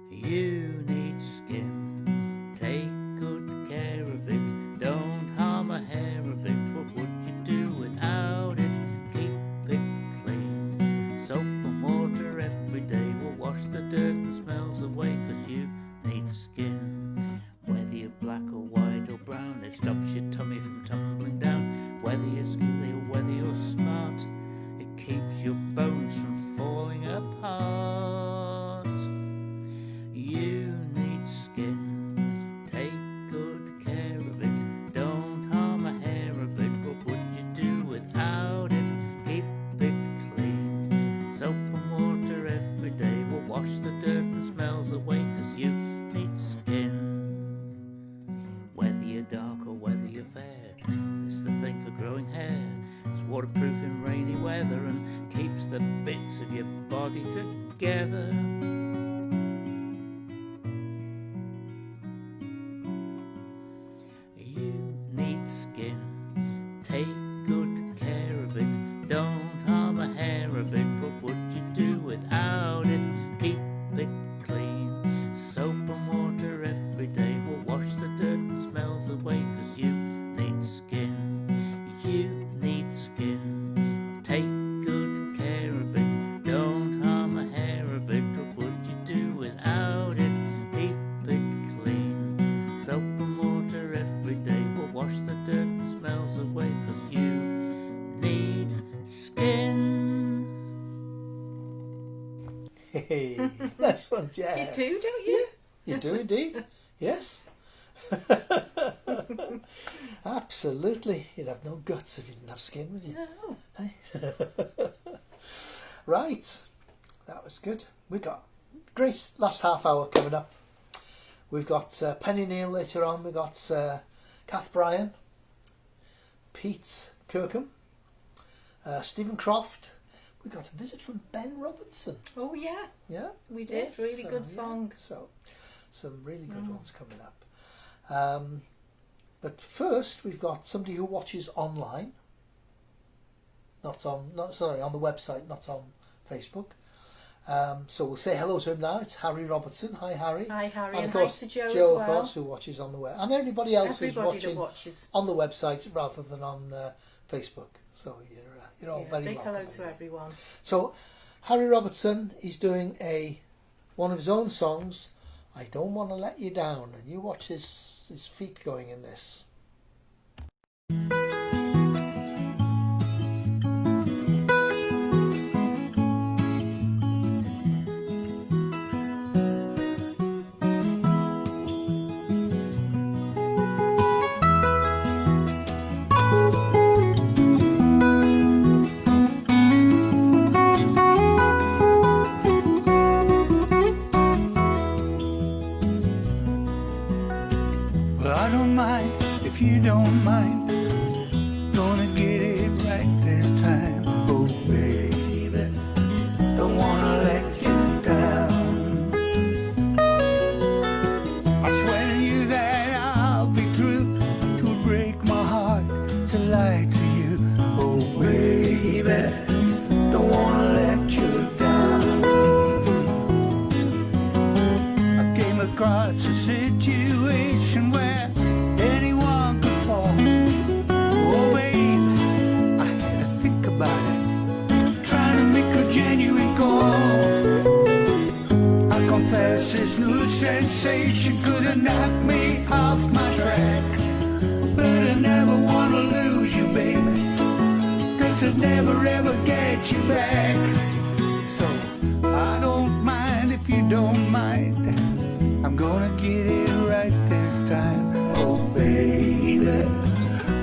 You need skin, take good care of it, don't harm a hair of it. What would you do without it? Keep it clean. Soap and water every day will wash the dirt and smells away, 'cause you need skin. Whether you're black or white or brown, it stops your tummy from tumbling down. Whether you're skinny or whether you're smart, it keeps your nice one, yeah. You do, don't you? Yeah, you do indeed. Yes. Absolutely. You'd have no guts if you didn't have skin, would you? No. Hey? Right. That was good. We've got great last half hour coming up. We've got Penny Neal later on. We've got Kath Bryan, Pete Kirkham, Stephen Croft. We got a visit from Ben Robertson. Oh yeah. Yeah. We did. Yeah, Really so, good song. Yeah, so some really good ones coming up. But first we've got somebody who watches online. On the website, not on Facebook. So we'll say hello to him now. It's Harry Robertson. Hi, Harry. Hi, Harry, and and of course, hi to Joe as Joe, well. of course, who watches on the web, and everybody else who's watching that watches on the website rather than on Facebook. So you're all very big welcome. hello to everyone. So Harry Robertson, he's doing one of his own songs. I Don't Want to Let You Down, and you watch his feet going in this. Well, I don't mind if you don't mind. Gonna get it right this time. Oh, baby, don't wanna let you down. I swear to you that I'll be true. It would break my heart to lie to you. Oh, baby, don't wanna let you down. I came across a situation where anyone could fall. Oh, babe, I had to think about it, trying to make a genuine call. I confess this new sensation could have knocked me off my track, but I never want to lose you, baby, 'cause I'd never ever get you back. So I don't mind if you don't mind. I'm gonna get it right this time. Oh, baby,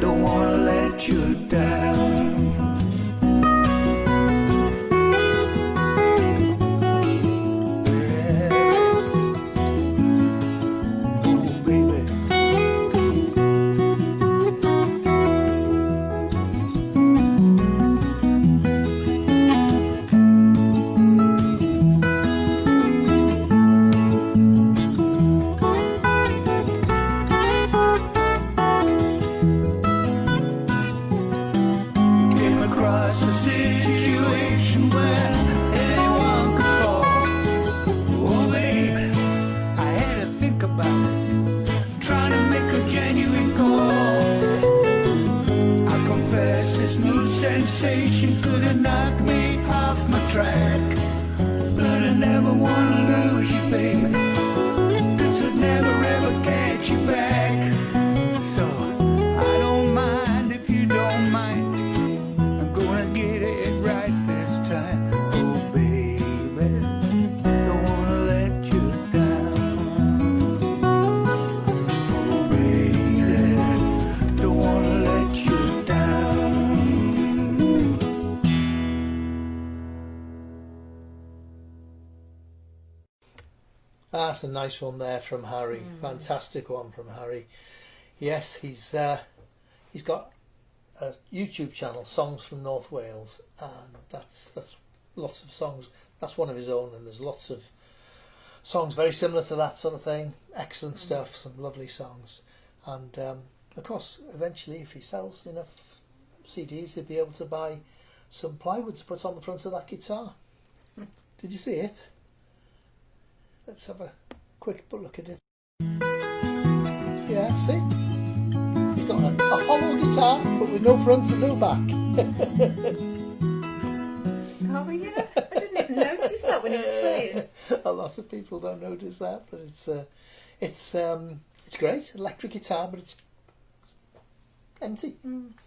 don't wanna let you down. Yeah. Oh, baby. Came across a situation where anyone could fall. Oh, babe, I had to think about it, trying to make a genuine call. I confess this new sensation could have knocked me off my track, but I never want to lose you, baby, 'cause I'd never ever get you back. So I don't mind if you don't mind. I'm gonna get it right this time. Oh, baby, don't wanna let you down. Oh, baby, don't wanna let you down. That's a nice one there from Harry. Fantastic one from Harry. Yes, he's got a YouTube channel, Songs from North Wales, and that's lots of songs. That's one of his own, and there's lots of songs very similar to that sort of thing. Excellent stuff, some lovely songs, and of course, eventually, if he sells enough CDs, he'll be able to buy some plywood to put on the front of that guitar. Did you see it? Let's have a quick look at it. Yeah, see? He's got a hollow guitar, but with no front and no back. Oh yeah, I didn't even notice that when he was playing. A lot of people don't notice that, but it's great. Electric guitar, but it's empty.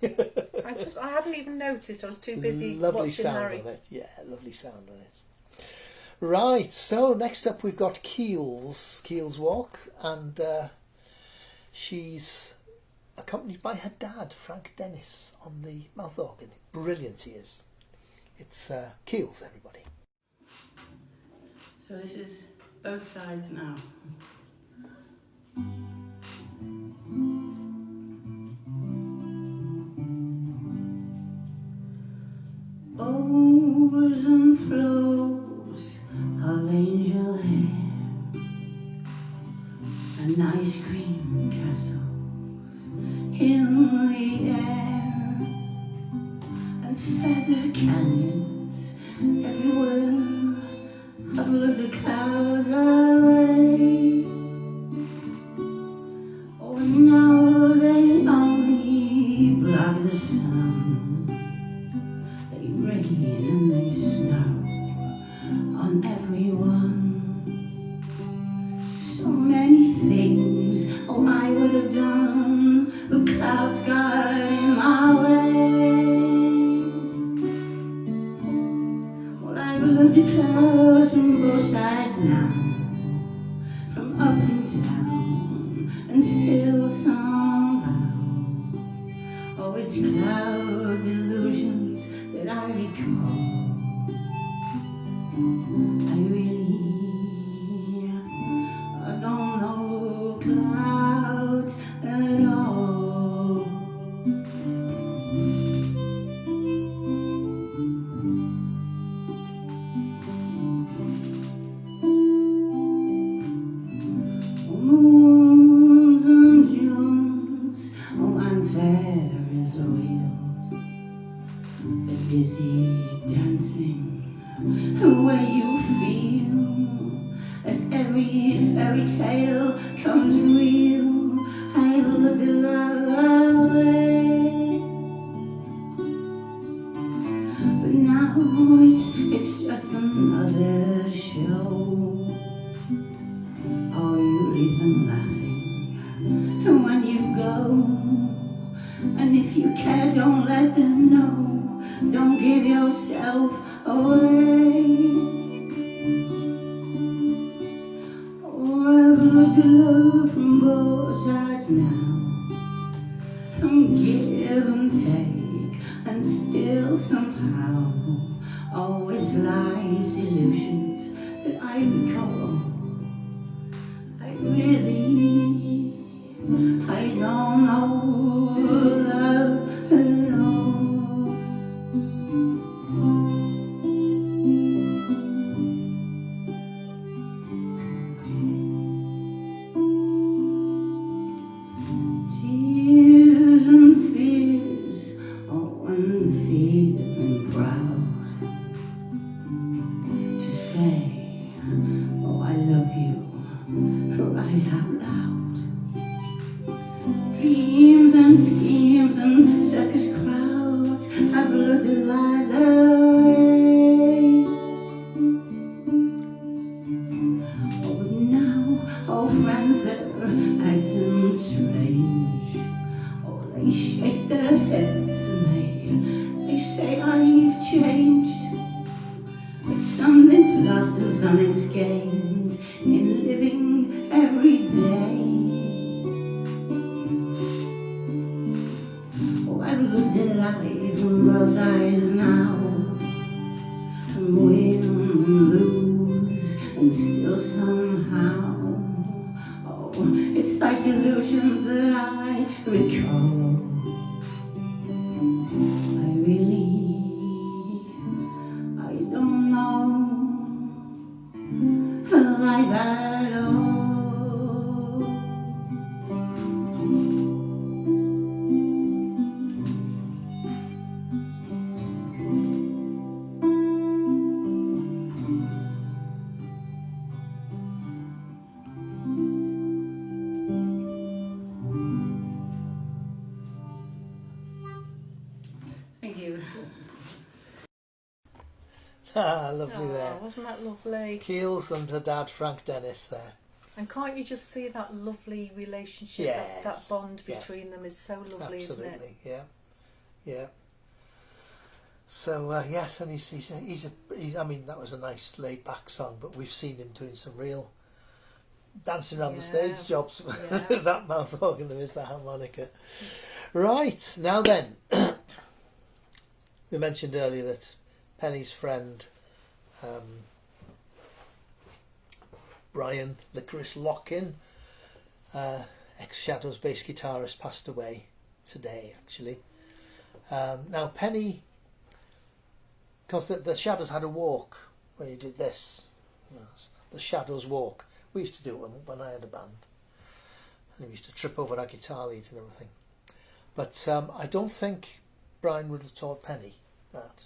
I hadn't even noticed. I was too busy lovely watching sound Harry. on it. Yeah, lovely sound on it. Right, so next up we've got Keel's Walk, and she's accompanied by her dad, Frank Dennis, on the mouth organ. Brilliant he is. It's Keel's, everybody. So this is both sides now. Oars and flows of angel hair and ice cream castles in the air and feather canyons everywhere. I've looked the clouds away. Oh, now they only block the sun. They rain and they snow on everyone. So many things, oh, I would have done, but clouds got in my way. Well, I've looked at clouds from both sides now, from up and down, and still somehow, oh, it's clouds, illusions that I recall. I don't know clouds at all. Moons and Junes, oh, and Ferris wheels, a dizzy dancing, the way you feel, as every fairy tale comes real. I've looked a lot away, but now it's just another show. Oh, you leave them laughing when you go, and if you care, don't let them know. Don't give yourself away. Oh, I've looked at love from both sides now, from give and take, and still somehow, always life's illusions that I recall. I don't know love at all. Tears and fears, oh, and feeling proud to say, oh, I love you right out loud. Dreams and schemes and circus crowds, I've looked at light away. Oh, but now, oh, friends, they're acting strange. Oh, they shake their heads and they say I've changed. But something's lost and something's gained in living every day. Oh, I've looked at life from both sides now, from win and lose, and still somehow, oh, it's life's illusions that I recall. I don't know life at all. Thank you. Ah, lovely there. Wasn't that lovely? Keel's and her dad, Frank Dennis, there. And can't you just see that lovely relationship, Yes. that bond Yeah. between them is so lovely, Absolutely, isn't it? yeah. Yeah. So yes, and he's I mean, that was a nice laid back song, but we've seen him doing some real dancing around the stage jobs with that mouth organ and the harmonica. Right, now then, we mentioned earlier that Penny's friend Brian Licorice Lockin, ex-Shadows bass guitarist, passed away today actually. Now Penny, because the Shadows had a walk where you did this, the Shadows walk. We used to do it when I had a band, and we used to trip over our guitar leads and everything. But I don't think Brian would have taught Penny that,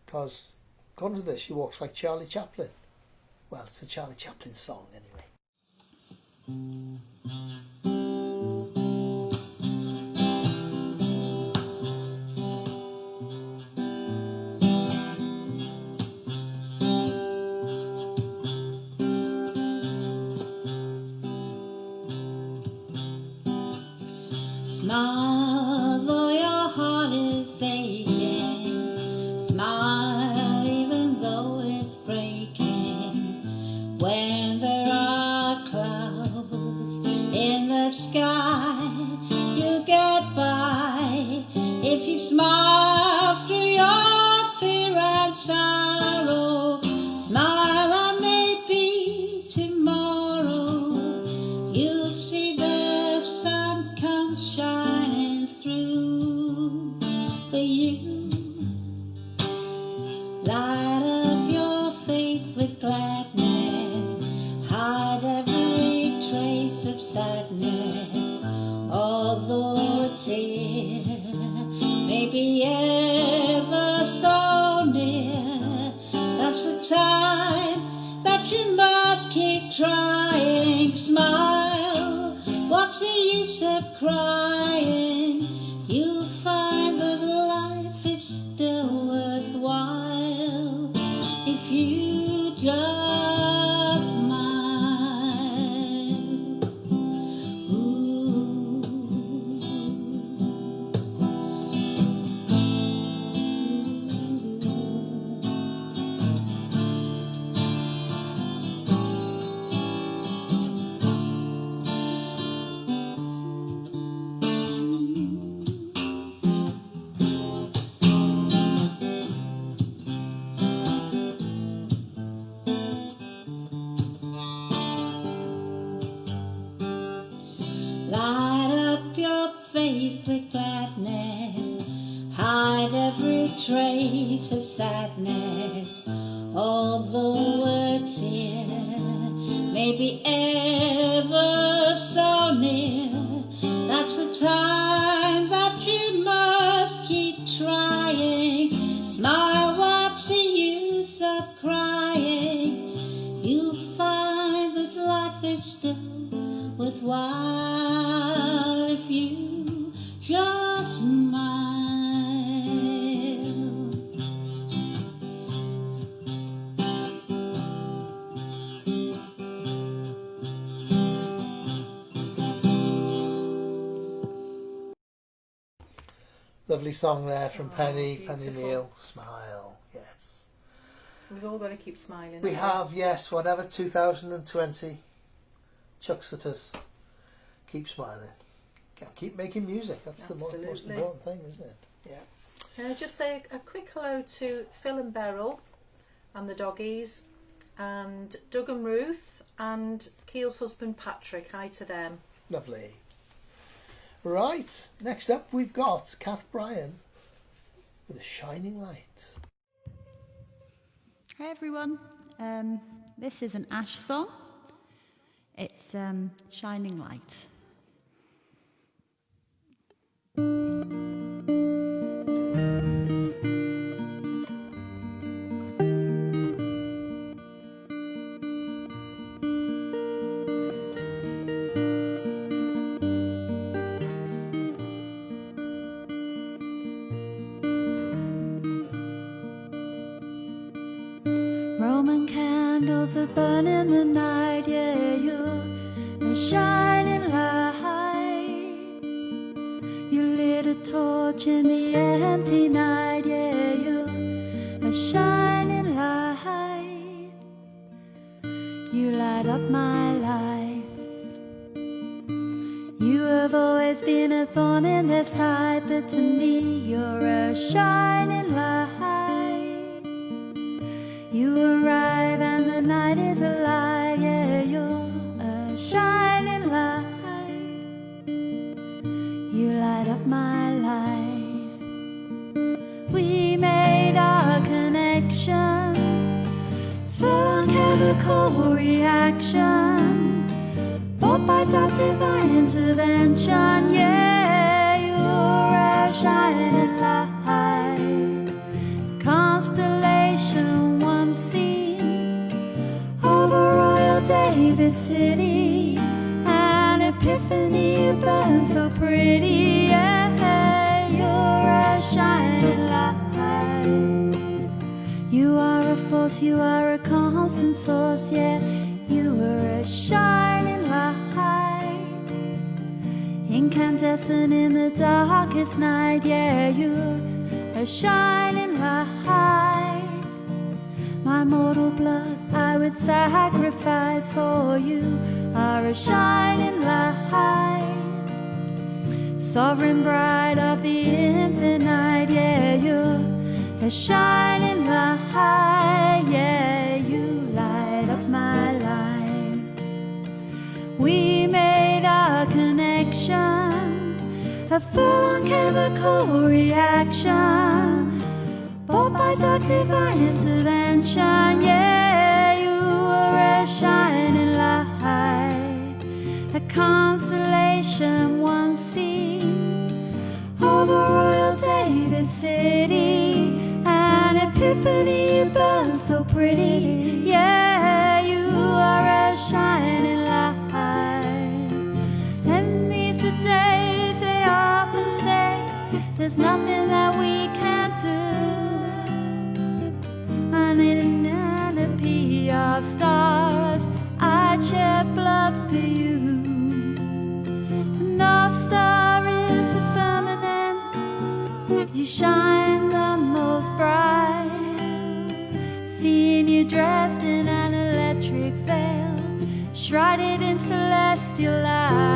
because according to this, she walks like Charlie Chaplin. Well, it's a Charlie Chaplin song anyway. Smile though your heart is aching, smile even though it's breaking. When there are clouds in the sky, you get by. If you smile through your fear and sorrow, smile and maybe tomorrow you'll see the sun come shining through for you. Light up your face with gladness, hide every trace of sadness. Although a tear may be ever so near, that's the time that you must keep trying. Smile, what's the use of crying? You'll find that life is still worthwhile if you just smile. Ooh. Light up your face with gladness, hide every trace of sadness. Although a tear may be ever so near, that's the time that you must keep trying. Smile, what's the use of crying? You'll find that life is still worthwhile if you just smile. Lovely song there from Penny beautiful. Neal. Smile, yes. We've all got to keep smiling. We haven't have, yes, whatever 2020 chucks at us, keep smiling. Keep making music. That's the most important thing, isn't it? Yeah. Just say a quick hello to Phil and Beryl and the doggies, and Doug and Ruth, and Keel's husband Patrick. Hi to them. Lovely. Right, next up we've got Kath Bryan with A Shining Light. Hi everyone, this is an Ash song. It's Shining Light. Roman candles are burning the night, yeah, you're a shining light. You lit a torch in the empty night. Yeah, you're a shining light. You light up my life. You have always been a thorn in their side, but to me you're a shining light. You arrive and the night is alive. Yeah, you're a shining light. You light up my life. We made our connection, fell on chemical reaction, bought by that divine intervention. Yeah, you're a shining light, constellation once seen over Royal David City. An epiphany, you burn so pretty. Yeah, you're a shining light. You are a force, you are a constant source. Yeah, you are a shining light, incandescent in the darkest night. Yeah, you're a shining light. My mortal blood I would sacrifice for you. Are a shining light, sovereign bride of the infinite. Yeah, you're a shining light. Yeah, you light up my life. We made our connection, a full-on chemical reaction, bought by dark divine intervention. Yeah, you are a shining light, a constellation once seen over Royal David City. An epiphany, you burn so pretty. Yeah, you are a shining light. And these are days they often say there's nothing that we can't do. I need an canopy of stars, I'd shed blood for you. The North Star is the firmament, you shine the most bright. Seeing you dressed in an electric veil, shrouded in celestial light.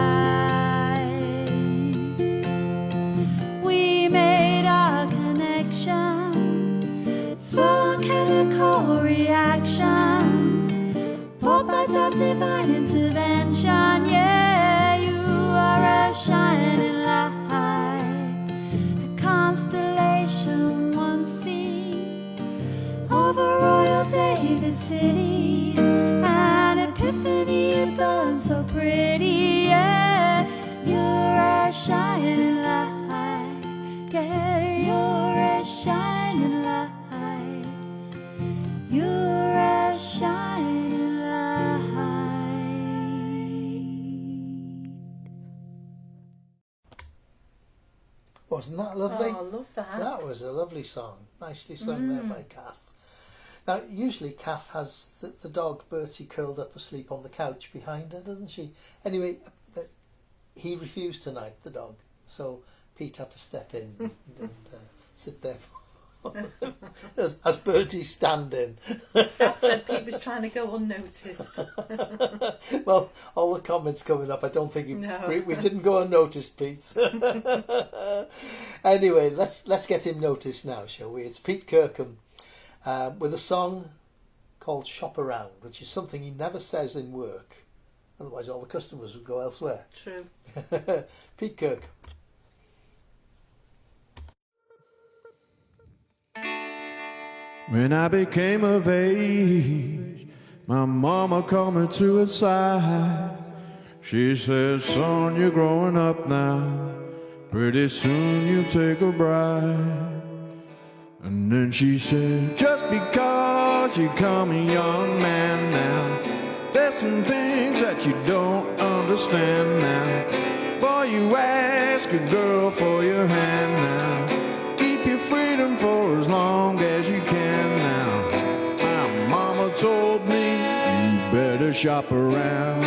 We made our connection, full on chemical reaction, bought by that divine intervention. Yeah, you are a shining light, a constellation once seen over Royal David City. An epiphany, you burn so pretty. Yeah, you're a shining light. Yeah, you're a shining light. You're a shining light. Wasn't that lovely? Oh, I love that. That was a lovely song. Nicely sung there by Kath. Now, usually Kath has the dog Bertie curled up asleep on the couch behind her, doesn't she? Anyway, he refused tonight, the dog. So Pete had to step in and sit there as Bertie's standing. Kath said Pete was trying to go unnoticed. Well, all the comments coming up, I don't think No. we didn't go unnoticed, Pete. Anyway, let's get him noticed now, shall we? It's Pete Kirkham with a song called Shop Around, which is something he never says in work. Otherwise all the customers would go elsewhere. True. Pete Kirkham. When I became of age, my mama called me to her side. She said, son, you're growing up now. Pretty soon you'll take a bride. And then she said, just because you come a young man now, there's some things that you don't understand now. For you ask a girl for your hand now. Keep your freedom for as long as you can now. My mama told me, you better shop around.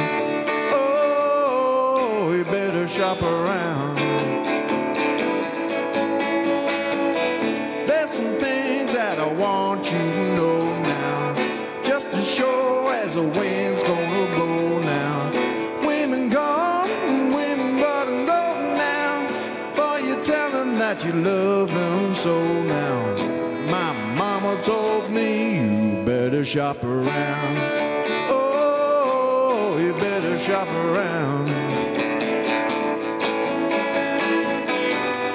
Oh, you better shop around. I want you to know now, just as sure as the wind's gonna blow now. Women gone, women gotta go now, for you telling that you love them so now. My mama told me you better shop around. Oh, you better shop around.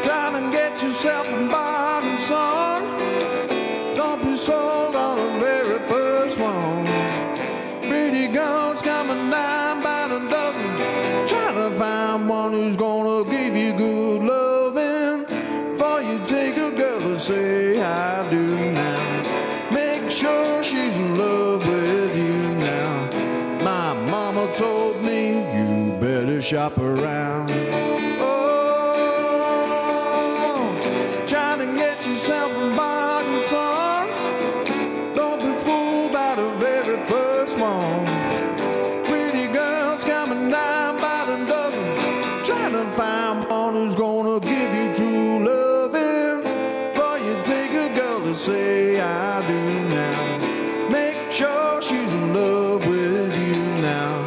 Trying to get yourself a bargain, son. Don't be sold on the very first one. Pretty girls coming down by the dozen, trying to find one who's gonna give you good loving. For you take a girl to say I do now. Make sure she's in love with you now. My mama told me you better shop around. Oh, trying to get yourself a bargain, son. Don't be fooled by the very first one. Pretty girls coming down by the dozen, trying to find one who's gonna give you true loving. For you take a girl to say I do now. Make sure she's in love with you now.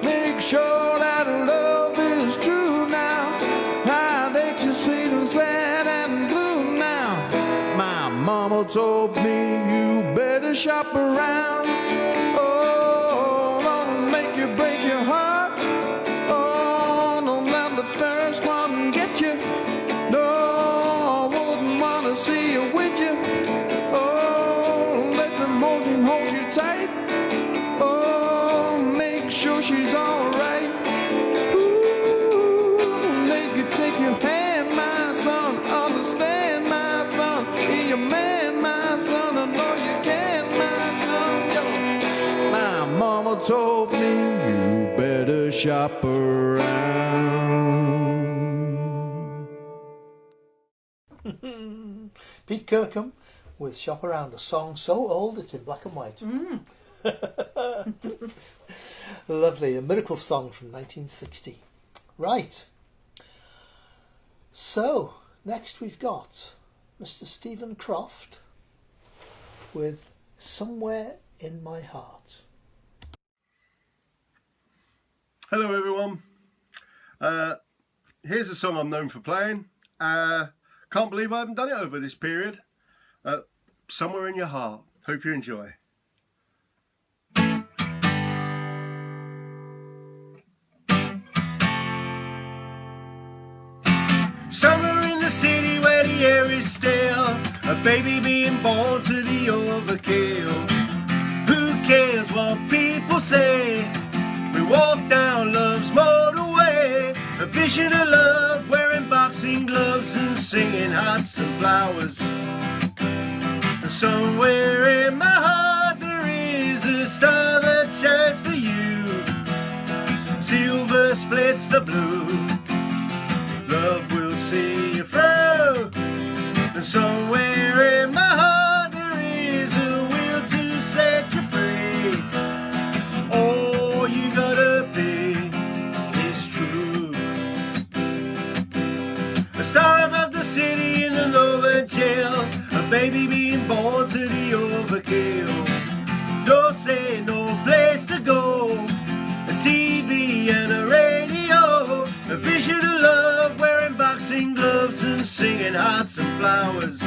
Make sure that love is true now. How that you see them sad and blue now. My mama told me you better shop around. Oh, don't make you break your heart. Oh, don't let the first one get you. No, I wouldn't want to see you with you. Oh, let them hold you tight. Oh, make sure she's alright. Ooh, make you take your hand, my son. Understand, my son. Be a man, my son. I know you can, my son. Yo. My mama told me you better shop around. Pete Kirkham with Shop Around, a song so old it's in black and white. Lovely, a miracle song from 1960. Right. So, next we've got Mr. Stephen Croft with Somewhere in My Heart. Hello everyone. Here's a song I'm known for playing. Can't believe I haven't done it over this period. Somewhere in Your Heart. Hope you enjoy. Somewhere in the city where the air is still, a baby being born to the overkill. Who cares what people say? We walk down love's motorway, a vision of love, wearing boxing gloves and singing hearts and flowers. And somewhere in my heart there is a star that shines for you. Silver splits the blue, love will see you through. And somewhere in my heart there is a will to set you free. All you gotta be is true. A star above the city in the northern jail, a baby being born to the overkill. No say, no place to go, a TV and a radio, a vision of love, wearing boxing gloves and singing hearts and flowers.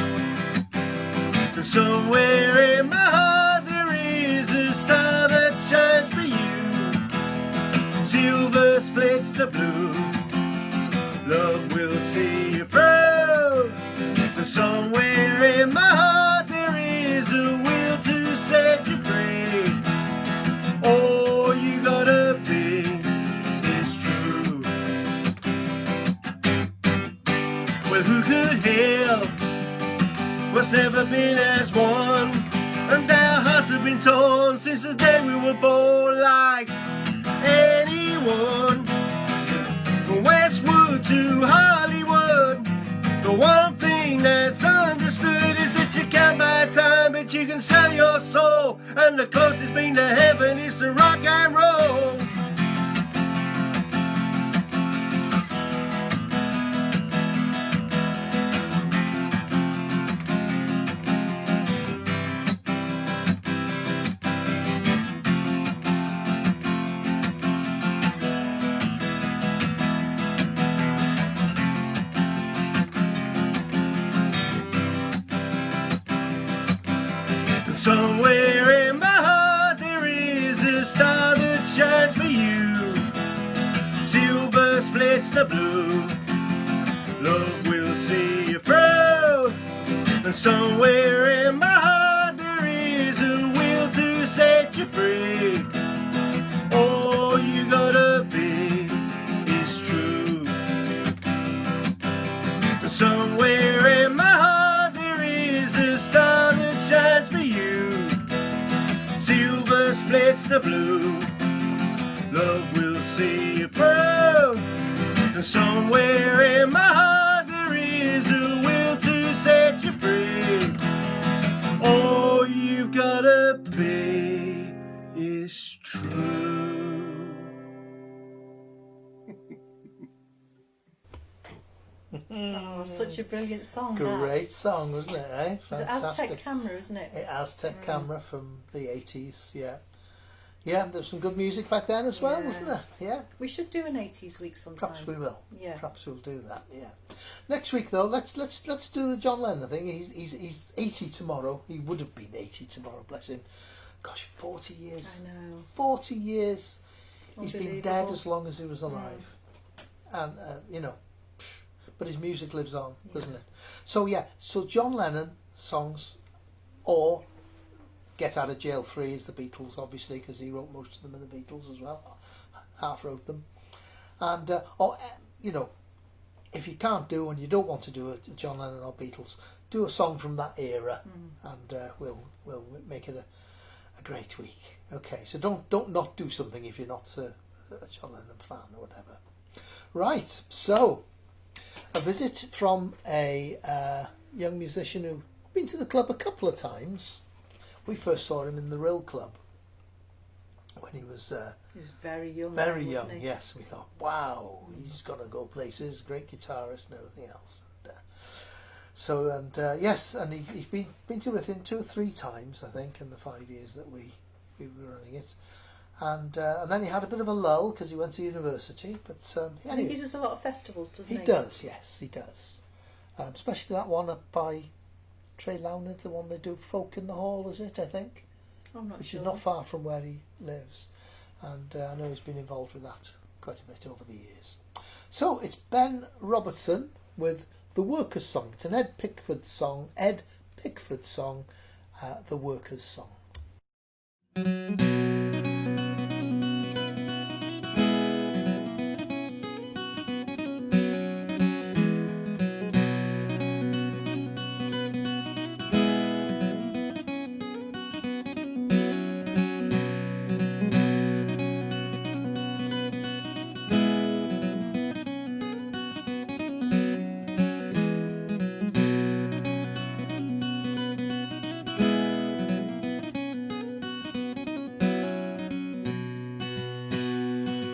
And somewhere in my heart there is a star that shines for you. Silver splits the blue, love will see you through. And somewhere in my heart there is a will to set you free. All you gotta be is true. Well, who could help what's never been as one? And our hearts have been torn since the day we were born, like anyone. From Westwood to Hollywood, the one thing that's understood is that you can't buy time, but you can sell your soul. And the closest thing to heaven is to rock and roll. Somewhere in my heart there is a star that shines for you. Silver splits the blue. Love will see you through. And somewhere in my heart there is a will to set you free. All you gotta be is true. And somewhere in my heart there is a star that shines for you. Silver splits the blue. Love will see you through. And somewhere in my heart there is a will to set you free. All you gotta be is true. Oh, such a brilliant song. Great song, wasn't it? Eh? It's an Fantastic. Aztec camera, isn't it? Aztec camera from the 80s. Yeah. Yeah, there's some good music back then as well, wasn't there? Yeah. We should do an 80s week sometime. Perhaps we will. Yeah. Perhaps we'll do that. Yeah. Next week though, let's do the John Lennon thing. He's 80 tomorrow. He would have been 80 tomorrow. Bless him. Gosh, 40 years. I know. 40 years. He's been dead Unbelievable. as long as he was alive, and you know, but his music lives on, doesn't it? So yeah. So John Lennon songs, or Get Out of Jail Free is the Beatles, obviously, because he wrote most of them in the Beatles as well. Half wrote them. And, or, you know, if you can't do and you don't want to do a John Lennon or Beatles, do a song from that era, and we'll make it a great week. Okay, so don't not do something if you're not a John Lennon fan or whatever. Right, so a visit from a young musician who's been to the club a couple of times. We first saw him in the Rill Club when he was very young. Very then, young, wasn't he? yes. We thought, wow, he's going to go places, great guitarist and everything else. And, yes, and he's been to Rhythm 2 or 3 times, I think, in the 5 years that we were running it. And then he had a bit of a lull because he went to university. But I anyway, think he does a lot of festivals, doesn't he? he does, yes, he does. Especially that one up by Trey Lowney, the one they do Folk in the Hall, is it, I think? I'm not Which sure. is not far from where he lives. And I know he's been involved with that quite a bit over the years. So it's Ben Robertson with The Workers' Song. It's an Ed Pickford song, The Workers' Song.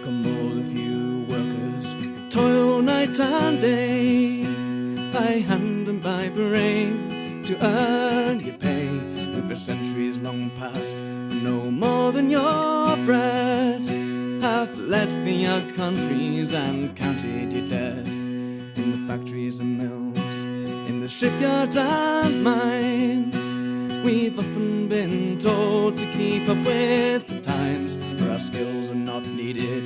Come all of you workers, toil night and day, by hand and by brain, to earn your pay. Who for centuries long past, for no more than your bread, have bled for your countries and counted your debt. In the factories and mills, in the shipyard and mines, we've often been told to keep up with the times, for our skills are not needed.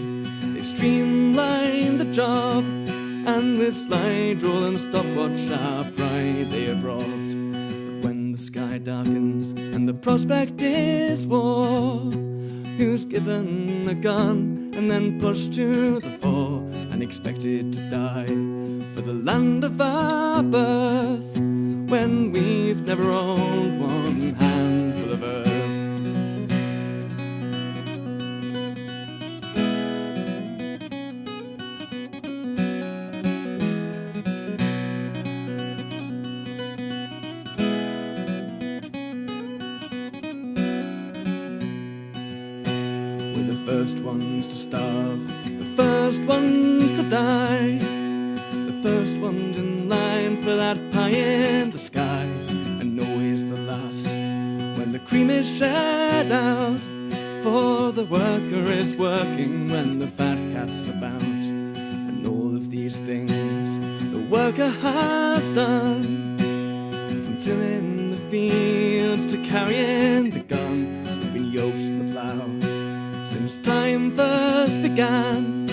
They've streamlined the job, and with slide rule and stopwatch our pride they have robbed. But when the sky darkens and the prospect is war, who's given a gun and then pushed to the fore and expected to die for the land of our birth, when we've never owned one handful of earth? We're the first ones to starve, the first ones to die, the first ones in line for that pie in the sky, and always the last when the cream is shared out, for the worker is working when the fat cat's about. And all of these things the worker has done, from tilling the fields to carrying the gun, we've been yoked to the plough since time first began,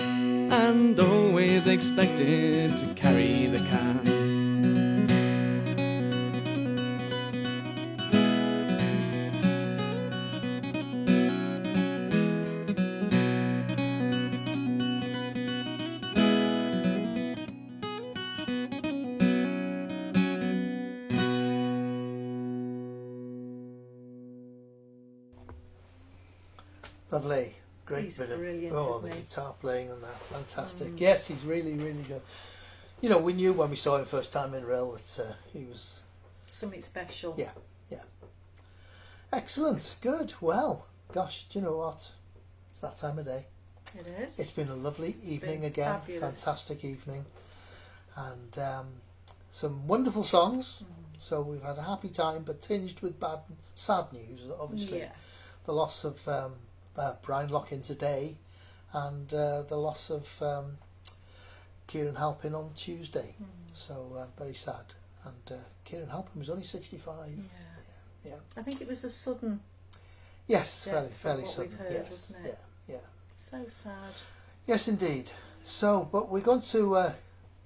and always expected to carry the can. Lovely. Great He's bit of brilliant, the isn't he? guitar playing and that. Fantastic. Yes, he's really, really good. You know, we knew when we saw him first time in Rill that he was... Something special. Yeah, yeah. Excellent. Good. Well, gosh, do you know what? It's that time of day. It is. It's been a lovely evening been again. fabulous. Fantastic evening. And some wonderful songs. So we've had a happy time, but tinged with sad news, obviously. Yeah. The loss of Brian Loughlin today, and the loss of Keiran Halpin on Tuesday. So very sad. And Keiran Halpin was only 65. Yeah. I think it was a sudden. Yes, death fairly what sudden. We've heard, Yes, wasn't it? yeah. So sad. Yes, indeed. So, but we're going to,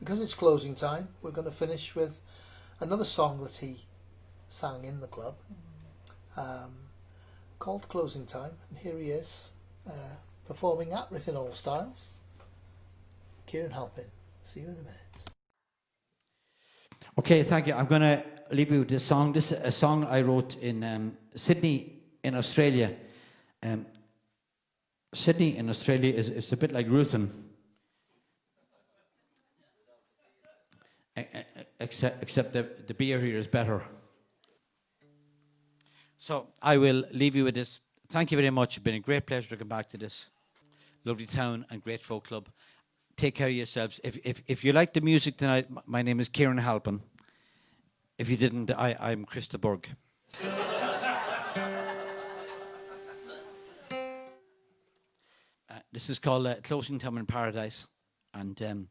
because it's closing time, we're going to finish with another song that he sang in the club, called Closing Time. And here he is, performing at Rhythm All Styles. Keiran Halpin. See you in a minute. Okay, thank you. I'm going to leave you with this song. This is a song I wrote in Sydney, in Australia. Sydney in Australia is a bit like Ruthin, except the beer here is better. So I will leave you with this. Thank you very much. It's been a great pleasure to come back to this lovely town and great folk club. Take care of yourselves. If you like the music tonight, my name is Keiran Halpin. If you didn't, I'm Krista Berg. This is called Closing Time in Paradise. And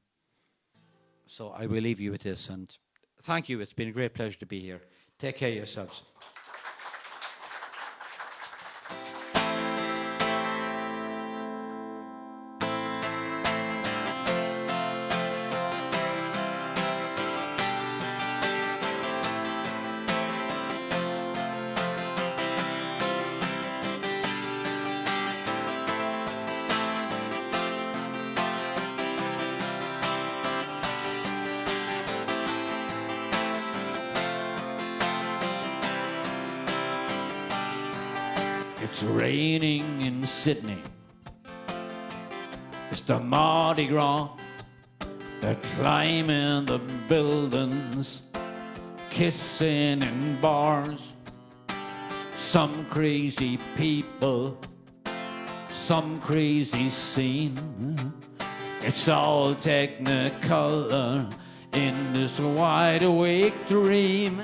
so I will leave you with this. And thank you. It's been a great pleasure to be here. Take care of yourselves. It's raining in Sydney. It's the Mardi Gras. They're climbing the buildings, kissing in bars. Some crazy people, some crazy scene. It's all technicolor in this wide awake dream.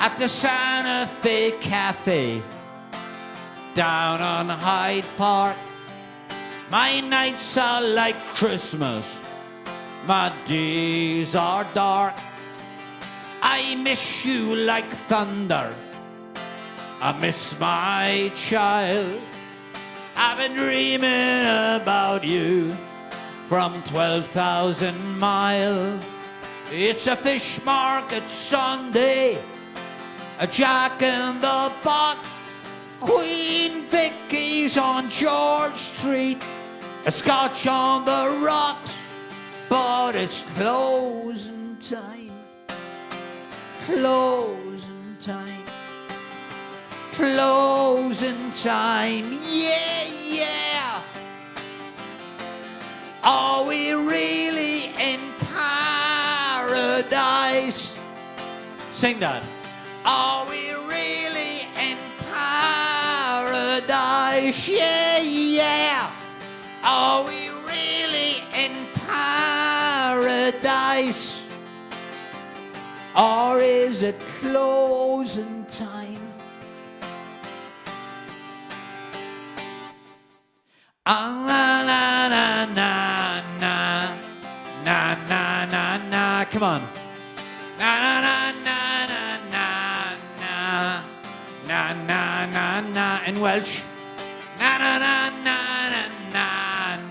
At the Santa Fe Cafe, down on Hyde Park, my nights are like Christmas, my days are dark. I miss you like thunder, I miss my child. I've been dreaming about you from 12,000 miles. It's a fish market Sunday, a Jack in the Box, Queen Vicky's on George Street, a Scotch on the rocks, but it's closing time, closing time, closing time, yeah, yeah. Are we really in paradise? Sing that. Are we really in paradise? Yeah, yeah. Are we really in paradise? Or is it closing time? Ah, na na na na na na na na. Come on. Na na na na na na Welsh. Na na na na na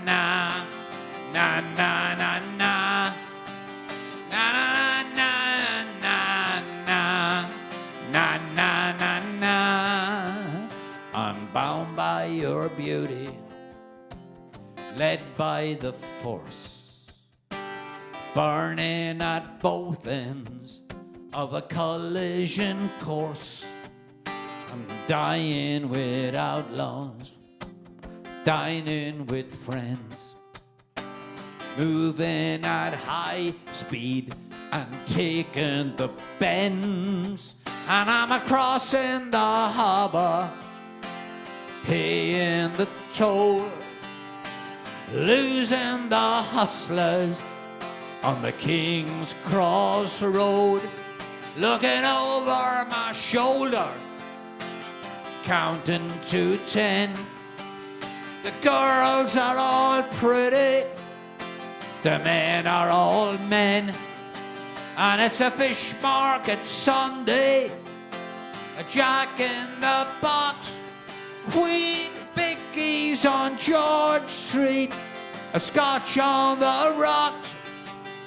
na na na na na na. Na na na na na na na na na. I'm bound by your beauty, led by the force, burning at both ends of a collision course. I'm dying with outlaws, dining with friends, moving at high speed and taking the bends. And I'm crossing the harbour, paying the toll, losing the hustlers on the King's Cross Road, looking over my shoulder, counting to 10. The girls are all pretty, the men are all men, and it's a fish market Sunday, a Jack in the Box, Queen Vicky's on George Street, a Scotch on the rocks,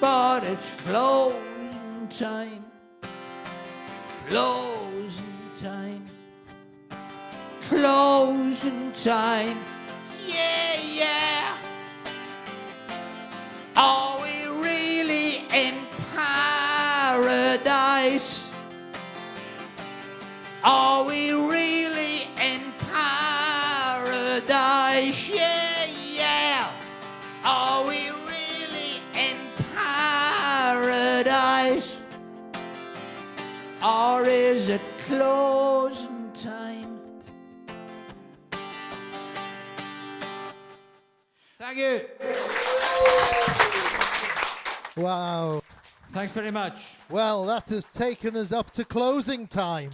but it's closing time, closing time, closing time, yeah, yeah. Are we really in paradise? Are we really in paradise? Yeah, yeah. Are we really in paradise? Or is it closing time? Thank you. Wow. Thanks very much. Well, that has taken us up to closing time.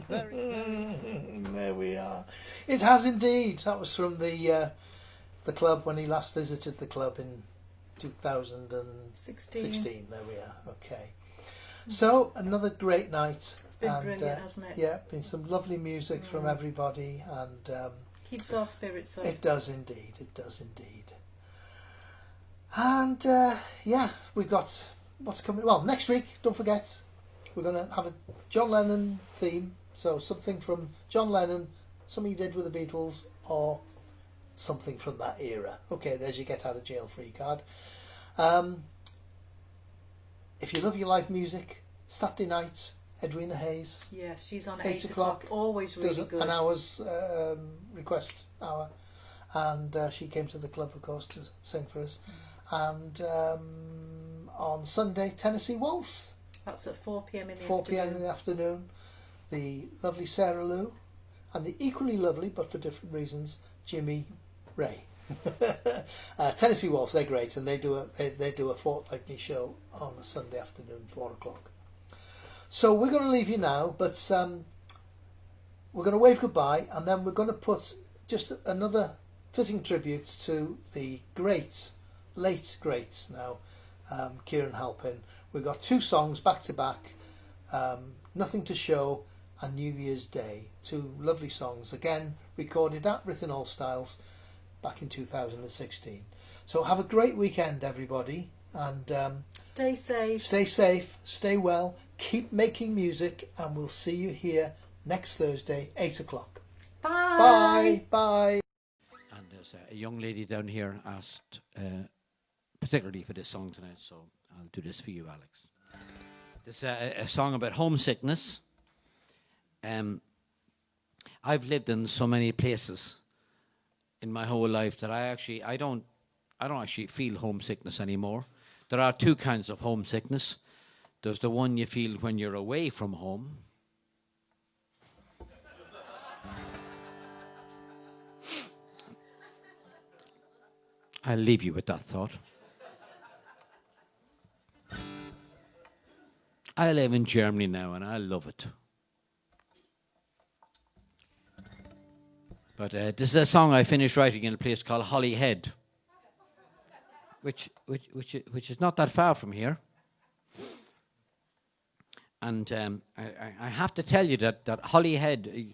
There we are. It has indeed. That was from the club when he last visited the club in 2016. There we are. Okay. So another great night. It's been brilliant, hasn't it? Yeah, been some lovely music from everybody, and keeps our spirits up. it does indeed. It does indeed. And yeah, we've got what's coming. Well, next week, don't forget, we're going to have a John Lennon theme. So something from John Lennon, something he did with the Beatles, or something from that era. Okay, there's your get out of jail free card. If you love your live music, Saturday night, Edwina Hayes. Yes, she's on at 8 o'clock. Always really does good. An hour's request hour. And she came to the club, of course, to sing for us. And on Sunday, Tennessee Waltz. That's at 4 p.m. in the 4 afternoon. p.m. in the afternoon. The lovely Sarah Lou, and the equally lovely, but for different reasons, Jimmy Ray. Tennessee Waltz, they're great, and they do a fortnightly show on a Sunday afternoon, 4 o'clock. So we're going to leave you now, but we're going to wave goodbye, and then we're going to put just another fitting tribute to the late greats now, Keiran Halpin. We've got two songs back to back, Nothing to Show and New Year's Day. Two lovely songs, again recorded at Rhythm All Styles back in 2016. So have a great weekend, everybody, and stay safe. Stay safe, stay well, keep making music, and we'll see you here next Thursday, 8 o'clock. Bye. Bye. And there's a young lady down here asked particularly for this song tonight, so I'll do this for you, Alex. This is a song about homesickness. I've lived in so many places in my whole life that I don't actually feel homesickness anymore. There are two kinds of homesickness. There's the one you feel when you're away from home. I'll leave you with that thought. I live in Germany now and I love it. But this is a song I finished writing in a place called Holyhead, which is not that far from here. And I have to tell you that Holyhead,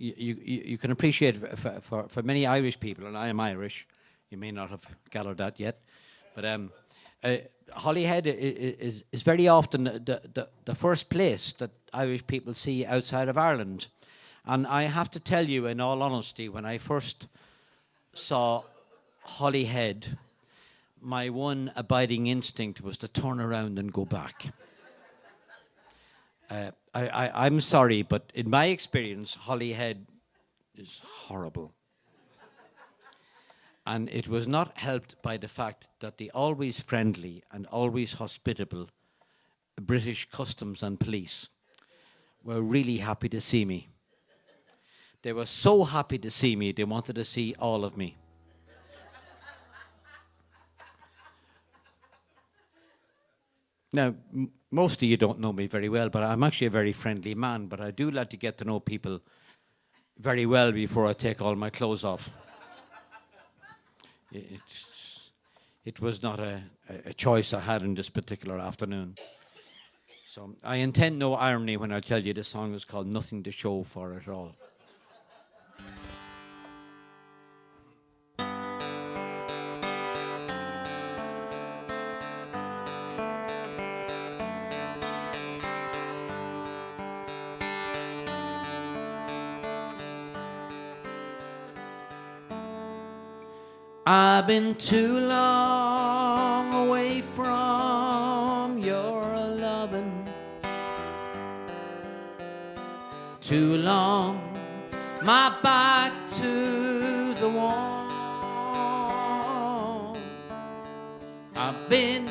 you can appreciate for many Irish people, and I am Irish. You may not have gathered that yet, but Holyhead is very often the first place that Irish people see outside of Ireland. And I have to tell you, in all honesty, when I first saw Holyhead, my one abiding instinct was to turn around and go back. I'm sorry, but in my experience, Holyhead is horrible. And it was not helped by the fact that the always friendly and always hospitable British customs and police were really happy to see me. They were so happy to see me, they wanted to see all of me. Now, most of you don't know me very well, but I'm actually a very friendly man, but I do like to get to know people very well before I take all my clothes off. It was not a choice I had in this particular afternoon. So I intend no irony when I tell you this song is called Nothing to Show for It All. I've been too long away from your loving, too long my back to the wall. I've been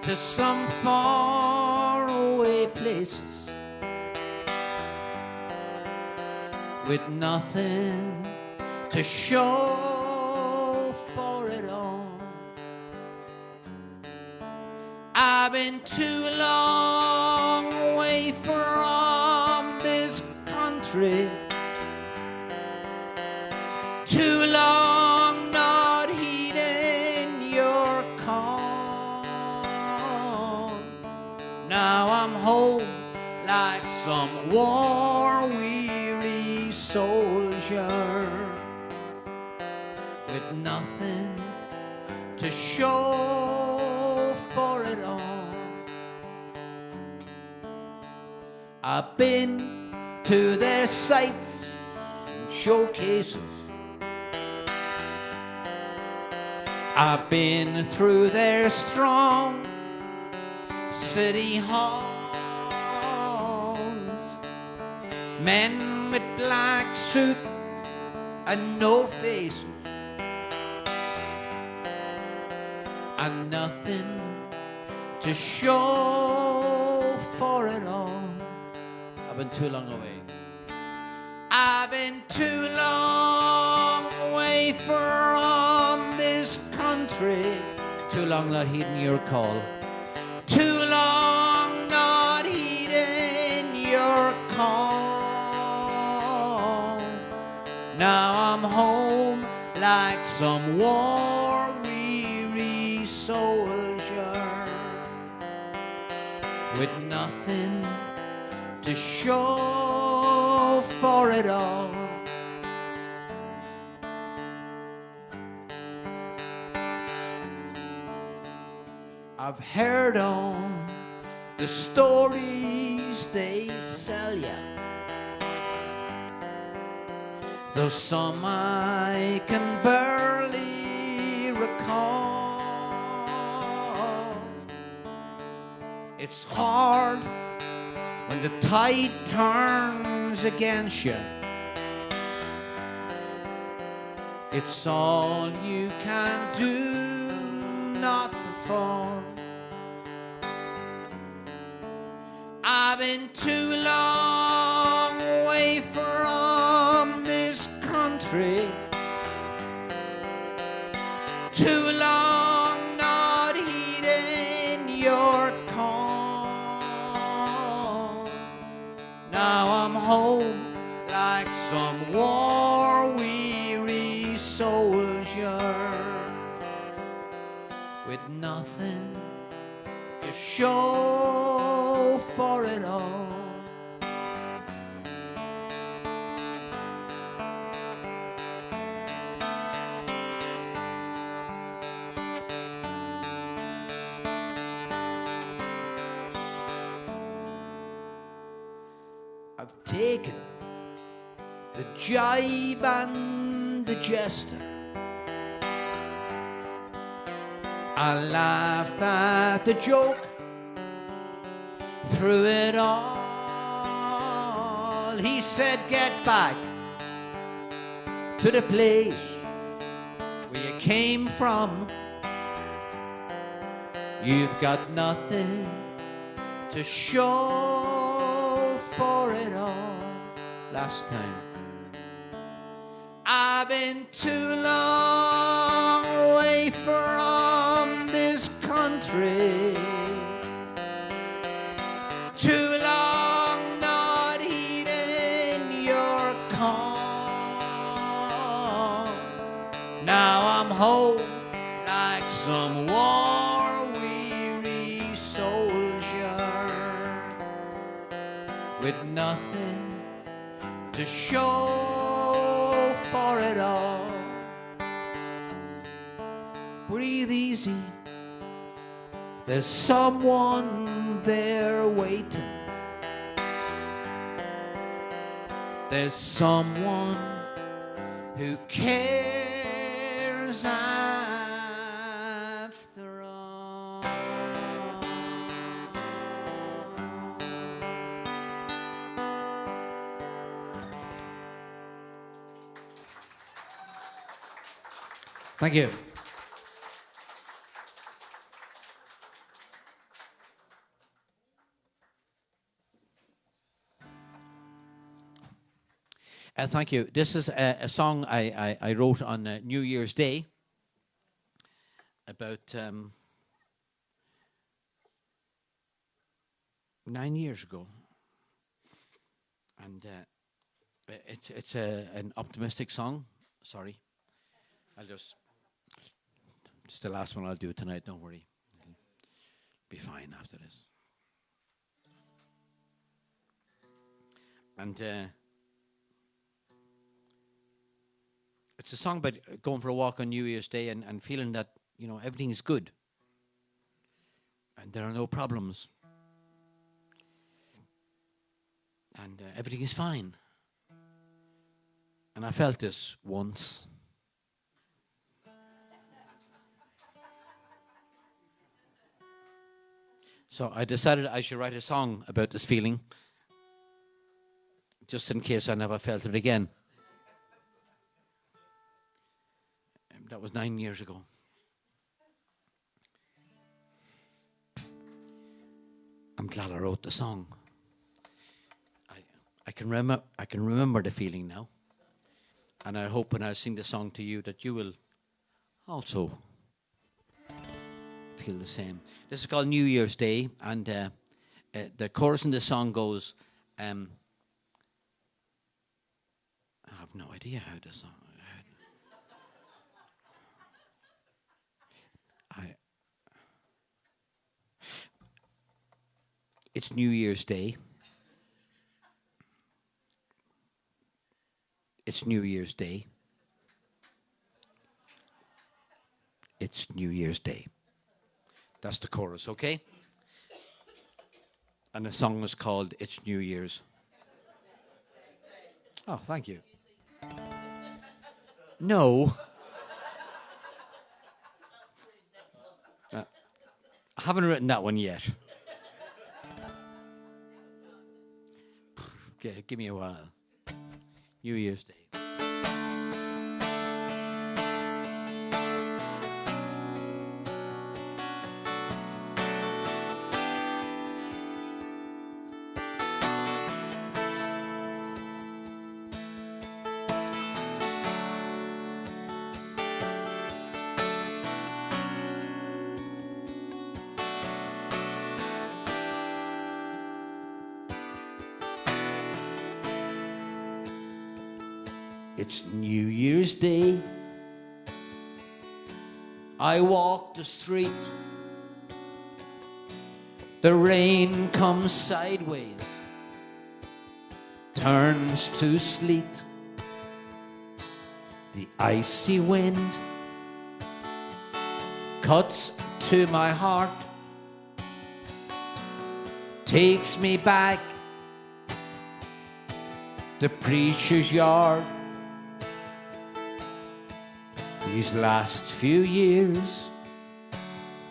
to some far away places with nothing to show for it all. I've been too long away from this country, too long not heeding your call. Now I'm home like some war-weary soldier with nothing to show for it all. I've been to their sites and showcases, I've been through their strong city halls, men with black suit and no faces, and nothing to show for it all. I've been too long away. I've been too long away from this country, too long not heeding your call, too long not heeding your call. Now I'm home like some war-weary soldier with nothing to show for it all. I've heard on the stories they sell ya, though some I can barely recall. It's hard when the tide turns against you. It's all you can do not to fall. I've been too long away from this country, too long not heeding your call. Now I'm home like some war-weary soldier with nothing to show for it all. I've taken the jibe and the jester. I laughed at the joke through it all. He said, get back to the place where you came from. You've got nothing to show for it all. Last time. I've been too long away from this country, too long not heeding your call. Now I'm home like some war-weary soldier with nothing to show for it all. Breathe easy, there's someone there waiting. There's someone who cares after all. Thank you. Thank you. This is a song I wrote on New Year's Day about 9 years ago. And it's an optimistic song. Sorry. It's the last one I'll do tonight, don't worry. It'll be fine after this. And it's a song about going for a walk on New Year's Day and feeling that, you know, everything is good. And there are no problems. And everything is fine. And I felt this once. So I decided I should write a song about this feeling, just in case I never felt it again. That was 9 years ago. I'm glad I wrote the song. I can remember the feeling now. And I hope when I sing the song to you that you will also feel the same. This is called New Year's Day, and the chorus in the song goes, I have no idea how the song... It's New Year's Day. It's New Year's Day. It's New Year's Day. That's the chorus, okay? And the song is called It's New Year's. Oh, thank you. No. I haven't written that one yet. Okay, give me a while. New Year's Day. It's New Year's Day. I walk the street. The rain comes sideways, turns to sleet. The icy wind cuts to my heart, takes me back the preacher's yard. These last few years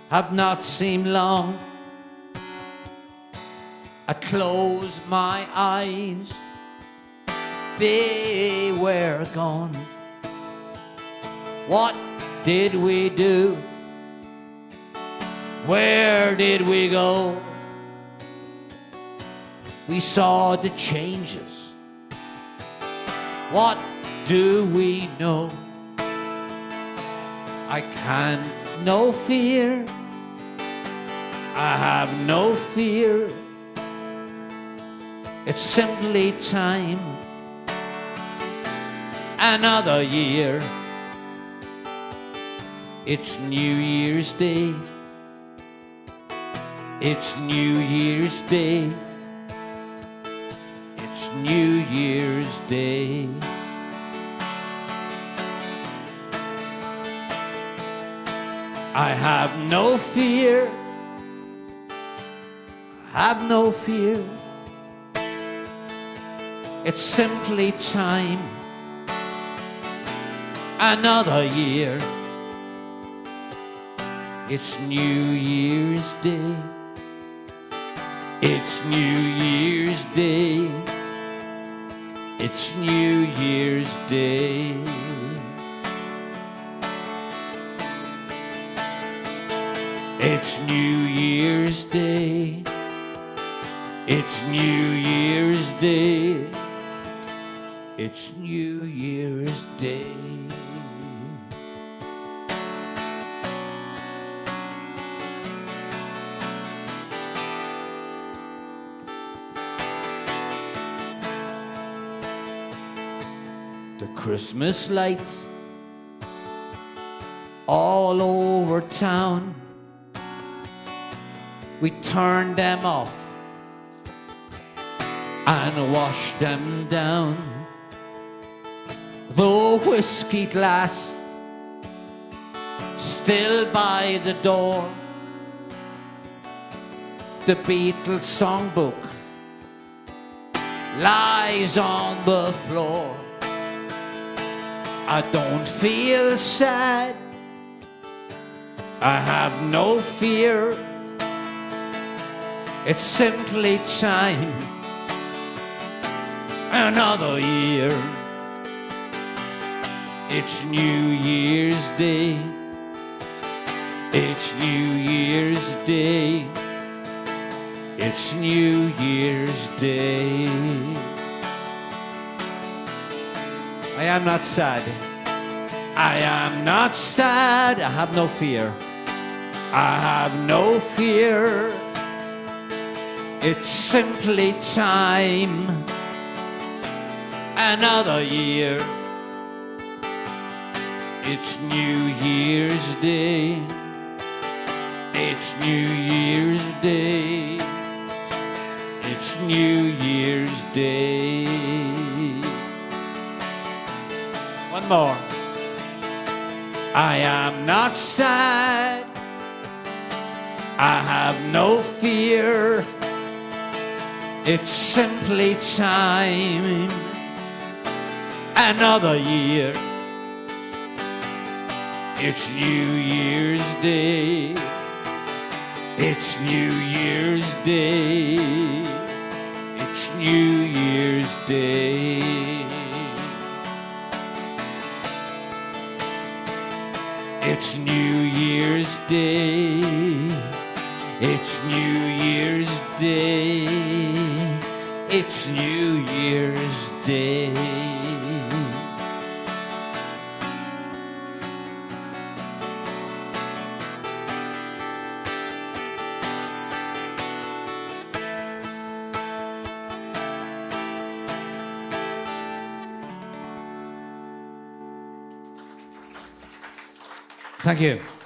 have not seemed long. I close my eyes, they were gone. What did we do? Where did we go? We saw the changes. What do we know? I can't no fear. I have no fear. It's simply time. Another year. It's New Year's Day. It's New Year's Day. It's New Year's Day. I have no fear. Have no fear. It's simply time. Another year. It's New Year's Day. It's New Year's Day. It's New Year's Day. It's New Year's Day. It's New Year's Day. It's New Year's Day. The Christmas lights all over town, we turned them off and washed them down. The whiskey glass still by the door, the Beatles songbook lies on the floor. I don't feel sad, I have no fear. It's simply time. Another year. It's New Year's Day. It's New Year's Day. It's New Year's Day. I am not sad. I am not sad. I have no fear. I have no fear. It's simply time. Another year. It's New Year's Day. It's New Year's Day. It's New Year's Day. One more. I am not sad. I have no fear. It's simply time. Another year. It's New Year's Day. It's New Year's Day. It's New Year's Day. It's New Year's Day. It's New Year's Day. It's New Year's Day. Thank you.